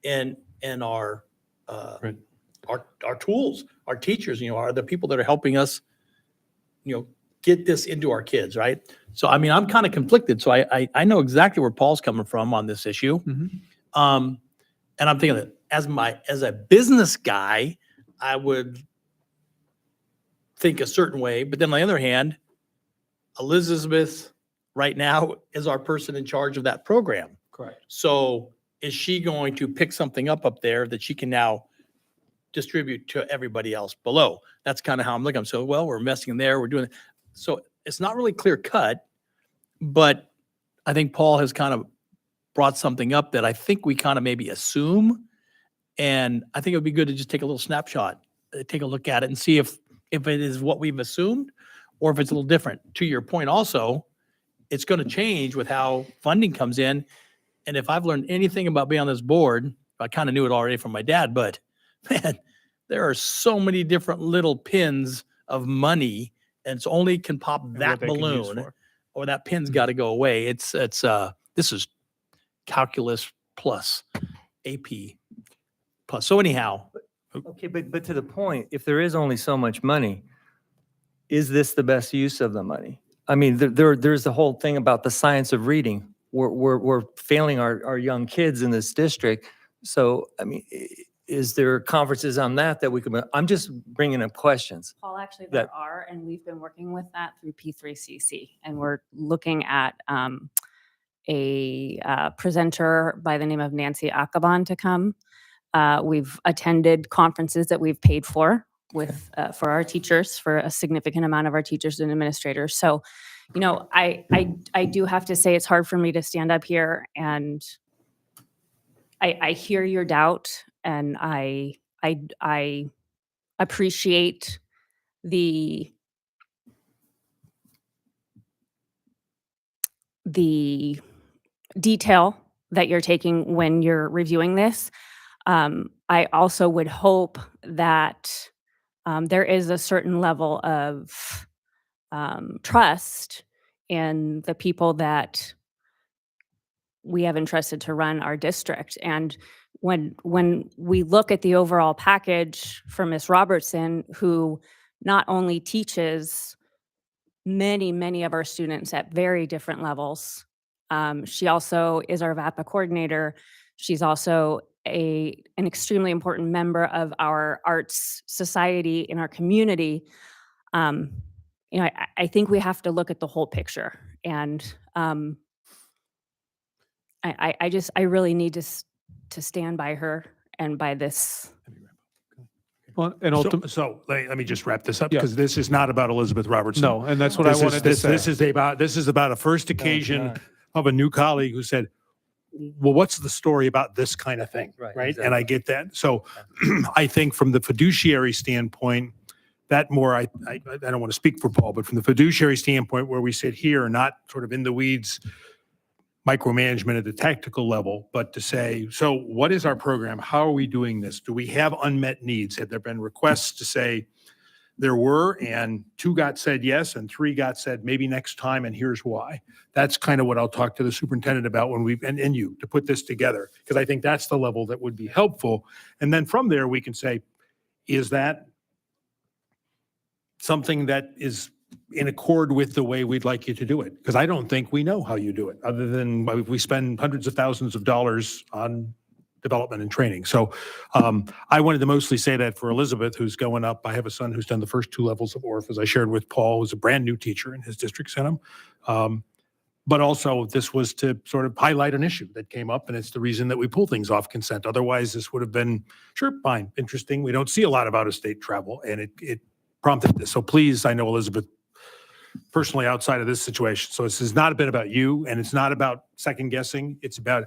in our our tools, our teachers, are the people that are helping us, get this into our kids, right? So, I mean, I'm kind of conflicted. So I know exactly where Paul's coming from on this issue. And I'm thinking that as a business guy, I would think a certain way. But then on the other hand, Elizabeth right now is our person in charge of that program. Correct. So is she going to pick something up there that she can now distribute to everybody else below? That's kind of how I'm looking. So, well, we're investing there. We're doing it. So it's not really clear cut, but I think Paul has kind of brought something up that I think we kind of maybe assume. And I think it would be good to just take a little snapshot, take a look at it and see if it is what we've assumed or if it's a little different. To your point also, it's going to change with how funding comes in. And if I've learned anything about being on this board, I kind of knew it already from my dad, but man, there are so many different little pins of money, and it's only can pop And that what they can use balloon for. or that pin's got to go away. This is calculus plus AP plus. So anyhow, Okay, but to the point, if there is only so much money, is this the best use of the money? I mean, there's the whole thing about the science of reading. We're failing our young kids in this district. So, I mean, is there conferences on that we could, I'm just bringing up questions. Paul, actually, there that- are, and we've been working with that through P3CC, and we're looking at a presenter by the name of Nancy Akaban to come. We've attended conferences that we've paid for with for our teachers, for a significant amount of our teachers and administrators. So, I do have to say it's hard for me to stand up here, and I hear your doubt, and I appreciate the detail that you're taking when you're reviewing this. I also would hope that there is a certain level of trust in the people that we have entrusted to run our district. And when we look at the overall package for Ms. Robertson, who not only teaches many of our students at very different levels, she also is our VAPA coordinator. She's also an extremely important member of our arts society in our community. I think we have to look at the whole picture, and I really need to stand by her and by this Well, and Let me just wrap this up Yeah. because this is not about Elizabeth Robertson. No, and that's what I wanted to say. This is about a first occasion of a new colleague who said, well, what's the story about this kind of thing? Right, And I get that. So I think from the fiduciary standpoint, that more, I don't want to speak for Paul, but from the fiduciary standpoint where we sit here, not sort of in the weeds, micromanagement at the tactical level, but to say, so what is our program? How are we doing this? Do we have unmet needs? Have there been requests to say there were, and 2 got said yes, and 3 got said maybe next time, and here's why? That's kind of what I'll talk to the superintendent about when and you, to put this together, because I think that's the level that would be helpful. And then from there, we can say, is that something that is in accord with the way we'd like you to do it? Because I don't think we know how you do it, other than we spend hundreds of thousands of dollars on development and training. So I wanted to mostly say that for Elizabeth, who's going up. I have a son who's done the first 2 levels of ORF, as I shared with Paul, who's a brand new teacher, and his district sent him. But also, this was to sort of highlight an issue that came up, and it's the reason that we pull things off consent. Otherwise, this would have been, sure, fine, interesting. We don't see a lot of out-of-state travel, and it prompted this. So please, I know Elizabeth personally outside of this situation. So this has not been about you, and it's not about second guessing. It's about,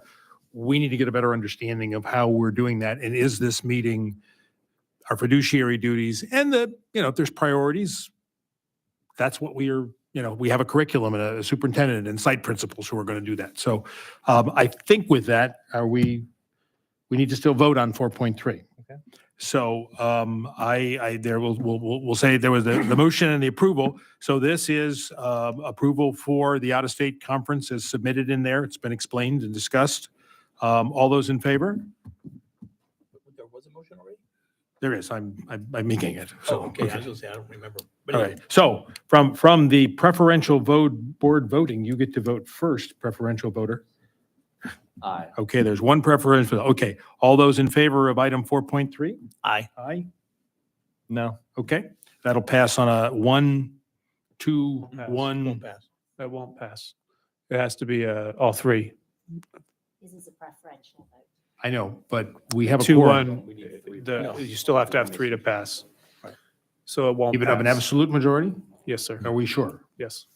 we need to get a better understanding of how we're doing that. And is this meeting our fiduciary duties? And if there's priorities, that's what we are, we have a curriculum and a superintendent and site principals who are going to do that. So I think with that, we need to still vote on 4.3. Okay. So we'll say there was the motion and the approval. So this is approval for the out-of-state conference as submitted in there. It's been explained and discussed. All those in favor? There was a motion already? There is. I'm making it. So, Okay, I was gonna say, I don't remember. But All anyway, right. So from the preferential board voting, you get to vote first, preferential voter. Aye. Okay, there's one preferential. Okay, all those in favor of item 4.3? aye. Aye. No. Okay, that'll pass on a 1, 2, Pass. 1. Won't pass. That won't pass. It has to be all 3. This is a preferential vote. I know, but we have a 2, quorum. 1. You still have to have 3 to pass. So it won't Even of an pass. absolute majority? Yes, sir. Are we sure? Yes.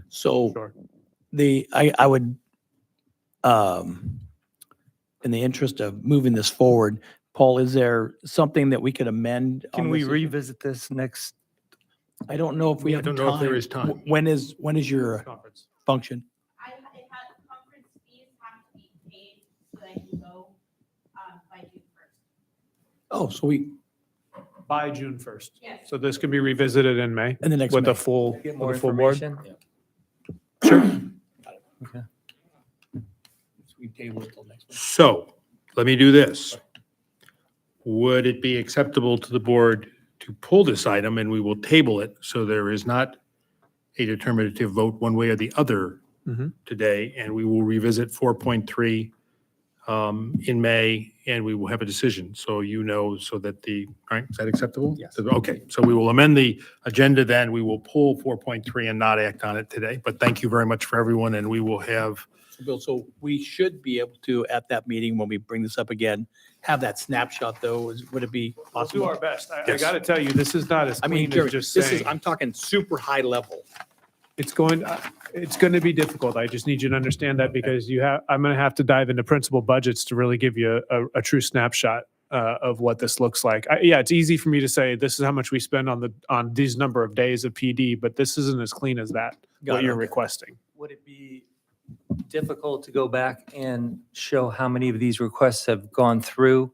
So Sure. I would, in the interest of moving this forward, Paul, is there something that we could amend? Can on we this issue? revisit this next? I don't know if we I have don't time. know if there is time. When is your Conference. function? Conference fees have to be paid so that I can go by June 1st. Oh, so we, By June 1st. Yes. So this can be revisited in May in the next. with May. the full, Get with more the full board. information? Sure. Okay. We table it till next week. So let me do this. Would it be acceptable to the board to pull this item and we will table it so there is not a determinative vote one way or the other Mhm. today, and we will revisit 4.3 in May, and we will have a decision. So so that all right, is that acceptable? Yes. Okay, so we will amend the agenda then. We will pull 4.3 and not act on it today. But thank you very much for everyone, and we will have, So Bill, so we should be able to, at that meeting, when we bring this up again, have that snapshot though, would it be We'll do possible? our best. I Yes. got to tell you, this is not as I mean, clean Jerry, as just this is, saying. I'm talking super high level. It's going to be difficult. I just need you to understand that because I'm going to have to dive into principal budgets to really give you a true snapshot of what this looks like. Yeah, it's easy for me to say this is how much we spend on these number of days of PD, but this isn't as clean as that, Got what it. you're requesting. Would it be difficult to go back and show how many of these requests have gone through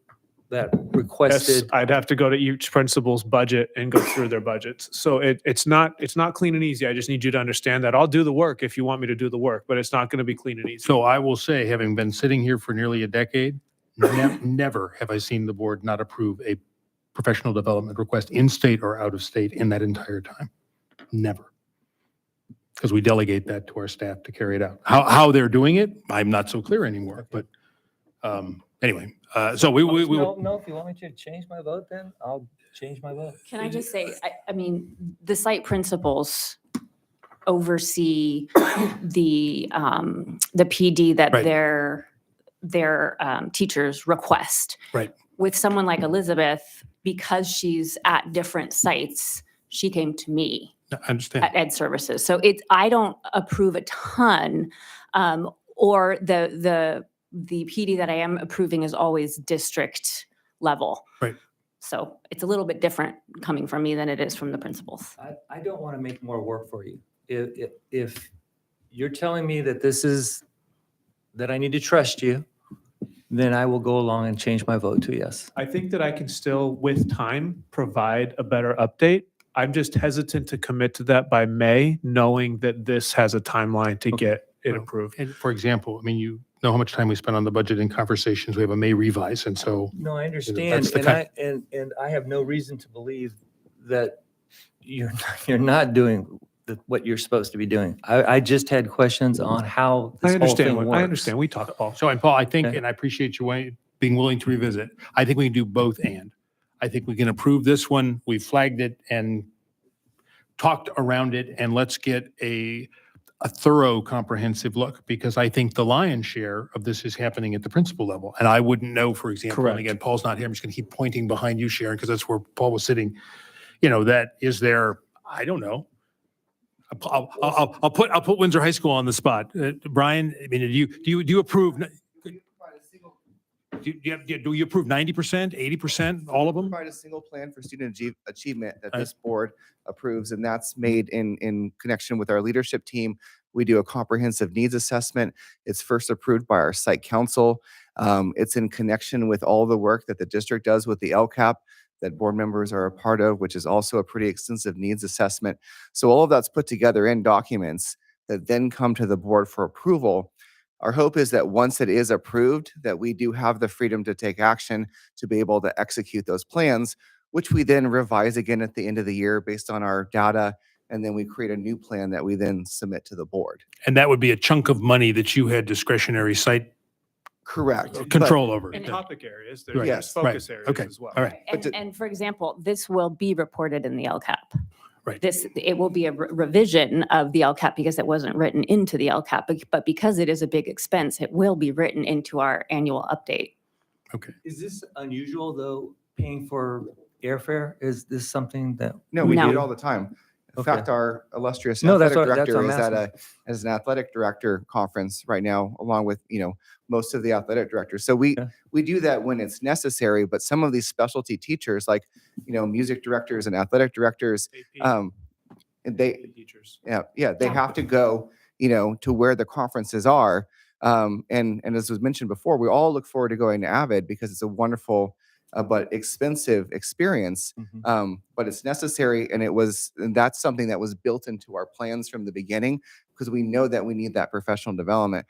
that Yes, requested? I'd have to go to each principal's budget and go through their budgets. So it's not clean and easy. I just need you to understand that I'll do the work if you want me to do the work, but it's not going to be clean and easy. so I will say, having been sitting here for nearly a decade, never have I seen the board not approve a professional development request in-state or out-of-state in that entire time. Never. Because we delegate that to our staff to carry it out. How they're doing it, I'm not so clear anymore, but anyway, so we will. No, if you want me to change my vote, then I'll change my vote. Can I just say, I mean, the site principals oversee the PD that Right. their teachers request. Right. With someone like Elizabeth, because she's at different sites, she came to me I understand. at Ed Services. So I don't approve a ton, or the PD that I am approving is always district level. Right. So it's a little bit different coming from me than it is from the principals. I don't want to make more work for you. If you're telling me that that I need to trust you, then I will go along and change my vote to yes. I think that I can still, with time, provide a better update. I'm just hesitant to commit to that by May, knowing that this has a timeline to get it approved. And for example, I mean, you know how much time we spent on the budget and conversations. We have a May revise, and so. No, I that's understand, the and I have no reason to believe that you're not doing what you're supposed to be doing. I just had questions on how this whole thing works. I understand. We talked, Paul. So, and Paul, I think, Okay. and I appreciate you being willing to revisit. I think we can do both and. I think we can approve this one. We flagged it and talked around it, and let's get a thorough, comprehensive look, because I think the lion's share of this is happening at the principal level. And I wouldn't know, for example, and Correct. again, Paul's not here. I'm just going to keep pointing behind you, Sharon, because that's where Paul was sitting. You know, that is there, I don't know. I'll put Windsor High School on the spot. Brian, I mean, do you approve? Do you approve 90%, 80%, all of them? Provide a single plan for student achievement that this board approves, and that's made in connection with our leadership team. We do a comprehensive needs assessment. It's first approved by our site council. It's in connection with all the work that the district does with the LCAP that board members are a part of, which is also a pretty extensive needs assessment. So all of that's put together in documents that then come to the board for approval. Our hope is that once it is approved, that we do have the freedom to take action to be able to execute those plans, which we then revise again at the end of the year based on our data. And then we create a new plan that we then submit to the board. And that would be a chunk of money that you had discretionary site Correct. control over. In topic areas, Right. there's Yes. focus Right. areas Okay. as well. All right. And for example, this will be reported in the LCAP. Right. It will be a revision of the LCAP because it wasn't written into the LCAP, but because it is a big expense, it will be written into our annual update. Okay. Is this unusual, though, paying for airfare? Is this something that? No, we do No. it all the time. In Okay. fact, our illustrious No, that's athletic what- that's director what I'm is asking. as an athletic director conference right now, along with, most of the athletic directors. So we do that when it's necessary, but some of these specialty teachers, like, music directors and athletic directors, and they Teachers. they have to go, to where the conferences are. And as was mentioned before, we all look forward to going to Avid because it's a wonderful but expensive experience. But it's necessary, and that's something that was built into our plans from the beginning because we know that we need that professional development.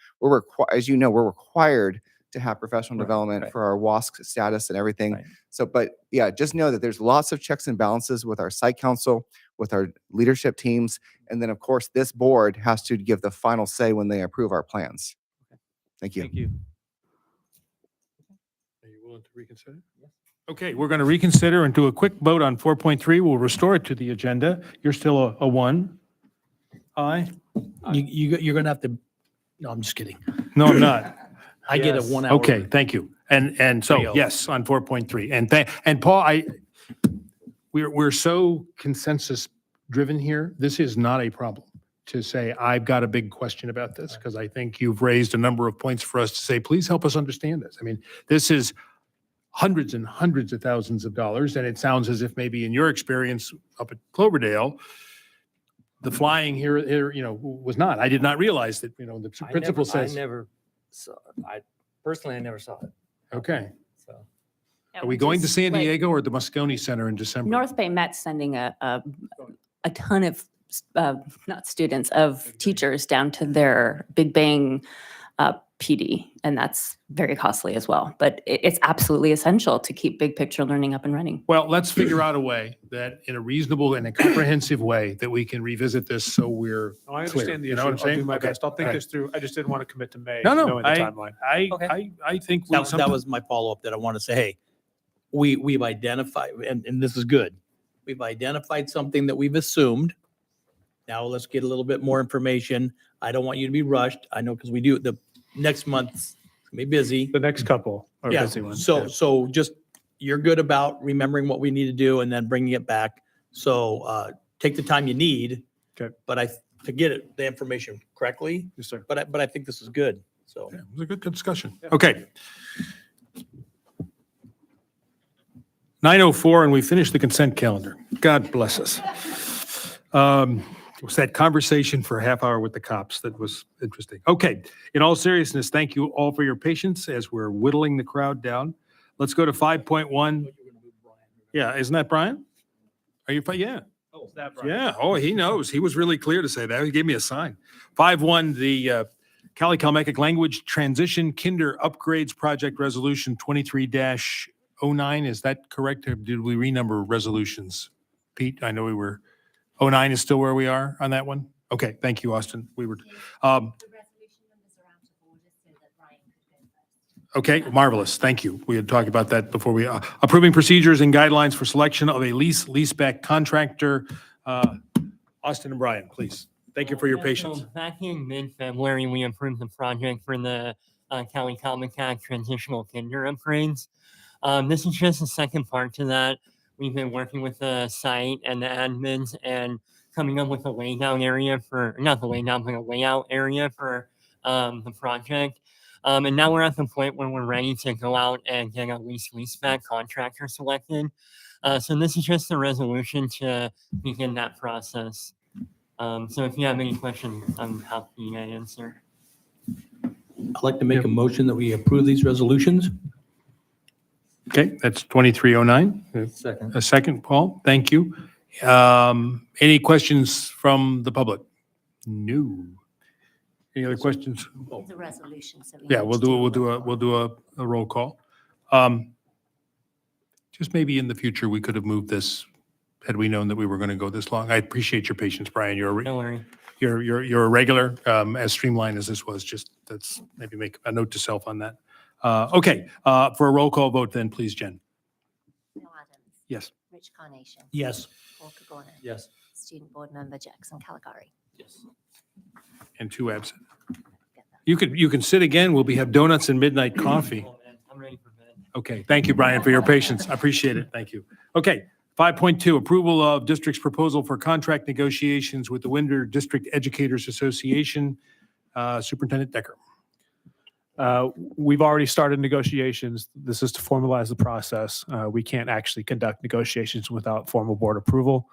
As you know, we're required to have professional development for our WASC status and everything. Right. So, but yeah, just know that there's lots of checks and balances with our site council, with our leadership teams, and then of course this board has to give the final say when they approve our plans. Thank you. Thank you. Are you willing to reconsider? Okay, we're going to reconsider and do a quick vote on 4.3. We'll restore it to the agenda. You're still a 1. Aye? You're going to have to, no, I'm just kidding. No, I'm not. I get a 1 hour. Okay, thank you. And so, 3-0. yes, on 4.3. And Paul, we're so consensus driven here. This is not a problem to say, I've got a big question about this, because I think you've raised a number of points for us to say, please help us understand this. I mean, this is hundreds and hundreds of thousands of dollars, and it sounds as if maybe in your experience up at Cloverdale, the flying here, was not. I did not realize that, the principal says. I never saw, I never saw it. Okay. So. Yeah, Are we which going to is San like Diego or the Moscone Center in December? North Bay Met's sending a ton of, not students, of teachers down to their Big Bang PD, and that's very costly as well. But it's absolutely essential to keep big picture learning up and running. Well, let's figure out a way that in a reasonable and a comprehensive way that we can revisit this so we're Oh, I clear. understand the You issue. know what I'm I'll saying? do my Okay. best. I'll think All right. this through. I just didn't want to commit to May, No, knowing the I timeline. I think we That was my follow-up that I want to say, hey, we've identified, and this is good. We've identified something that we've assumed. Now let's get a little bit more information. I don't want you to be rushed. I know because we do the next month's gonna be busy. The next couple are Yeah, busy ones. so just you're good about remembering what we need to do and then bringing it back. So take the time you need. Okay. But to get it, the information correctly. Yes, sir. But I think this is good. So. Yeah, it was a good discussion. Okay. 9:04, and we finished the consent calendar. God bless us. It was that conversation for a half hour with the cops that was interesting. Okay, in all seriousness, thank you all for your patience as we're whittling the crowd down. Let's go to 5.1. Yeah, isn't that Brian? Are you, yeah. Oh, is that Brian? Yeah, oh, he knows. He was really clear to say that. He gave me a sign. 5.1, the Cali-Calmecca Language Transition Kinder Upgrades Project Resolution 23-09. Is that correct? Or did we renumber resolutions? Pete, I know we were, 09 is still where we are on that one? Okay, thank you, Austin. We were, okay, marvelous. Thank you. We had talked about that before we, approving procedures and guidelines for selection of a leaseback contractor. Austin and Brian, please. Thank you for your patience. So back in mid-February, we approved the project for the Cali-Calmecca transitional kinder upgrades. This is just the second part to that. We've been working with the site and the admins and coming up with a laydown area for, not the laydown, but a layout area for the project. And now we're at the point where we're ready to go out and get a leaseback contractor selected. So this is just a resolution to begin that process. So if you have any questions, I'm happy to answer. I'd like to make a motion that we approve these resolutions. Okay, that's 2309. Second. A second, Paul. Thank you. Any questions from the public? No. Any other questions? The resolution. So Yeah, we'll do a roll call. Just maybe in the future, we could have moved this had we known that we were going to go this long. I appreciate your patience, Brian. Don't worry. You're a regular, as streamlined as this was. Just that's maybe make a note to self on that. Okay, for a roll call vote then, please, Jen. Bill Adams. Yes. Rich Carnation. Yes. Paul Kagorna. Yes. Student board member Jackson Caligari. Yes. And 2 absent. You can sit again. We'll have donuts and midnight coffee. Oh, man, I'm ready for bed. Okay, thank you, Brian, for your patience. I appreciate it. Thank you. Okay, 5.2, approval of district's proposal for contract negotiations with the Windsor District Educators Association. Superintendent Decker. We've already started negotiations. This is to formalize the process. We can't actually conduct negotiations without formal board approval.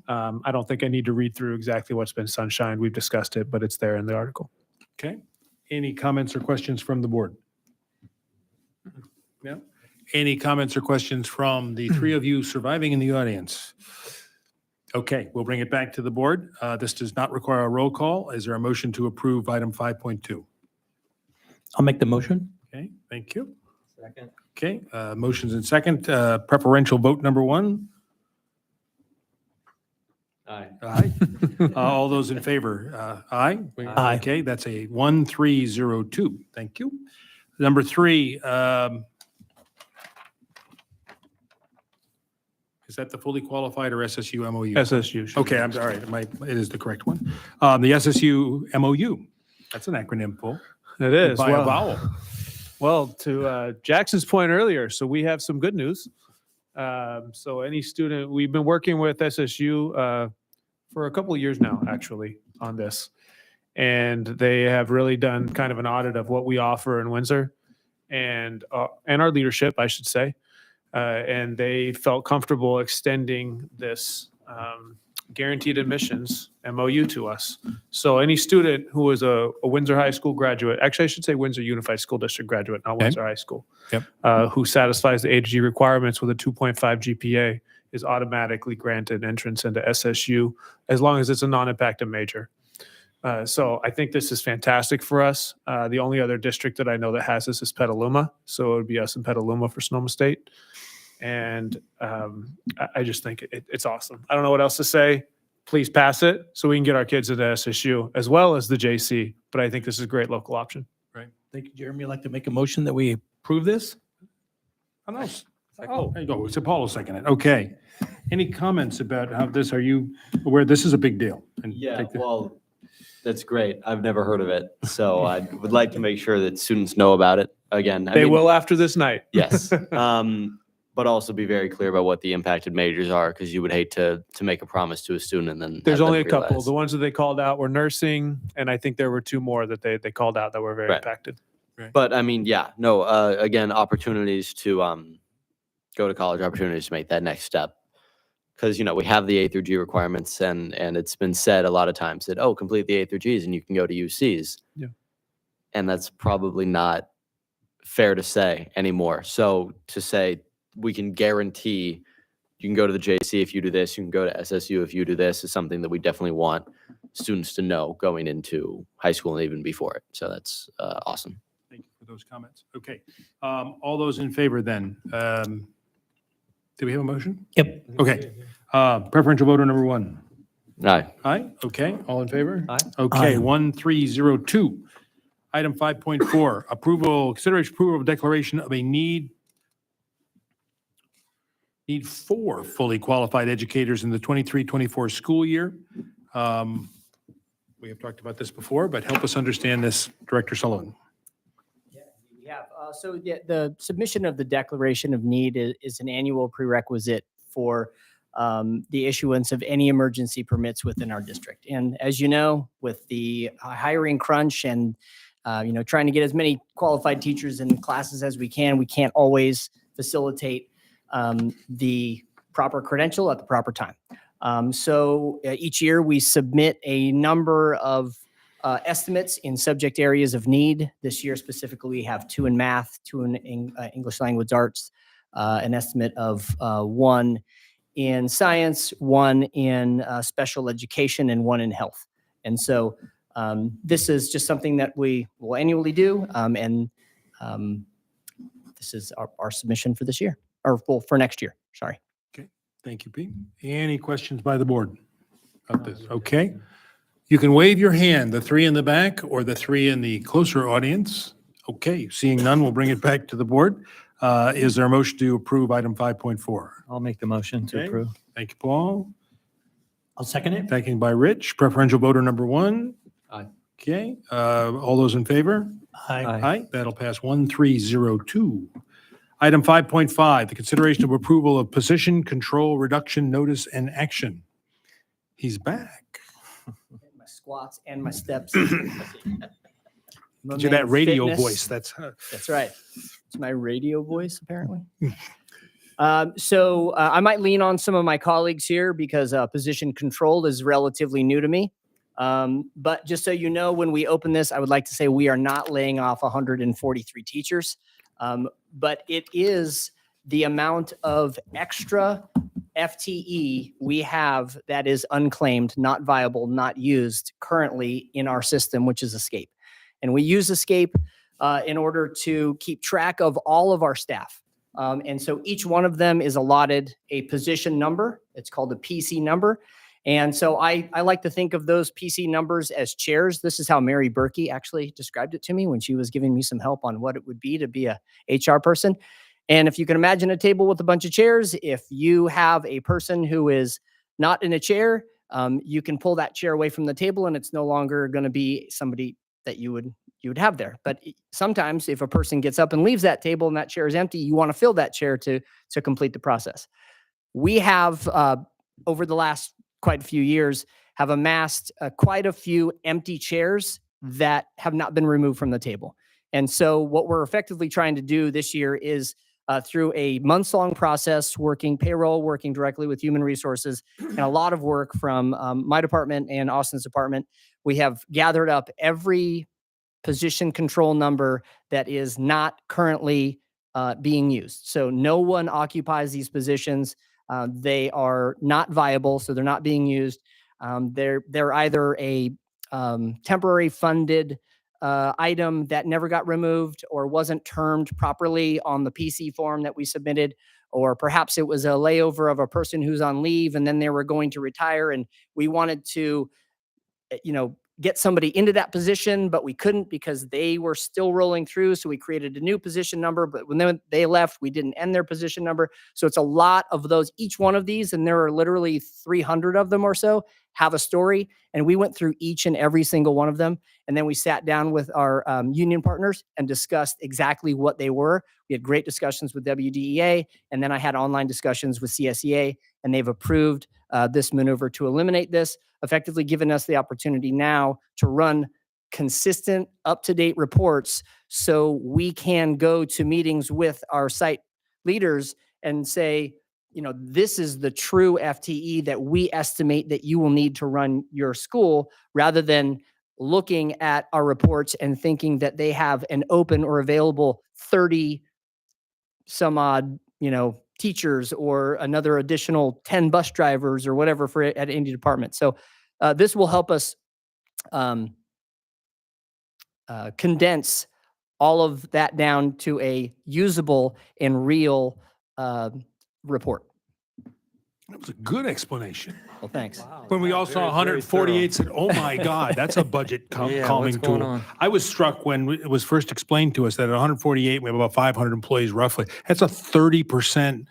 I don't think I need to read through exactly what's been sunshined. We've discussed it, but it's there in the article. Okay. Any comments or questions from the board? No? Any comments or questions from the 3 of you surviving in the audience? Okay, we'll bring it back to the board. This does not require a roll call. Is there a motion to approve item 5.2? I'll make the motion. Okay, thank you. Second. Okay, motions in second. Preferential vote number 1. Aye. Aye. All those in favor? Aye. Aye. Okay, that's a 1302. Thank you. Number 3. Is that the fully qualified or SSU MOU? SSU. Okay, I'm sorry. It is the correct one. The SSU MOU. That's an acronym full. It is. By a vowel. Well, to Jackson's point earlier, so we have some good news. So any student, we've been working with SSU for a couple of years now, actually, on this. And they have really done kind of an audit of what we offer in Windsor and our leadership, I should say. And they felt comfortable extending this guaranteed admissions MOU to us. So any student who is a Windsor High School graduate, actually I should say Windsor Unified School District graduate, not Windsor High School, who satisfies the AG requirements with a 2.5 GPA is automatically granted entrance into SSU as long as it's a non-impacted major. So I think this is fantastic for us. The only other district that I know that has this is Petaluma. So it would be us in Petaluma for Sonoma State. And I just think it's awesome. I don't know what else to say. Please pass it so we can get our kids into SSU as well as the JC. But I think this is a great local option. Right. Thank you, Jeremy. I'd like to make a motion that we approve this. Oh, nice. Oh, there you go. It's Apollo seconded. Okay. Any comments about how this, are you aware this is a big deal? And Yeah, well, that's great. I've never heard of it. So I would like to make sure that students know about it. Again, They will after this night. Yes. but also be very clear about what the impacted majors are, because you would hate to make a promise to a student and then There's have them only a couple. realize- The ones that they called out were nursing, and I think there were two more that they called out that were very Right. impacted. But I mean, yeah, no, again, opportunities to go to college, opportunities to make that next step. Because, you know, we have the A through G requirements, and it's been said a lot of times that, oh, complete the A through Gs and you can go to UCs. Yeah. And that's probably not fair to say anymore. So to say we can guarantee you can go to the JC if you do this, you can go to SSU if you do this, is something that we definitely want students to know going into high school and even before it. So that's awesome. Thank you for those comments. Okay. All those in favor then? Do we have a motion? Yep. Okay. Preferential voter number 1. Aye. Aye. Okay. All in favor? Aye. Okay. Aye. 1302. Item 5.4, consideration approval of declaration of a need for fully qualified educators in the 23-24 school year. We have talked about this before, but help us understand this, Director Sullivan. We have. So the submission of the declaration of need is an annual prerequisite for the issuance of any emergency permits within our district. And as you know, with the hiring crunch and trying to get as many qualified teachers in classes as we can't always facilitate the proper credential at the proper time. So each year we submit a number of estimates in subject areas of need. This year specifically, we have 2 in math, 2 in English language arts, an estimate of 1 in science, 1 in special education, and 1 in health. And so this is just something that we will annually do. This is our submission for this year, or well, for next year, sorry. Thank you, Pete. Any questions by the board of this? Okay. You can wave your hand, the 3 in the back or the 3 in the closer audience. Okay, seeing none, we'll bring it back to the board. Is there a motion to approve item 5.4? I'll make the motion to Okay. approve. Thank you, Paul. I'll second it. Seconded by Rich. Preferential voter number 1. Aye. Okay, all those in favor? Aye. Aye, that'll pass 1302. Item 5.5, the consideration of approval of position control reduction notice and action. He's back. My squats and my steps. Get you that radio voice. That's right. It's my radio voice, apparently. So I might lean on some of my colleagues here because position control is relatively new to me. But just so you know, when we open this, I would like to say we are not laying off 143 teachers. But it is the amount of extra FTE we have that is unclaimed, not viable, not used currently in our system, which is Escape. And we use Escape in order to keep track of all of our staff. And so each one of them is allotted a position number. It's called a PC number. And so I like to think of those PC numbers as chairs. This is how Mary Berkey actually described it to me when she was giving me some help on what it would be to be a HR person. And if you can imagine a table with a bunch of chairs, if you have a person who is not in a chair, you can pull that chair away from the table and it's no longer going to be somebody that you would have there. But sometimes if a person gets up and leaves that table and that chair is empty, you want to fill that chair to complete the process. We have, over the last quite a few years, have amassed quite a few empty chairs that have not been removed from the table. And so what we're effectively trying to do this year is through a months-long process, working payroll, working directly with human resources, and a lot of work from my department and Austin's department, we have gathered up every position control number that is not currently being used. So no one occupies these positions. They are not viable, so they're not being used. They're either a temporary funded item that never got removed or wasn't termed properly on the PC form that we submitted, or perhaps it was a layover of a person who's on leave and then they were going to retire, and we wanted to get somebody into that position, but we couldn't because they were still rolling through. So we created a new position number, but when they left, we didn't end their position number. So it's a lot of those, each one of these, and there are literally 300 of them or so, have a story. And we went through each and every single one of them. And then we sat down with our union partners and discussed exactly what they were. We had great discussions with WDEA, and then I had online discussions with CSEA, and they've approved this maneuver to eliminate this, effectively giving us the opportunity now to run consistent, up-to-date reports so we can go to meetings with our site leaders and say, this is the true FTE that we estimate that you will need to run your school, rather than looking at our reports and thinking that they have an open or available 30 some odd, teachers or another additional 10 bus drivers or whatever for at any department. So this will help us condense all of that down to a usable and real report. That was a good explanation. Well, thanks. When we all saw 148, said, "Oh my God, that's a budget calming what's going tool." on? I was struck when it was first explained to us that at 148, we have about 500 employees roughly. That's a 30%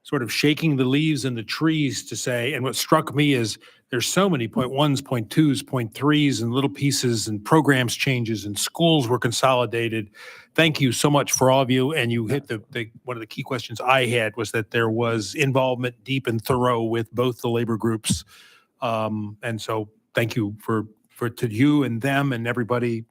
sort of shaking the leaves in the trees to say. And what struck me is there's so many point ones, point twos, point threes, and little pieces, and programs changes, and schools were consolidated. Thank you so much for all of you. And you hit the one of the key questions I had was that there was involvement deep and thorough with both the labor groups. And so thank you for to you and them and everybody,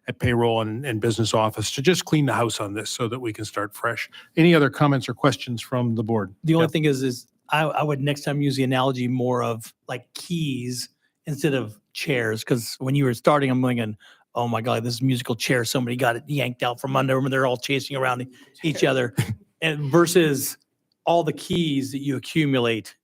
at payroll and business office to just clean the house on this so that we can start fresh. Any other comments or questions from the board? The only thing is I would next time use the analogy more of like keys instead of chairs. Because when you were starting, I'm thinking, oh my God, this musical chair, somebody got it yanked out from under them and they're all chasing around each other. And versus all the keys that you accumulate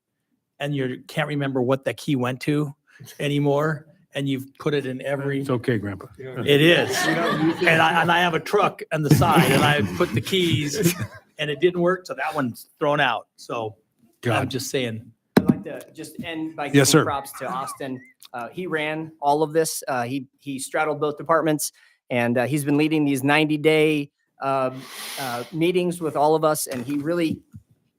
and you can't remember what that key went to anymore. And you've put it in every. It's okay, Grandpa. It is. And I have a truck on the side and I put the keys and it didn't work. So that one's thrown out. So I'm just saying. I'd like to just end by Yes, giving sir. props to Austin. He ran all of this. He straddled both departments, and he's been leading these 90-day meetings with all of us, and he really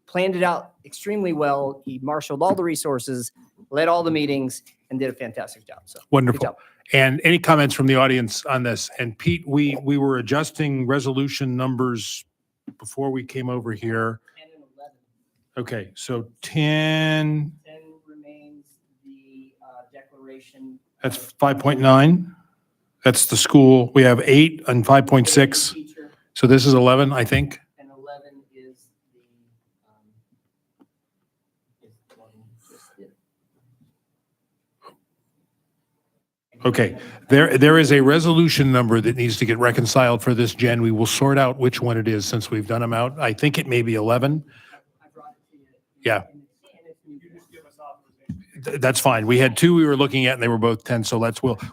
planned it out extremely well. He marshaled all the resources, led all the meetings, and did a fantastic job. So good Wonderful. job. And any comments from the audience on this? And Pete, we were adjusting resolution numbers before we came over here. 10 and 11. Okay, so 10, 10 remains the declaration. that's 5.9. That's the school. We have 8 and 5.6. Teacher, So this is 11, I think. and 11 is the one we just did. Okay, there is a resolution number that needs to get reconciled for this, Jen. We will sort out which one it is since we've done them out. I think it may be 11. Yeah. That's fine. We had 2 we were looking at and they were both 10. So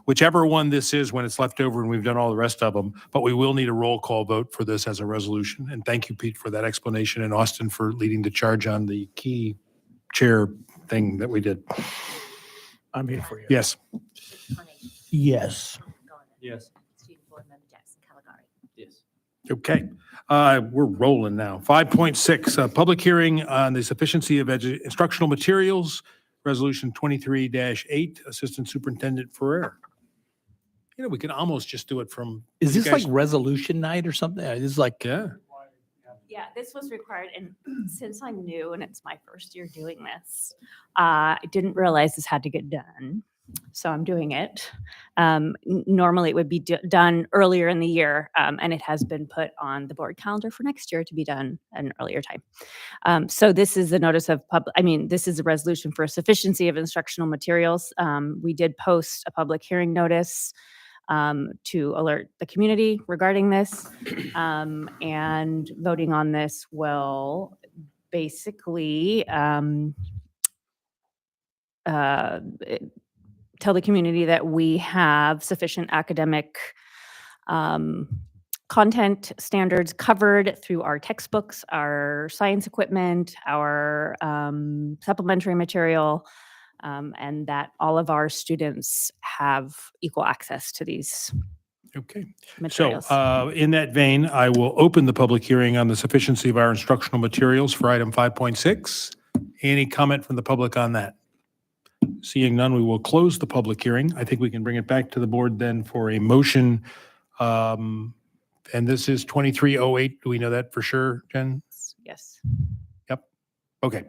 whichever one this is when it's left over and we've done all the rest of them, but we will need a roll call vote for this as a resolution. And thank you, Pete, for that explanation, and Austin for leading the charge on the key chair thing that we did. I'm here for you. Yes. Yes. Yes. Student Board Member Jackson Caligari. Yes. Okay, we're rolling now. 5.6, public hearing on the sufficiency of instructional materials, Resolution 23-8, Assistant Superintendent Ferrer. We can almost just do it from. Is you this guys- like resolution night or something? This is like. Yeah. Yeah, this was required, and since I'm new and it's my first year doing this, I didn't realize this had to get done. So I'm doing it. Normally it would be done earlier in the year, and it has been put on the board calendar for next year to be done at an earlier time. So this is a notice of this is a resolution for sufficiency of instructional materials. We did post a public hearing notice to alert the community regarding this, and voting on this will basically tell the community that we have sufficient academic content standards covered through our textbooks, our science equipment, our supplementary material, and that all of our students have equal access to these Okay. materials. So in that vein, I will open the public hearing on the sufficiency of our instructional materials for item 5.6. Any comment from the public on that? Seeing none, we will close the public hearing. I think we can bring it back to the board then for a motion. And this is 2308. Do we know that for sure, Jen? Yes. Yep. Okay.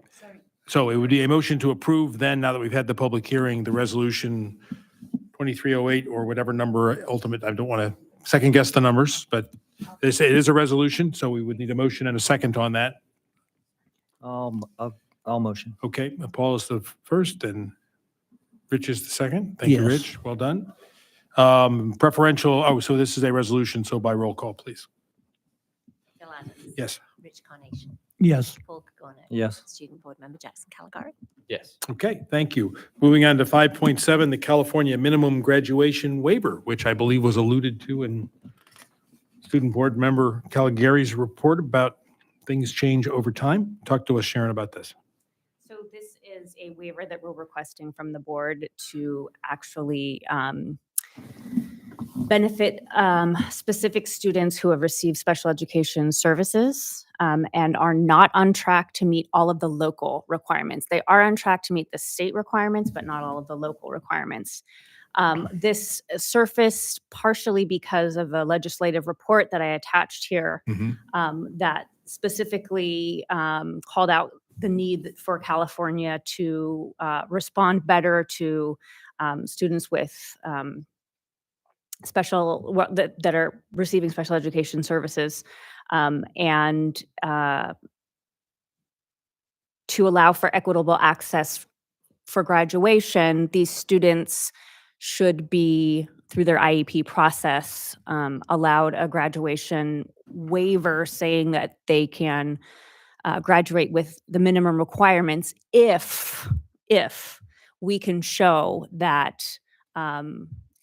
So it would be a motion to approve then, now that we've had the public hearing, the resolution 2308 or whatever number ultimate. I don't want to second guess the numbers, but it is a resolution. So we would need a motion and a second on that. I'll motion. Okay. Paul is the first and Rich is the second. Thank you, Yes. Rich. Well done. Preferential. So this is a resolution. So by roll call, please. Phil Adams. Yes. Rich Carnation. Yes. Paul Kagorno. Yes. Student Board Member Jackson Caligari. Yes. Okay, thank you. Moving on to 5.7, the California minimum graduation waiver, which I believe was alluded to in Student Board Member Caligari's report about things change over time. Talk to us, Sharon, about this. So this is a waiver that we're requesting from the board to actually benefit specific students who have received special education services and are not on track to meet all of the local requirements. They are on track to meet the state requirements, but not all of the local requirements. This surfaced partially because of a legislative report that I attached here that specifically called out the need for California to respond better to students with that are receiving special education services and to allow for equitable access for graduation. These students should be, through their IEP process, allowed a graduation waiver saying that they can graduate with the minimum requirements if we can show that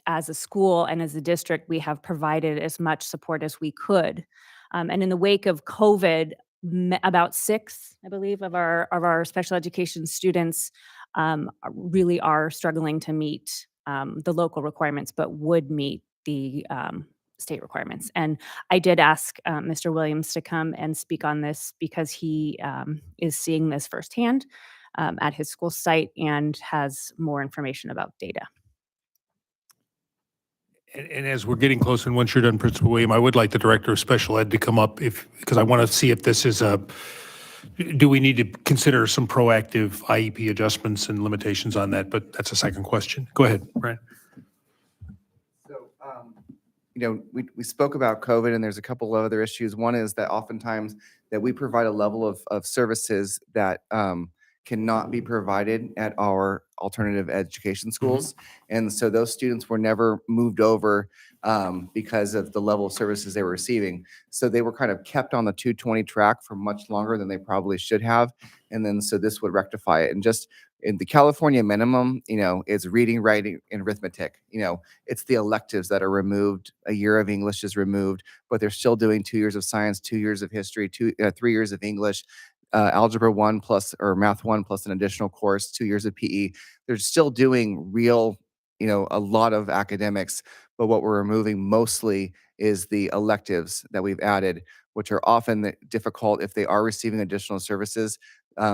as a school and as a district, we have provided as much support as we could. And in the wake of COVID, about 6, I believe, of our special education students really are struggling to meet the local requirements, but would meet the state requirements. And I did ask Mr. Williams to come and speak on this because he is seeing this firsthand at his school site and has more information about data. And as we're getting close, and once you're done, Principal William, I would like the Director of Special Ed to come up because I want to see if this is do we need to consider some proactive IEP adjustments and limitations on that? But that's a second question. Go ahead, Brian. So, we spoke about COVID and there's a couple of other issues. One is that oftentimes that we provide a level of services that cannot be provided at our alternative education schools. And so those students were never moved over because of the level of services they were receiving. So they were kind of kept on the 220 track for much longer than they probably should have. And then so this would rectify it. And just in the California minimum, is reading, writing, and arithmetic. It's the electives that are removed. A year of English is removed, but they're still doing 2 years of science, 2 years of history, 3 years of English, Algebra 1 plus or Math 1 plus an additional course, 2 years of PE. They're still doing real, a lot of academics, but what we're removing mostly is the electives that we've added, which are often difficult if they are receiving additional services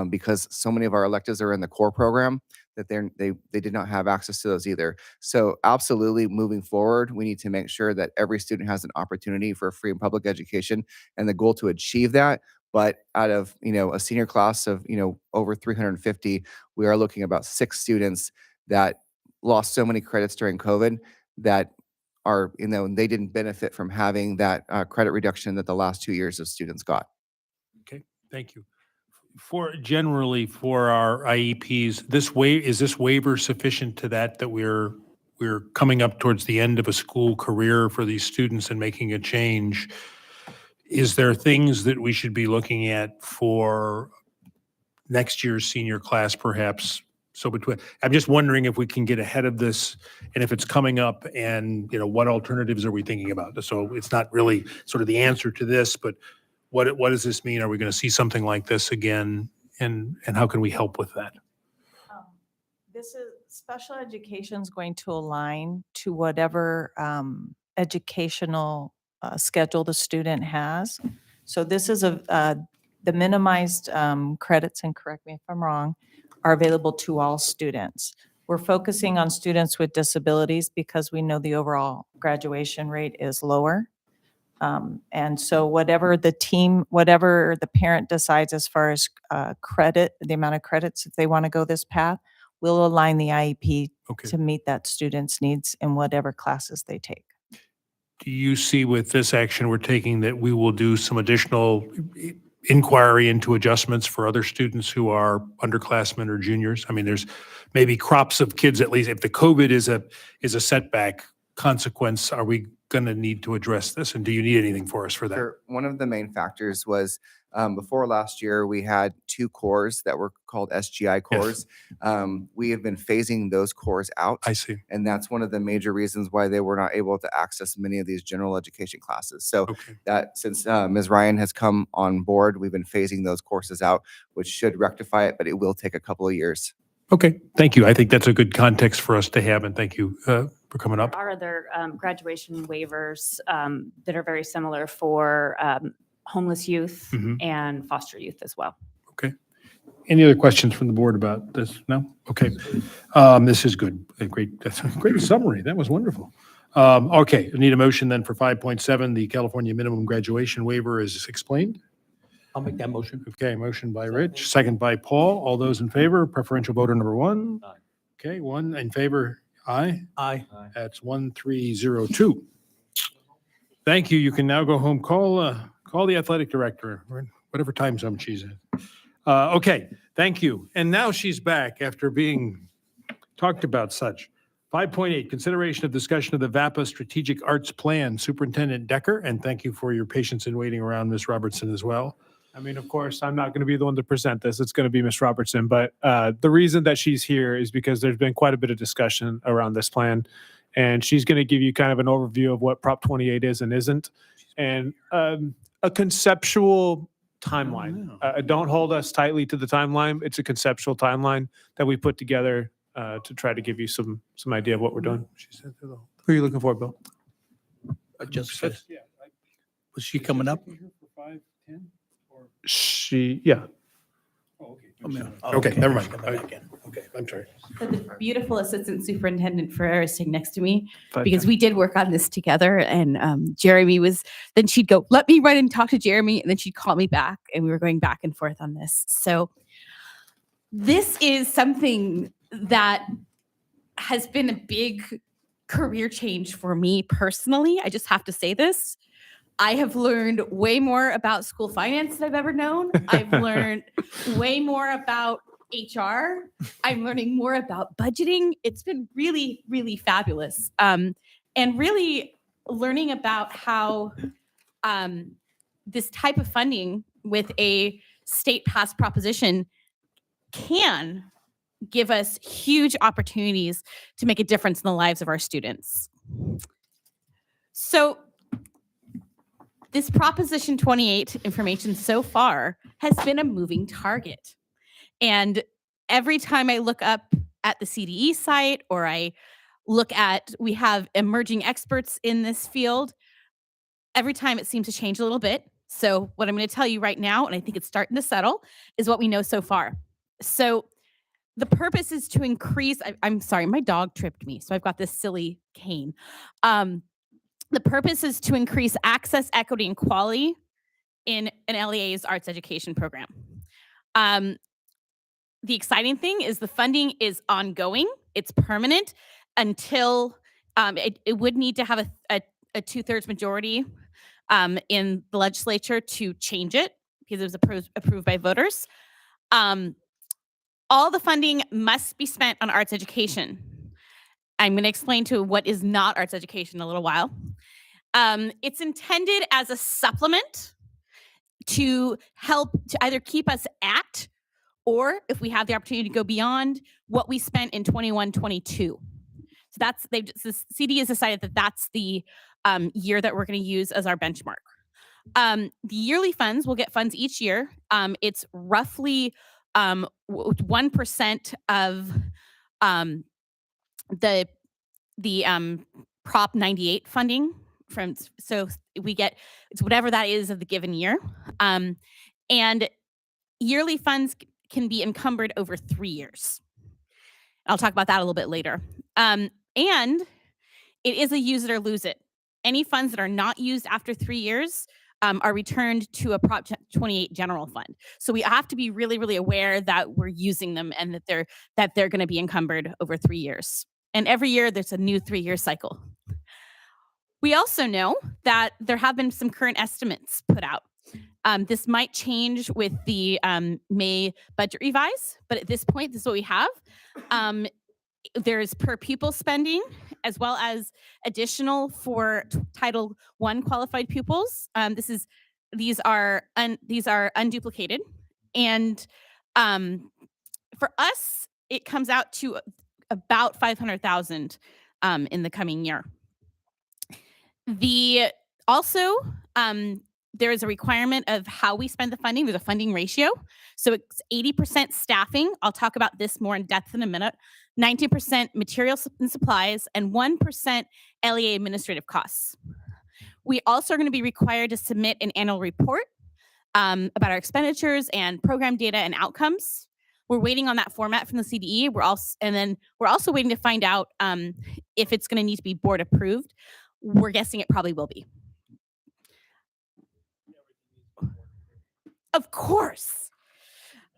because so many of our electives are in the core program that they did not have access to those either. So absolutely moving forward, we need to make sure that every student has an opportunity for free and public education and the goal to achieve that. But out of, a senior class of, over 350, we are looking about 6 students that lost so many credits during COVID that are, they didn't benefit from having that credit reduction that the last 2 years of students got. Okay, thank you. Generally for our IEPs, is this waiver sufficient to that we're coming up towards the end of a school career for these students and making a change? Is there things that we should be looking at for next year's senior class, perhaps? So I'm just wondering if we can get ahead of this and if it's coming up and, what alternatives are we thinking about? So it's not really sort of the answer to this, but what does this mean? Are we going to see something like this again? And how can we help with that? This is, special education is going to align to whatever educational schedule the student has. So this is the minimized credits, and correct me if I'm wrong, are available to all students. We're focusing on students with disabilities because we know the overall graduation rate is lower. And so whatever the parent decides as far as credit, the amount of credits, if they want to go this path, we'll align the IEP to meet that student's needs in whatever classes they take. Do you see with this action we're taking that we will do some additional inquiry into adjustments for other students who are underclassmen or juniors? I mean, there's maybe crops of kids, at least if the COVID is a setback consequence, are we going to need to address this? And do you need anything for us for that? Sure. One of the main factors was before last year, we had 2 cores that were called SGI cores. We have been phasing those cores out. I see. And that's one of the major reasons why they were not able to access many of these general education classes. So that since Ms. Ryan has come on board, we've been phasing those courses out, which should rectify it, but it will take a couple of years. Okay, thank you. I think that's a good context for us to have, and thank you for coming up. There are other graduation waivers that are very similar for homeless youth and foster youth as well. Okay. Any other questions from the board about this? No? Okay. This is good. That's a great summary. That was wonderful. Okay, I need a motion then for 5.7. The California minimum graduation waiver is explained. I'll make that motion. Okay, motion by Rich, second by Paul. All those in favor, preferential voter number 1. Aye. Okay, 1 in favor, aye. Aye. That's 1302. Thank you. You can now go home. Call the athletic director, or whatever time zone she's in. Okay, thank you. And now she's back after being talked about such. 5.8, consideration of discussion of the VAPA Strategic Arts Plan, Superintendent Decker, and thank you for your patience in waiting around, Ms. Robertson, as well. I mean, of course, I'm not going to be the one to present this. It's going to be Ms. Robertson. But the reason that she's here is because there's been quite a bit of discussion around this plan. And she's going to give you kind of an overview of what Prop 28 is and isn't. And a conceptual timeline. Don't hold us tightly to the timeline. It's a conceptual timeline that we put together to try to give you some idea of what we're doing. Who are you looking for, Bill? Jessica, was she coming up? Yeah. Okay, never mind. Okay, I'm sorry. The beautiful assistant superintendent Ferrer is sitting next to me Fine. because we did work on this together. And Jeremy then she'd go, let me run and talk to Jeremy. And then she'd call me back and we were going back and forth on this. So this is something that has been a big career change for me personally. I just have to say this. I have learned way more about school finance than I've ever known. I've learned way more about HR. I'm learning more about budgeting. It's been really, really fabulous. And really learning about how this type of funding with a state passed proposition can give us huge opportunities to make a difference in the lives of our students. So this Proposition 28 information so far has been a moving target. And every time I look up at the CDE site or I look at, we have emerging experts in this field, every time it seems to change a little bit. So what I'm going to tell you right now, and I think it's starting to settle, is what we know so far. So the purpose is to increase, I'm sorry, my dog tripped me, so I've got this silly cane. The purpose is to increase access, equity, and quality in an LEA's arts education program. The exciting thing is the funding is ongoing. It's permanent until it would need to have a 2/3 majority in the legislature to change it because it was approved by voters. All the funding must be spent on arts education. I'm going to explain to what is not arts education in a little while. It's intended as a supplement to help to either keep us at, or if we have the opportunity to go beyond what we spent in 21-22. So the CD has decided that that's the year that we're going to use as our benchmark. The yearly funds, we'll get funds each year. It's roughly 1% of um, the Prop 98 funding from, so we get, it's whatever that is of the given year. And yearly funds can be encumbered over 3 years. I'll talk about that a little bit later. And it is a use it or lose it. Any funds that are not used after 3 years are returned to a Prop 28 general fund. So we have to be really, really aware that we're using them and that they're going to be encumbered over 3 years. And every year there's a new 3-year cycle. We also know that there have been some current estimates put out. This might change with the May budget revise, but at this point, this is what we have. There's per pupil spending, as well as additional for Title I qualified pupils. These are unduplicated, and for us, it comes out to about 500,000 in the coming year. There is a requirement of how we spend the funding. There's a funding ratio. So it's 80% staffing. I'll talk about this more in depth in a minute. 19% materials and supplies, and 1% LEA administrative costs. We also are going to be required to submit an annual report about our expenditures and program data and outcomes. We're waiting on that format from the CDE. We're also waiting to find out if it's going to need to be board approved. We're guessing it probably will be. Of course.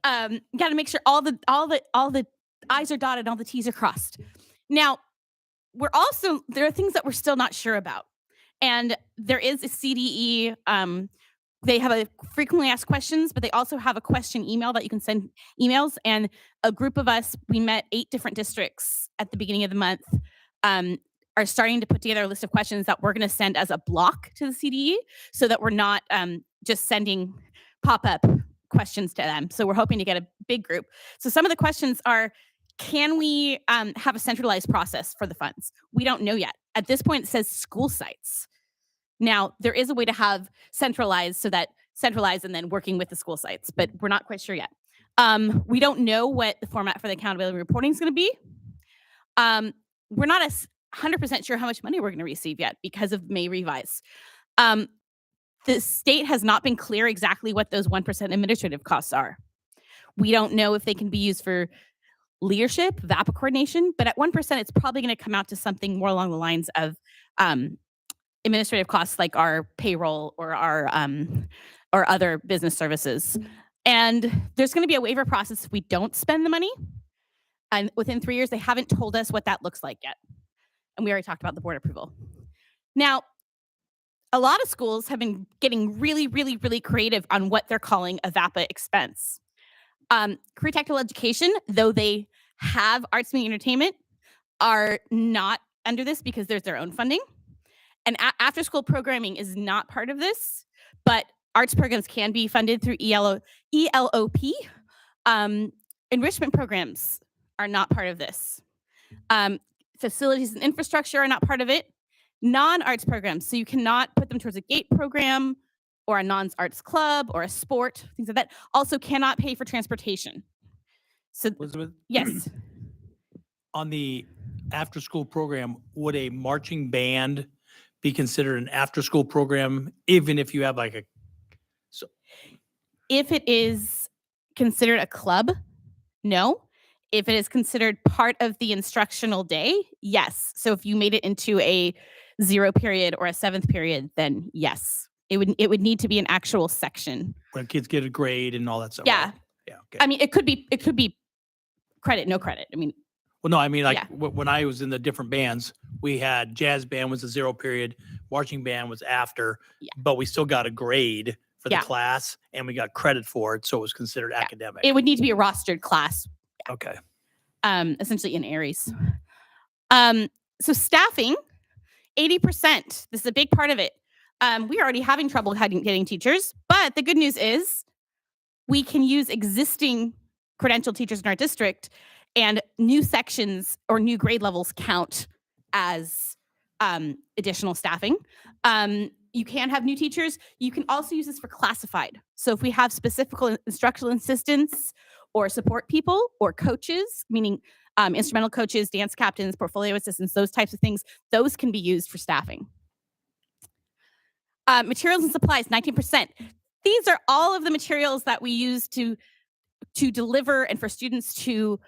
Got to make sure all the I's are dotted and all the T's are crossed. Now, there are things that we're still not sure about. And there is a CDE. They have a frequently asked questions, but they also have a question email that you can send emails. And a group of us, we met 8 different districts at the beginning of the month, are starting to put together a list of questions that we're going to send as a block to the CDE so that we're not just sending pop-up questions to them. So we're hoping to get a big group. So some of the questions are, can we have a centralized process for the funds? We don't know yet. At this point, it says school sites. Now, there is a way to have centralized and then working with the school sites, but we're not quite sure yet. We don't know what the format for the accountability reporting is going to be. We're not 100% sure how much money we're going to receive yet because of May revise. The state has not been clear exactly what those 1% administrative costs are. We don't know if they can be used for leadership, VAPA coordination, but at 1%, it's probably going to come out to something more along the lines of administrative costs like our payroll or our or other business services. And there's going to be a waiver process if we don't spend the money. And within 3 years, they haven't told us what that looks like yet. And we already talked about the board approval. Now, a lot of schools have been getting really, really, really creative on what they're calling a VAPA expense. Career Technical Education, though they have arts, media, entertainment, are not under this because there's their own funding. And after-school programming is not part of this, but arts programs can be funded through ELOP. Enrichment programs are not part of this. Facilities and infrastructure are not part of it. Non-arts programs, so you cannot put them towards a GATE program or a non-arts club or a sport, things like that, also cannot pay for transportation. So, Elizabeth? Yes. On the after-school program, would a marching band be considered an after-school program, even if you have like a... If it is considered a club, no. If it is considered part of the instructional day, yes. So if you made it into a 0 period or a 7th period, then yes. It would need to be an actual section. When kids get a grade and all that stuff. Yeah. Right? Yeah. Okay. I mean, it could be credit, no credit. I mean, Well, no, I mean, like Yeah. when I was in the different bands, we had jazz band was a 0 period, marching band was after, but we still got a grade for the Yeah. class and we got credit for it. So it was considered academic. it would need to be a rostered class. Okay. Essentially in Aries. So staffing, 80%. This is a big part of it. We're already having trouble getting teachers, but the good news is we can use existing credentialed teachers in our district, and new sections or new grade levels count as additional staffing. You can have new teachers. You can also use this for classified. So if we have specific instructional assistants or support people or coaches, meaning instrumental coaches, dance captains, portfolio assistants, those types of things, those can be used for staffing. Materials and supplies, 19%. These are all of the materials that we use to deliver and for students to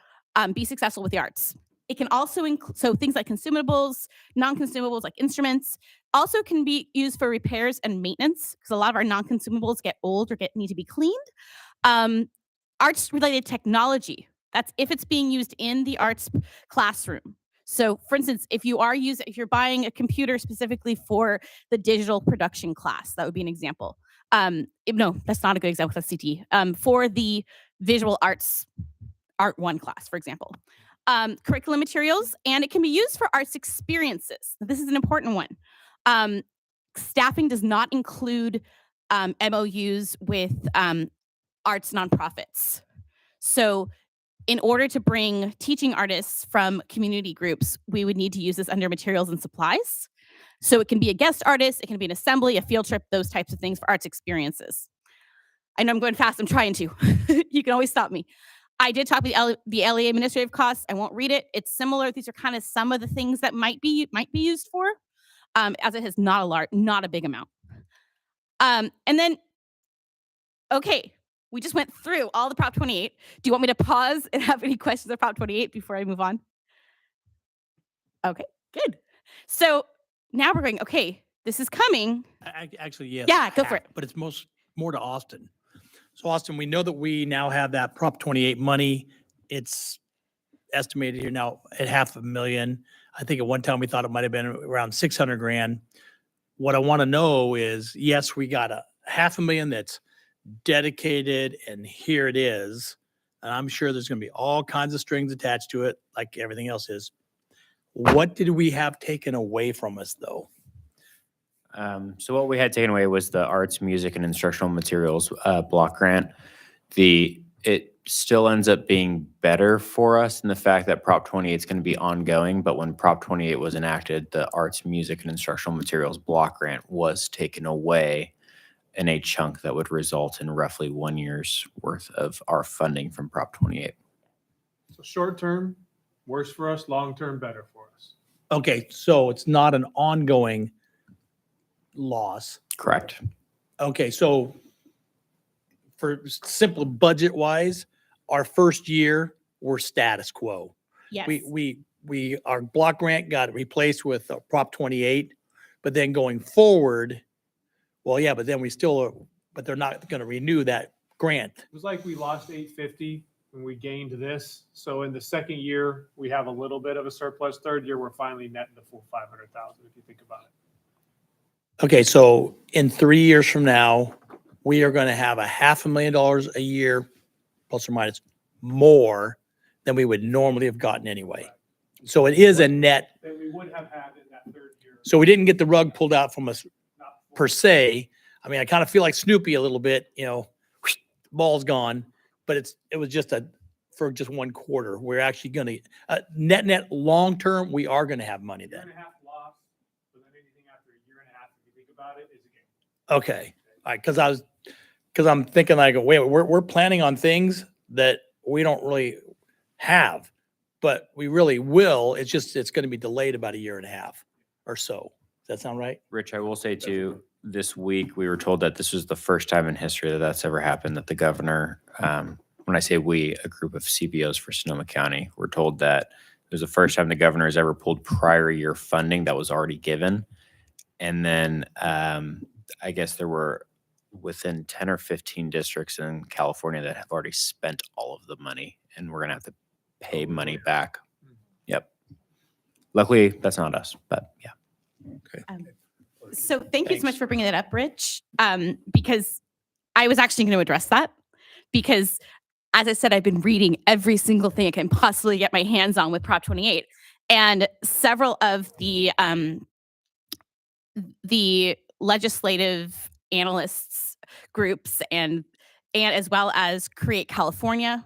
be successful with the arts. It can also include, so things like consumables, non-consumables like instruments, also can be used for repairs and maintenance because a lot of our non-consumables get old or need to be cleaned. Arts-related technology, that's if it's being used in the arts classroom. So for instance, if you're buying a computer specifically for the digital production class, that would be an example. No, that's not a good example, that's CT. For the visual arts, Art 1 class, for example. Curriculum materials, and it can be used for arts experiences. This is an important one. Staffing does not include MOUs with arts nonprofits. So in order to bring teaching artists from community groups, we would need to use this under materials and supplies. So it can be a guest artist, it can be an assembly, a field trip, those types of things for arts experiences. I know I'm going fast, I'm trying to. You can always stop me. I did talk about the LEA administrative costs. I won't read it. It's similar. These are kind of some of the things that might be used for, as it has not a big amount. And then, okay, we just went through all the Prop 28. Do you want me to pause and have any questions of Prop 28 before I move on? Okay, good. So now we're going, okay, this is coming. Actually, yes. Yeah, go for it. But it's more to Austin. So Austin, we know that we now have that Prop 28 money. It's estimated here now at $500,000. I think at one time we thought it might have been around 600 grand. What I want to know is, yes, we got a $500,000 that's dedicated, and here it is. And I'm sure there's going to be all kinds of strings attached to it, like everything else is. What did we have taken away from us, though? So what we had taken away was the arts, music, and instructional materials block grant. It still ends up being better for us in the fact that Prop 28 is going to be ongoing, but when Prop 28 was enacted, the arts, music, and instructional materials block grant was taken away in a chunk that would result in roughly 1 year's worth of our funding from Prop 28. So short term, worse for us, long term, better for us. Okay, so it's not an ongoing loss. Correct. Okay, so for simple budget wise, our first year we're status quo. Yes. We our block grant got replaced with Prop 28, but then going forward, well, yeah, but then but they're not going to renew that grant. It was like we lost 850 when we gained this. So in the second year, we have a little bit of a surplus. Third year, we're finally netting the full 500,000 if you think about it. Okay, so in 3 years from now, we are going to have $500,000 a year, plus or minus, more than we would normally have gotten anyway. So it is a net. That we would have had in that third year. So we didn't get the rug pulled out from us per se. I mean, I kind of feel like Snoopy a little bit, ball's gone, but it was just for just 1 quarter. We're actually going to net long term. We are going to have money then. Loss, but then anything after a year and a half, if you think about it, is a gain. Okay, all right, because I'm thinking like, wait, we're planning on things that we don't really have, but we really will. It's going to be delayed about a year and a half or so. Does that sound right? Rich, I will say too, this week we were told that this was the first time in history that that's ever happened, that the governor, when I say we, a group of CBOs for Sonoma County, were told that it was the first time the governor has ever pulled prior year funding that was already given. And then I guess there were within 10 or 15 districts in California that have already spent all of the money, and we're going to have to pay money back. Yep. Luckily, that's not us, but yeah. Okay. So thank you so much for bringing that up, Rich, because I was actually going to address that because, as I said, I've been reading every single thing I can possibly get my hands on with Prop 28, and several of the legislative analysts groups and as well as Create California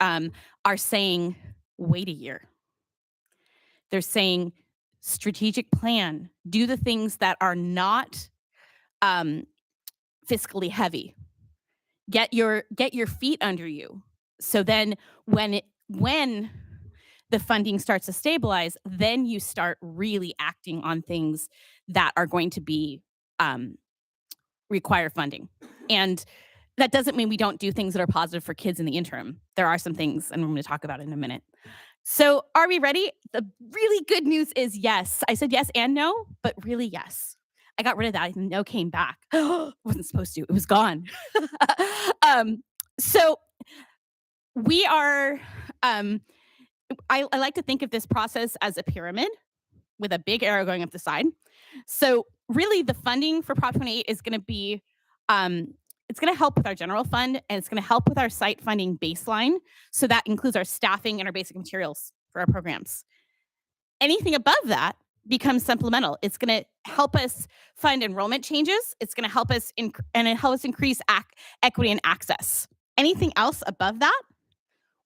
are saying, wait a year. They're saying strategic plan, do the things that are not fiscally heavy. Get your feet under you. So then when the funding starts to stabilize, then you start really acting on things that are going to be require funding. And that doesn't mean we don't do things that are positive for kids in the interim. There are some things, and we're going to talk about it in a minute. So are we ready? The really good news is yes. I said yes and no, but really yes. I got rid of that. No came back. Wasn't supposed to. It was gone. So we are, I like to think of this process as a pyramid with a big arrow going up the side. So really the funding for Prop 28 is going to be, it's going to help with our general fund, and it's going to help with our site funding baseline. So that includes our staffing and our basic materials for our programs. Anything above that becomes supplemental. It's going to help us fund enrollment changes. It's going to help us increase equity and access. Anything else above that,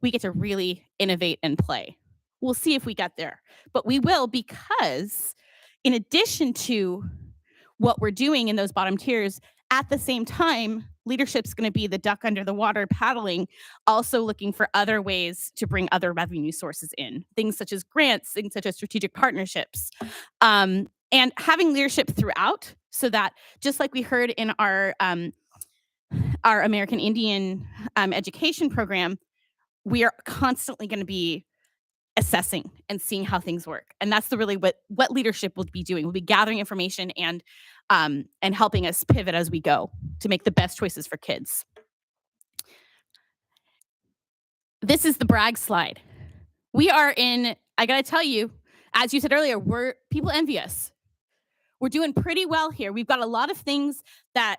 we get to really innovate and play. We'll see if we get there, but we will, because in addition to what we're doing in those bottom tiers, at the same time, leadership's going to be the duck under the water paddling, also looking for other ways to bring other revenue sources in, things such as grants, things such as strategic partnerships, and having leadership throughout, so that just like we heard in our American Indian education program, we are constantly going to be assessing and seeing how things work. And that's really what leadership will be doing. We'll be gathering information and helping us pivot as we go to make the best choices for kids. This is the brag slide. We are in, I got to tell you, as you said earlier, people envy us. We're doing pretty well here. We've got a lot of things that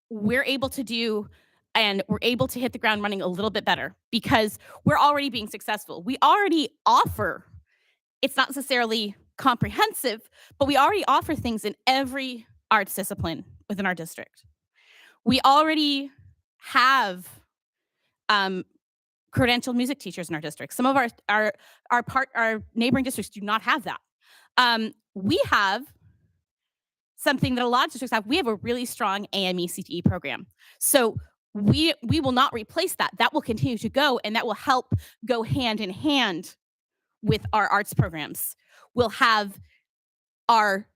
we're able to do, and we're able to hit the ground running a little bit better because we're already being successful. We already offer, it's not necessarily comprehensive, but we already offer things in every arts discipline within our district. We already have credentialed music teachers in our district. Some of our neighboring districts do not have that. We have something that a lot of districts have. We have a really strong AME CTE program. So we will not replace that. That will continue to go, and that will help go hand in hand with our arts programs. We'll have our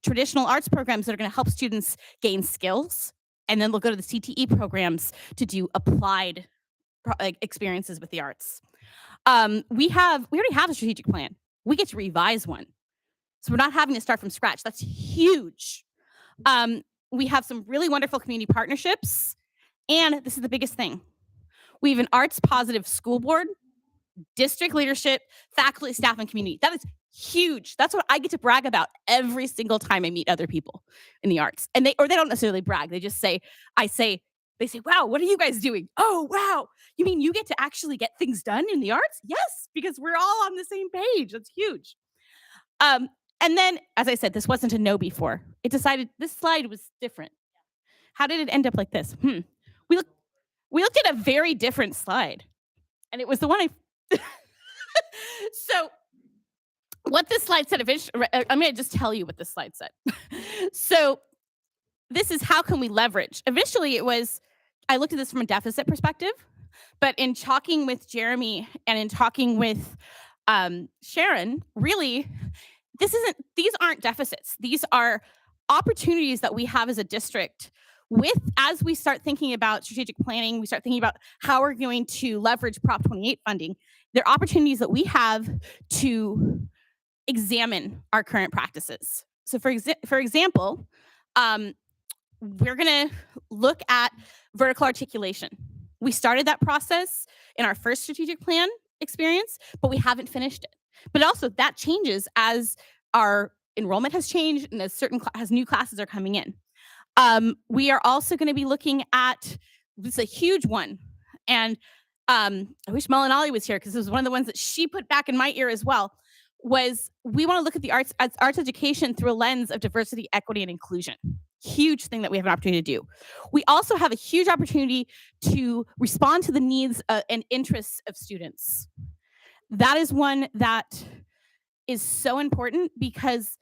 traditional arts programs that are going to help students gain skills, and then they'll go to the CTE programs to do applied experiences with the arts. We already have a strategic plan. We get to revise one. So we're not having to start from scratch. That's huge. We have some really wonderful community partnerships. And this is the biggest thing. We have an arts positive school board, district leadership, faculty, staff, and community. That is huge. That's what I get to brag about every single time I meet other people in the arts. And they don't necessarily brag. They just say, they say, wow, what are you guys doing? Oh, wow. You mean you get to actually get things done in the arts? Yes, because we're all on the same page. That's huge. And then, as I said, this wasn't a no before. It decided this slide was different. How did it end up like this? We looked at a very different slide, and it was the one So what this slide said, I'm going to just tell you what this slide said. So this is how can we leverage. Initially, I looked at this from a deficit perspective, but in talking with Jeremy and in talking with Sharon, really, these aren't deficits. These are opportunities that we have as a district as we start thinking about strategic planning, we start thinking about how we're going to leverage Prop 28 funding. There are opportunities that we have to examine our current practices. So for example, we're going to look at vertical articulation. We started that process in our first strategic plan experience, but we haven't finished it. But also that changes as our enrollment has changed and as new classes are coming in. We are also going to be looking at, this is a huge one. And I wish Melanali was here because it was one of the ones that she put back in my ear as well, was we want to look at the arts education through a lens of diversity, equity, and inclusion. Huge thing that we have an opportunity to do. We also have a huge opportunity to respond to the needs and interests of students. That is one that is so important because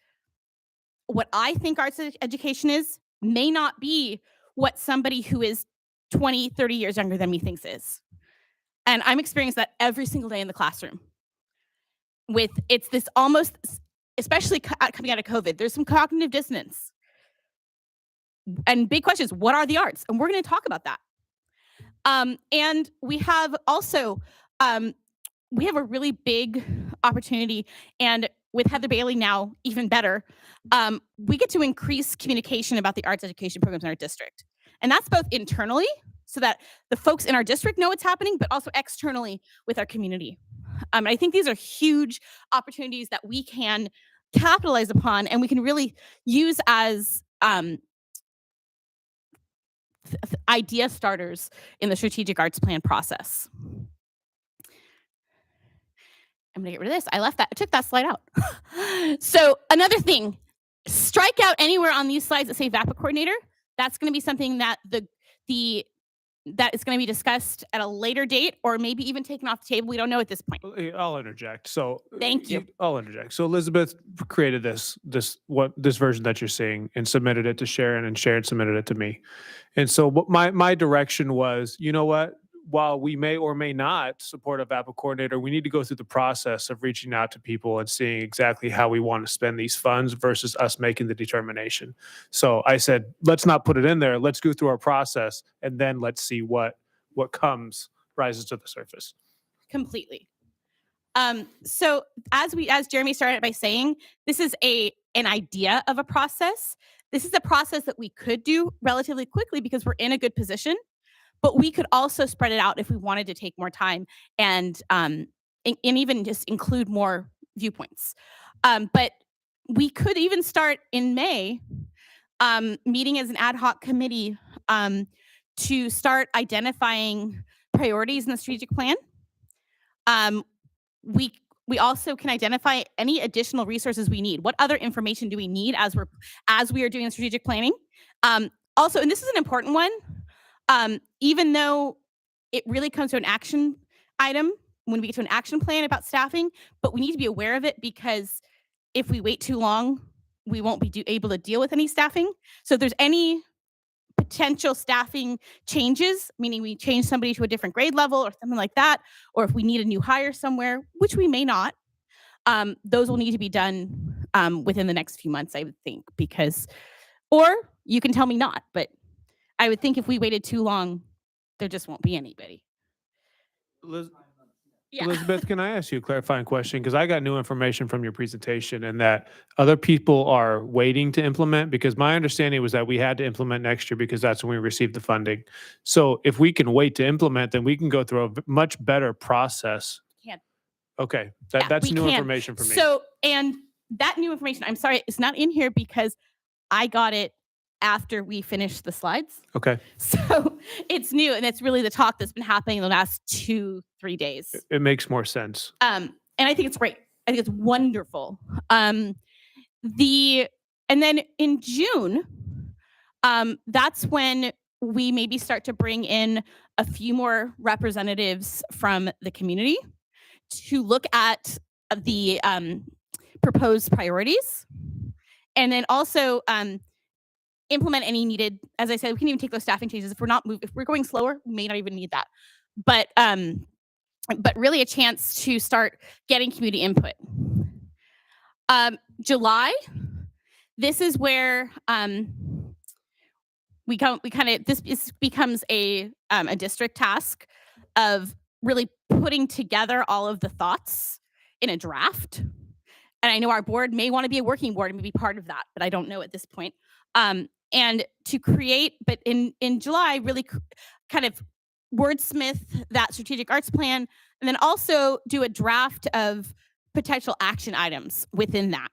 what I think arts education is may not be what somebody who is 20, 30 years younger than me thinks is. And I'm experiencing that every single day in the classroom. It's this almost, especially coming out of COVID, there's some cognitive dissonance. And big questions, what are the arts? And we're going to talk about that. And we have also, we have a really big opportunity, and with Heather Bailey now, even better, we get to increase communication about the arts education programs in our district. And that's both internally, so that the folks in our district know what's happening, but also externally with our community. I think these are huge opportunities that we can capitalize upon, and we can really use as idea starters in the strategic arts plan process. I'm gonna get rid of this. I took that slide out. So another thing, strike out anywhere on these slides that say VAPA coordinator. That's gonna be something that that is going to be discussed at a later date, or maybe even taken off the table. We don't know at this point. I'll interject. So Thank you. I'll interject. So Elizabeth created this version that you're seeing and submitted it to Sharon, and Sharon submitted it to me. And so what my direction was, you know what? While we may or may not support a VAPA coordinator, we need to go through the process of reaching out to people and seeing exactly how we want to spend these funds versus us making the determination. So I said, let's not put it in there. Let's go through our process, and then let's see what rises to the surface. Completely. So as Jeremy started by saying, this is an idea of a process. This is a process that we could do relatively quickly because we're in a good position. But we could also spread it out if we wanted to take more time and even just include more viewpoints. But we could even start in May, meeting as an ad hoc committee to start identifying priorities in the strategic plan. We also can identify any additional resources we need. What other information do we need as we are doing the strategic planning? Also, and this is an important one, even though it really comes to an action item when we get to an action plan about staffing, but we need to be aware of it because if we wait too long, we won't be able to deal with any staffing. So if there's any potential staffing changes, meaning we change somebody to a different grade level or something like that, or if we need a new hire somewhere, which we may not, those will need to be done within the next few months, I would think, or you can tell me not, but I would think if we waited too long, there just won't be anybody. Yeah. Elizabeth, can I ask you a clarifying question? Because I got new information from your presentation and that other people are waiting to implement, because my understanding was that we had to implement next year because that's when we received the funding. So if we can wait to implement, then we can go through a much better process. Can't. Okay, Yeah, that's we new can. information for me. So, and that new information, I'm sorry, it's not in here because I got it after we finished the slides. Okay. So it's new, and it's really the talk that's been happening in the last 2-3 days. It makes more sense. And I think it's great. I think it's wonderful. And then in June, that's when we maybe start to bring in a few more representatives from the community to look at the proposed priorities, and then also implement any needed. As I said, we can even take those staffing changes if we're going slower, we may not even need that. But really a chance to start getting community input. July, this is where this becomes a district task of really putting together all of the thoughts in a draft. And I know our board may want to be a working board and maybe part of that, but I don't know at this point. And to create, but in July, really kind of wordsmith that strategic arts plan, and then also do a draft of potential action items within that.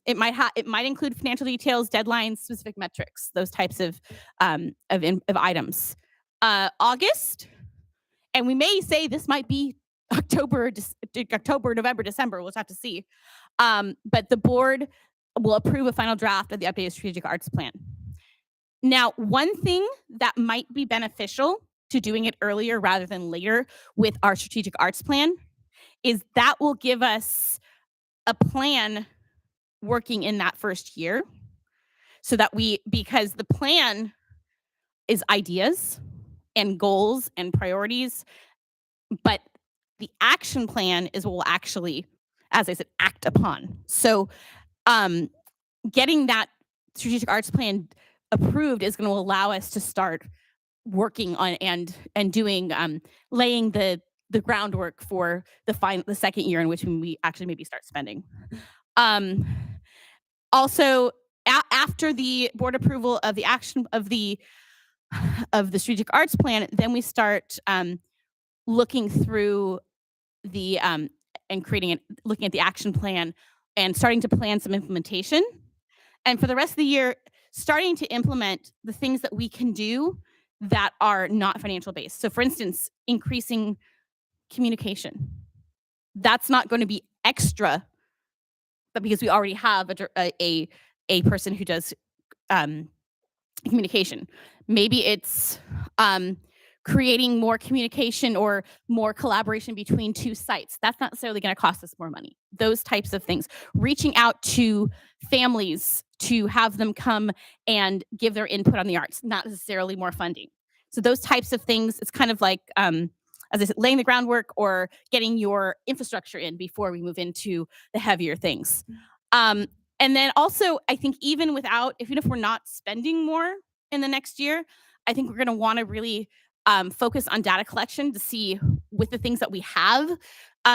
It might include financial details, deadlines, specific metrics, those types of items. August, and we may say this might be October, November, December. We'll just have to see. But the board will approve a final draft of the updated strategic arts plan. Now, one thing that might be beneficial to doing it earlier rather than later with our strategic arts plan is that will give us a plan working in that first year, so that because the plan is ideas and goals and priorities but the action plan is what we'll actually, as I said, act upon. So getting that strategic arts plan approved is going to allow us to start working on and doing laying the groundwork for the second year in which we actually maybe start spending. Also, after the board approval of the action of the strategic arts plan, then we start looking through the and creating it, looking at the action plan and starting to plan some implementation. And for the rest of the year, starting to implement the things that we can do that are not financial based. So for instance, increasing communication. That's not going to be extra, but because we already have a person who does communication. Maybe it's creating more communication or more collaboration between two sites. That's not necessarily going to cost us more money. Those types of things. Reaching out to families to have them come and give their input on the arts, not necessarily more funding. So those types of things, it's kind of like, as I said, laying the groundwork or getting your infrastructure in before we move into the heavier things. And then also, I think even if we're not spending more in the next year, I think we're going to want to really focus on data collection to see with the things that we have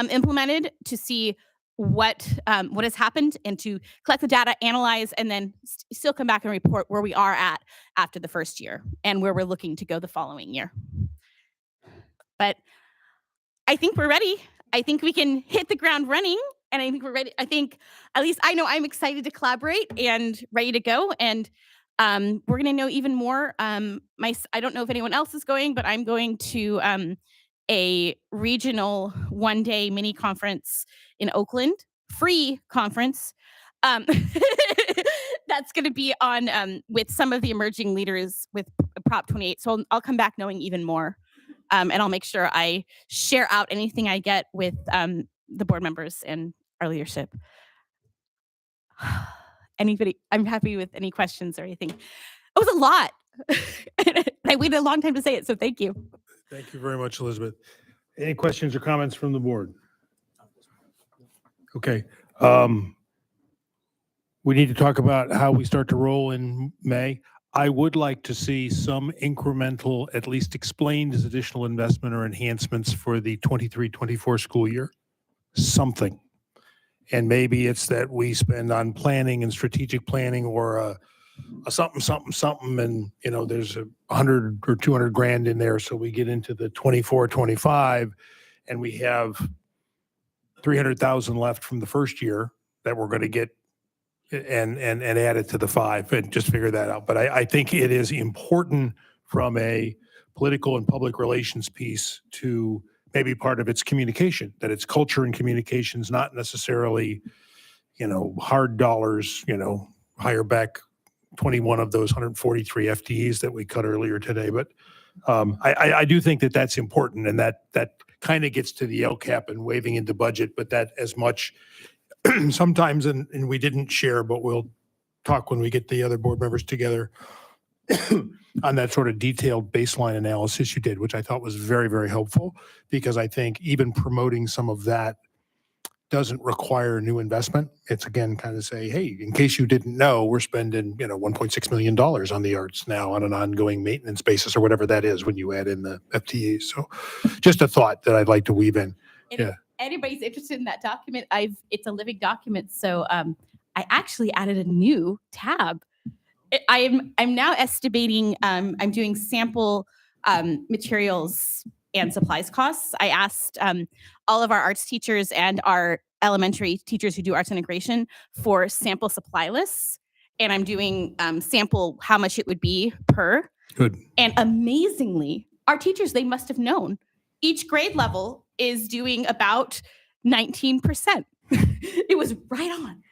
implemented to see what has happened and to collect the data, analyze, and then still come back and report where we are at after the first year and where we're looking to go the following year. But I think we're ready. I think we can hit the ground running, and I think we're ready. I think, at least I know I'm excited to collaborate and ready to go. And we're going to know even more. I don't know if anyone else is going, but I'm going to a regional one-day mini conference in Oakland, free conference. That's going to be on with some of the emerging leaders with Prop 28. So I'll come back knowing even more. And I'll make sure I share out anything I get with the board members and our leadership. Anybody, I'm happy with any questions or anything. It was a lot. I waited a long time to say it, so thank you. Thank you very much, Elizabeth. Any questions or comments from the board? Okay. We need to talk about how we start to roll in May. I would like to see some incremental, at least explained as additional investment or enhancements for the 23-24 school year. Something. And maybe it's that we spend on planning and strategic planning or a something, and there's 100 or 200 grand in there. So we get into the 24, 25, and we have 300,000 left from the first year that we're going to get and add it to the 5 and just figure that out. But I think it is important from a political and public relations piece to maybe part of its communication, that it's culture and communications, not necessarily, hard dollars, hire back 21 of those 143 FTEs that we cut earlier today. But I do think that that's important, and that kind of gets to the LCAP and waving into budget, but that as much sometimes, and we didn't share, but we'll talk when we get the other board members together on that sort of detailed baseline analysis you did, which I thought was very, very helpful, because I think even promoting some of that doesn't require new investment. It's again kind of say, hey, in case you didn't know, we're spending $1.6 million on the arts now on an ongoing maintenance basis or whatever that is when you add in the FTEs. So just a thought that I'd like to weave in. If anybody's interested in that document, it's a living document. So I actually added a new tab. I'm now estimating, I'm doing sample materials and supplies costs. I asked all of our arts teachers and our elementary teachers who do arts integration for sample supply lists. And I'm doing sample how much it would be per. Good. And amazingly, our teachers, they must have known. Each grade level is doing about 19%. It was right on.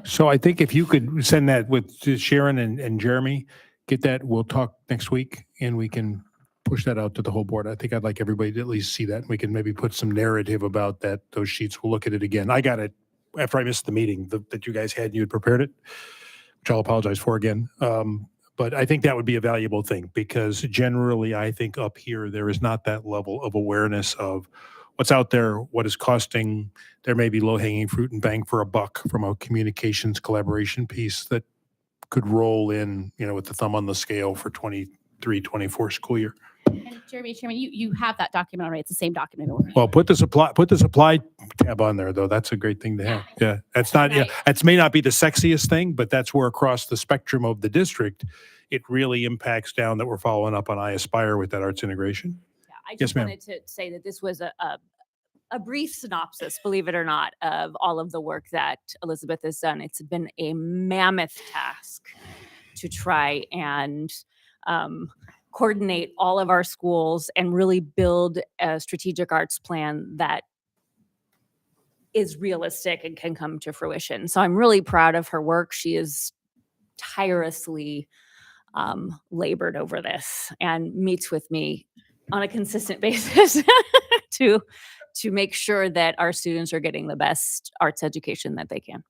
So I think if you could send that to Sharon and Jeremy, get that, we'll talk next week and we can push that out to the whole board. I think I'd like everybody to at least see that. We can maybe put some narrative about that, those sheets. We'll look at it again. I got it after I missed the meeting that you guys had and you had prepared it, which I'll apologize for again. But I think that would be a valuable thing because generally I think up here, there is not that level of awareness of what's out there, what is costing. There may be low hanging fruit and bang for a buck from a communications collaboration piece that could roll in, with the thumb on the scale for 23, 24 school year. And Jeremy, Chairman, you have that document already. It's the same document. Well, put the supply tab on there though. That's a great thing to have. Yeah. That's not, that may not be the sexiest thing, but that's where across the spectrum of the district, it really impacts down that we're following up on I Aspire with that arts integration. Yeah, I Yes, just ma'am. wanted to say that this was a brief synopsis, believe it or not, of all of the work that Elizabeth has done. It's been a mammoth task to try and coordinate all of our schools and really build a strategic arts plan that is realistic and can come to fruition. So I'm really proud of her work. She is tirelessly labored over this and meets with me on a consistent basis to make sure that our students are getting the best arts education that they can.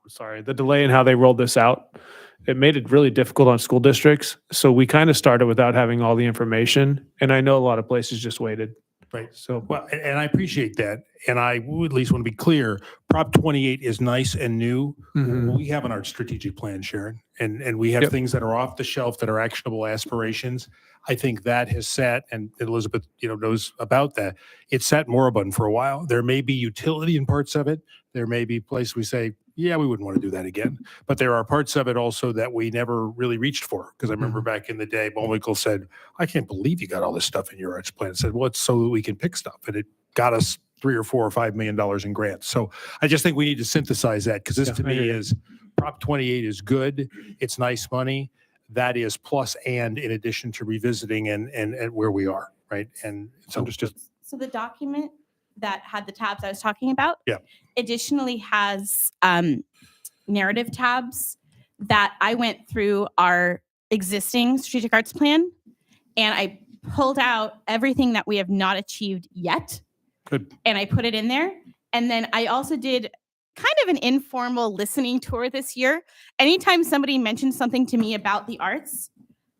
Sorry, the delay in how they rolled this out, it made it really difficult on school districts. So we kind of started without having all the information. And I know a lot of places just waited. Right. So, well, and I appreciate that. And I would at least want to be clear, Prop 28 is nice and new. Mhm. We have an art strategic plan, Sharon, and we have Yep. things that are off the shelf that are actionable aspirations. I think that has sat, and Elizabeth, knows about that. It sat moribund for a while. There may be utility in parts of it. There may be places we say, yeah, we wouldn't want to do that again. But there are parts of it also that we never really reached for. Because I remember back in the day, Bullwinkle said, I can't believe you got all this stuff in your arts plan. I said, well, it's so that we can pick stuff. And it got us $3 or $4 or $5 million in grants. So I just think we need to synthesize that because this to I me hear you. is Prop 28 is good. It's nice money. That is plus and in addition to revisiting and where we are, right? And it's understood. So the document that had the tabs I was talking about, Yeah. additionally has narrative tabs that I went through our existing strategic arts plan and I pulled out everything that we have not achieved yet. Good. And I put it in there. And then I also did kind of an informal listening tour this year. Anytime somebody mentioned something to me about the arts,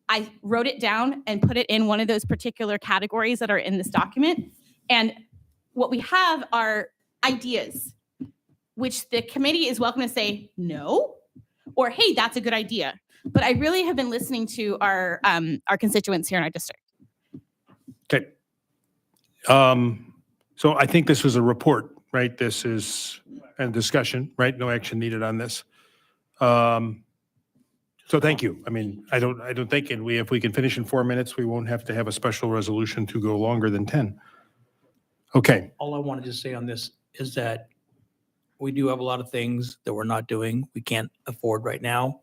I wrote it down and put it in one of those particular categories that are in this document. And what we have are ideas, which the committee is welcome to say no, or hey, that's a good idea. But I really have been listening to our constituents here in our district. Okay. So I think this was a report, right? This is a discussion, right? No action needed on this. So thank you. I mean, I don't think, and if we can finish in 4 minutes, we won't have to have a special resolution to go longer than 10. Okay. All I wanted to say on this is that we do have a lot of things that we're not doing, we can't afford right now.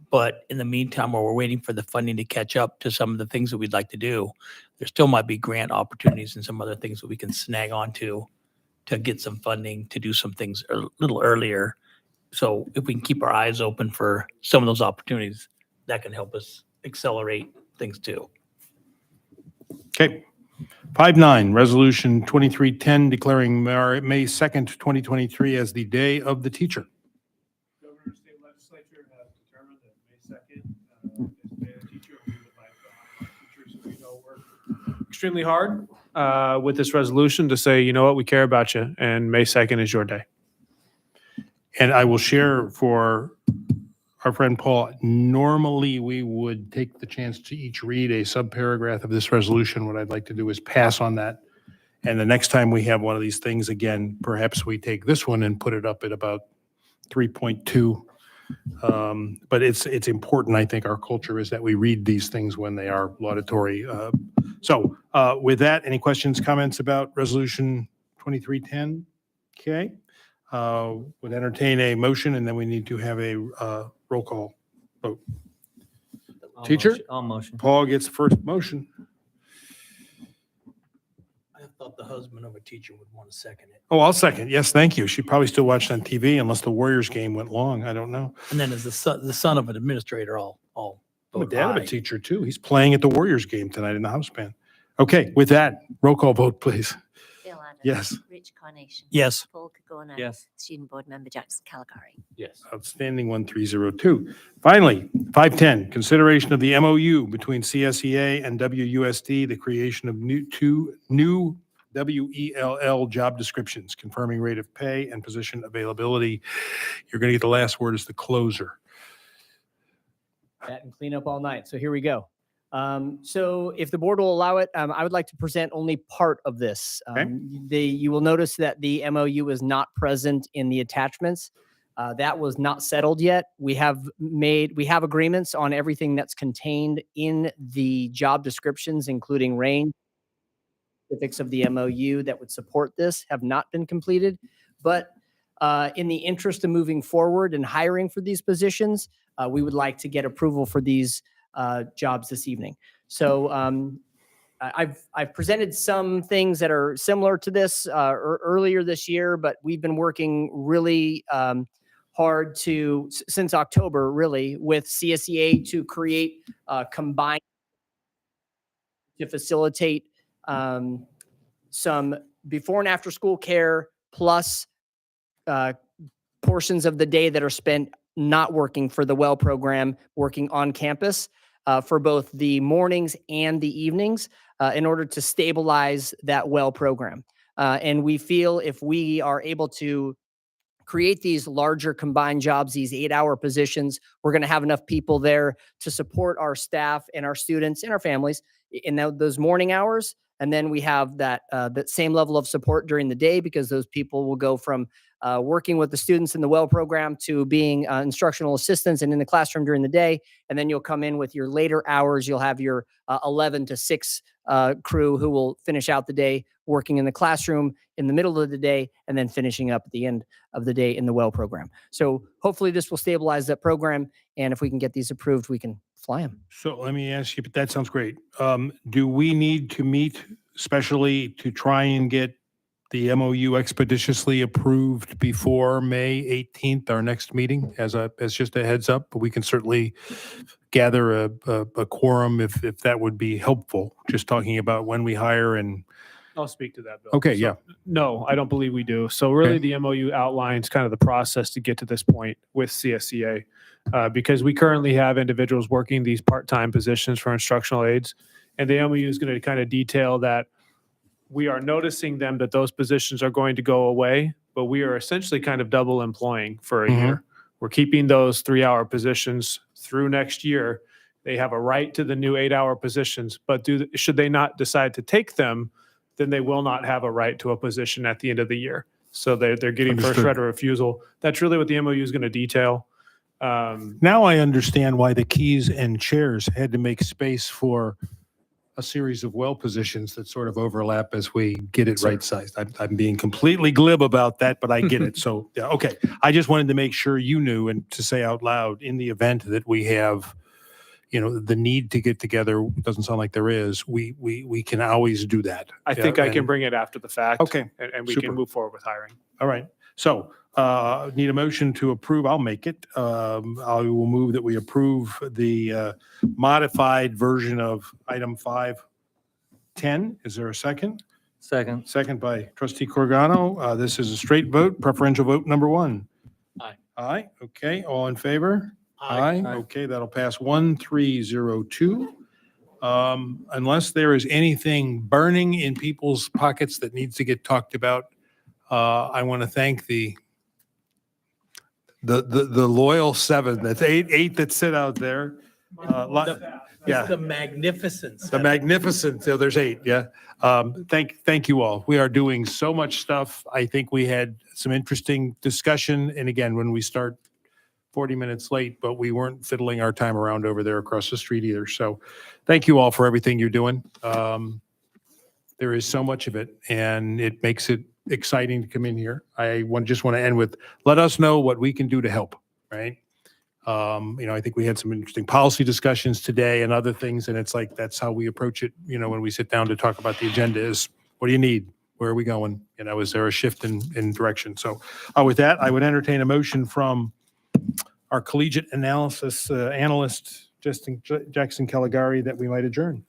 But in the meantime, while we're waiting for the funding to catch up to some of the things that we'd like to do, there still might be grant opportunities and some other things that we can snag onto to get some funding to do some things a little earlier. So if we can keep our eyes open for some of those opportunities, that can help us accelerate things too. Okay. 5-9, Resolution 2310 declaring May 2nd, 2023 as the Day of the Teacher. Governor and state legislature have determined that May 2nd is the day of the teacher. We would like to honor our teachers who we know work extremely hard with this resolution to say, you know what, we care about you, and May 2nd is your day. And I will share for our friend Paul, normally we would take the chance to each read a subparagraph of this resolution. What I'd like to do is pass on that. And the next time we have one of these things again, perhaps we take this one and put it up at about 3.2. But it's important, I think, our culture is that we read these things when they are laudatory. So with that, any questions, comments about Resolution 2310? Okay. Would entertain a motion, and then we need to have a roll call vote. Teacher? I'll motion. Paul gets the first motion. I thought the husband of a teacher would want to second it. Oh, I'll second. Yes, thank you. She probably still watched on TV unless the Warriors game went long. I don't know. And then as the son of an administrator, I'll I'm a vote dad of a aye. teacher too. He's playing at the Warriors game tonight in the house band. Okay, with that, roll call vote, please. Bill Adams. Yes. Rich Carnation. Yes. Paul Kagorna. Yes. Student Board Member Jackson Caligari. Yes. Outstanding, 1302. Finally, 510, consideration of the MOU between CSEA and WUSD, the creation of two new WELL job descriptions, confirming rate of pay and position availability. You're going to get the last word as the closer. That and clean up all night. So here we go. So if the board will allow it, I would like to present only part of this. You will notice that the MOU is not present in the attachments. That was not settled yet. We have agreements on everything that's contained in the job descriptions, including range. Specifics of the MOU that would support this have not been completed, but in the interest of moving forward and hiring for these positions, we would like to get approval for these jobs this evening. So I've presented some things that are similar to this earlier this year, but we've been working really hard since October, really, with CSEA to create combined to facilitate some before and after school care plus portions of the day that are spent not working for the WELL program, working on campus for both the mornings and the evenings in order to stabilize that WELL program. And we feel if we are able to create these larger combined jobs, these 8-hour positions, we're going to have enough people there to support our staff and our students and our families in those morning hours. And then we have that same level of support during the day, because those people will go from working with the students in the WELL program to being instructional assistants and in the classroom during the day. And then you'll come in with your later hours. You'll have your 11 to 6 crew who will finish out the day working in the classroom in the middle of the day, and then finishing up at the end of the day in the WELL program. So hopefully this will stabilize that program. And if we can get these approved, we can fly them. So let me ask you, but that sounds great. Do we need to meet specially to try and get the MOU expeditiously approved before May 18th, our next meeting, as just a heads up? But we can certainly gather a quorum if that would be helpful, just talking about when we hire and. I'll speak to that, Bill. Okay, So, yeah. No, I don't believe we do. So really, Okay. the MOU outlines kind of the process to get to this point with CSEA, because we currently have individuals working these part-time positions for instructional aides, and the MOU is going to kind of detail that we are noticing them that those positions are going to go away, but we are essentially kind of double employing for a year. We're keeping those 3-hour positions through next year. They have a right to the new 8-hour positions, but should they not decide to take them, then they will not have a right to a position at the end of the year. So they're getting first Understood. right of refusal. That's really what the MOU is going to detail. Now I understand why the keys and chairs had to make space for a series of WELL positions that sort of overlap as we get it right sized. I'm being completely glib about that, but I get it. So, yeah, okay. I just wanted to make sure you knew and to say out loud, in the event that we have, the need to get together, doesn't sound like there is, we can always do that. I think I can and- bring it after the fact. Okay, And we super. can move forward with hiring. All right. So need a motion to approve. I'll make it. I will move that we approve the modified version of item 510. Is there a second? Second. Second by trustee Corgano. This is a straight vote, preferential vote number 1. Aye. Aye. Okay. All in favor? Aye. Okay. That'll pass 1302. Unless there is anything burning in people's pockets that needs to get talked about, I want to thank the loyal 7. That's eight that sit out there. Yeah, The magnificence. the magnificent. So there's 8. Yeah. Thank you all. We are doing so much stuff. I think we had some interesting discussion. And again, when we start 40 minutes late, but we weren't fiddling our time around over there across the street either. So thank you all for everything you're doing. There is so much of it, and it makes it exciting to come in here. I just want to end with, let us know what we can do to help, right? I think we had some interesting policy discussions today and other things, and it's like, that's how we approach it, when we sit down to talk about the agenda is, what do you need? Where are we going? Is there a shift in direction? So with that, I would entertain a motion from our collegiate analysis analyst, Jackson Caligari, that we might adjourn.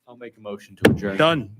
I'll make a motion to adjourn. Done.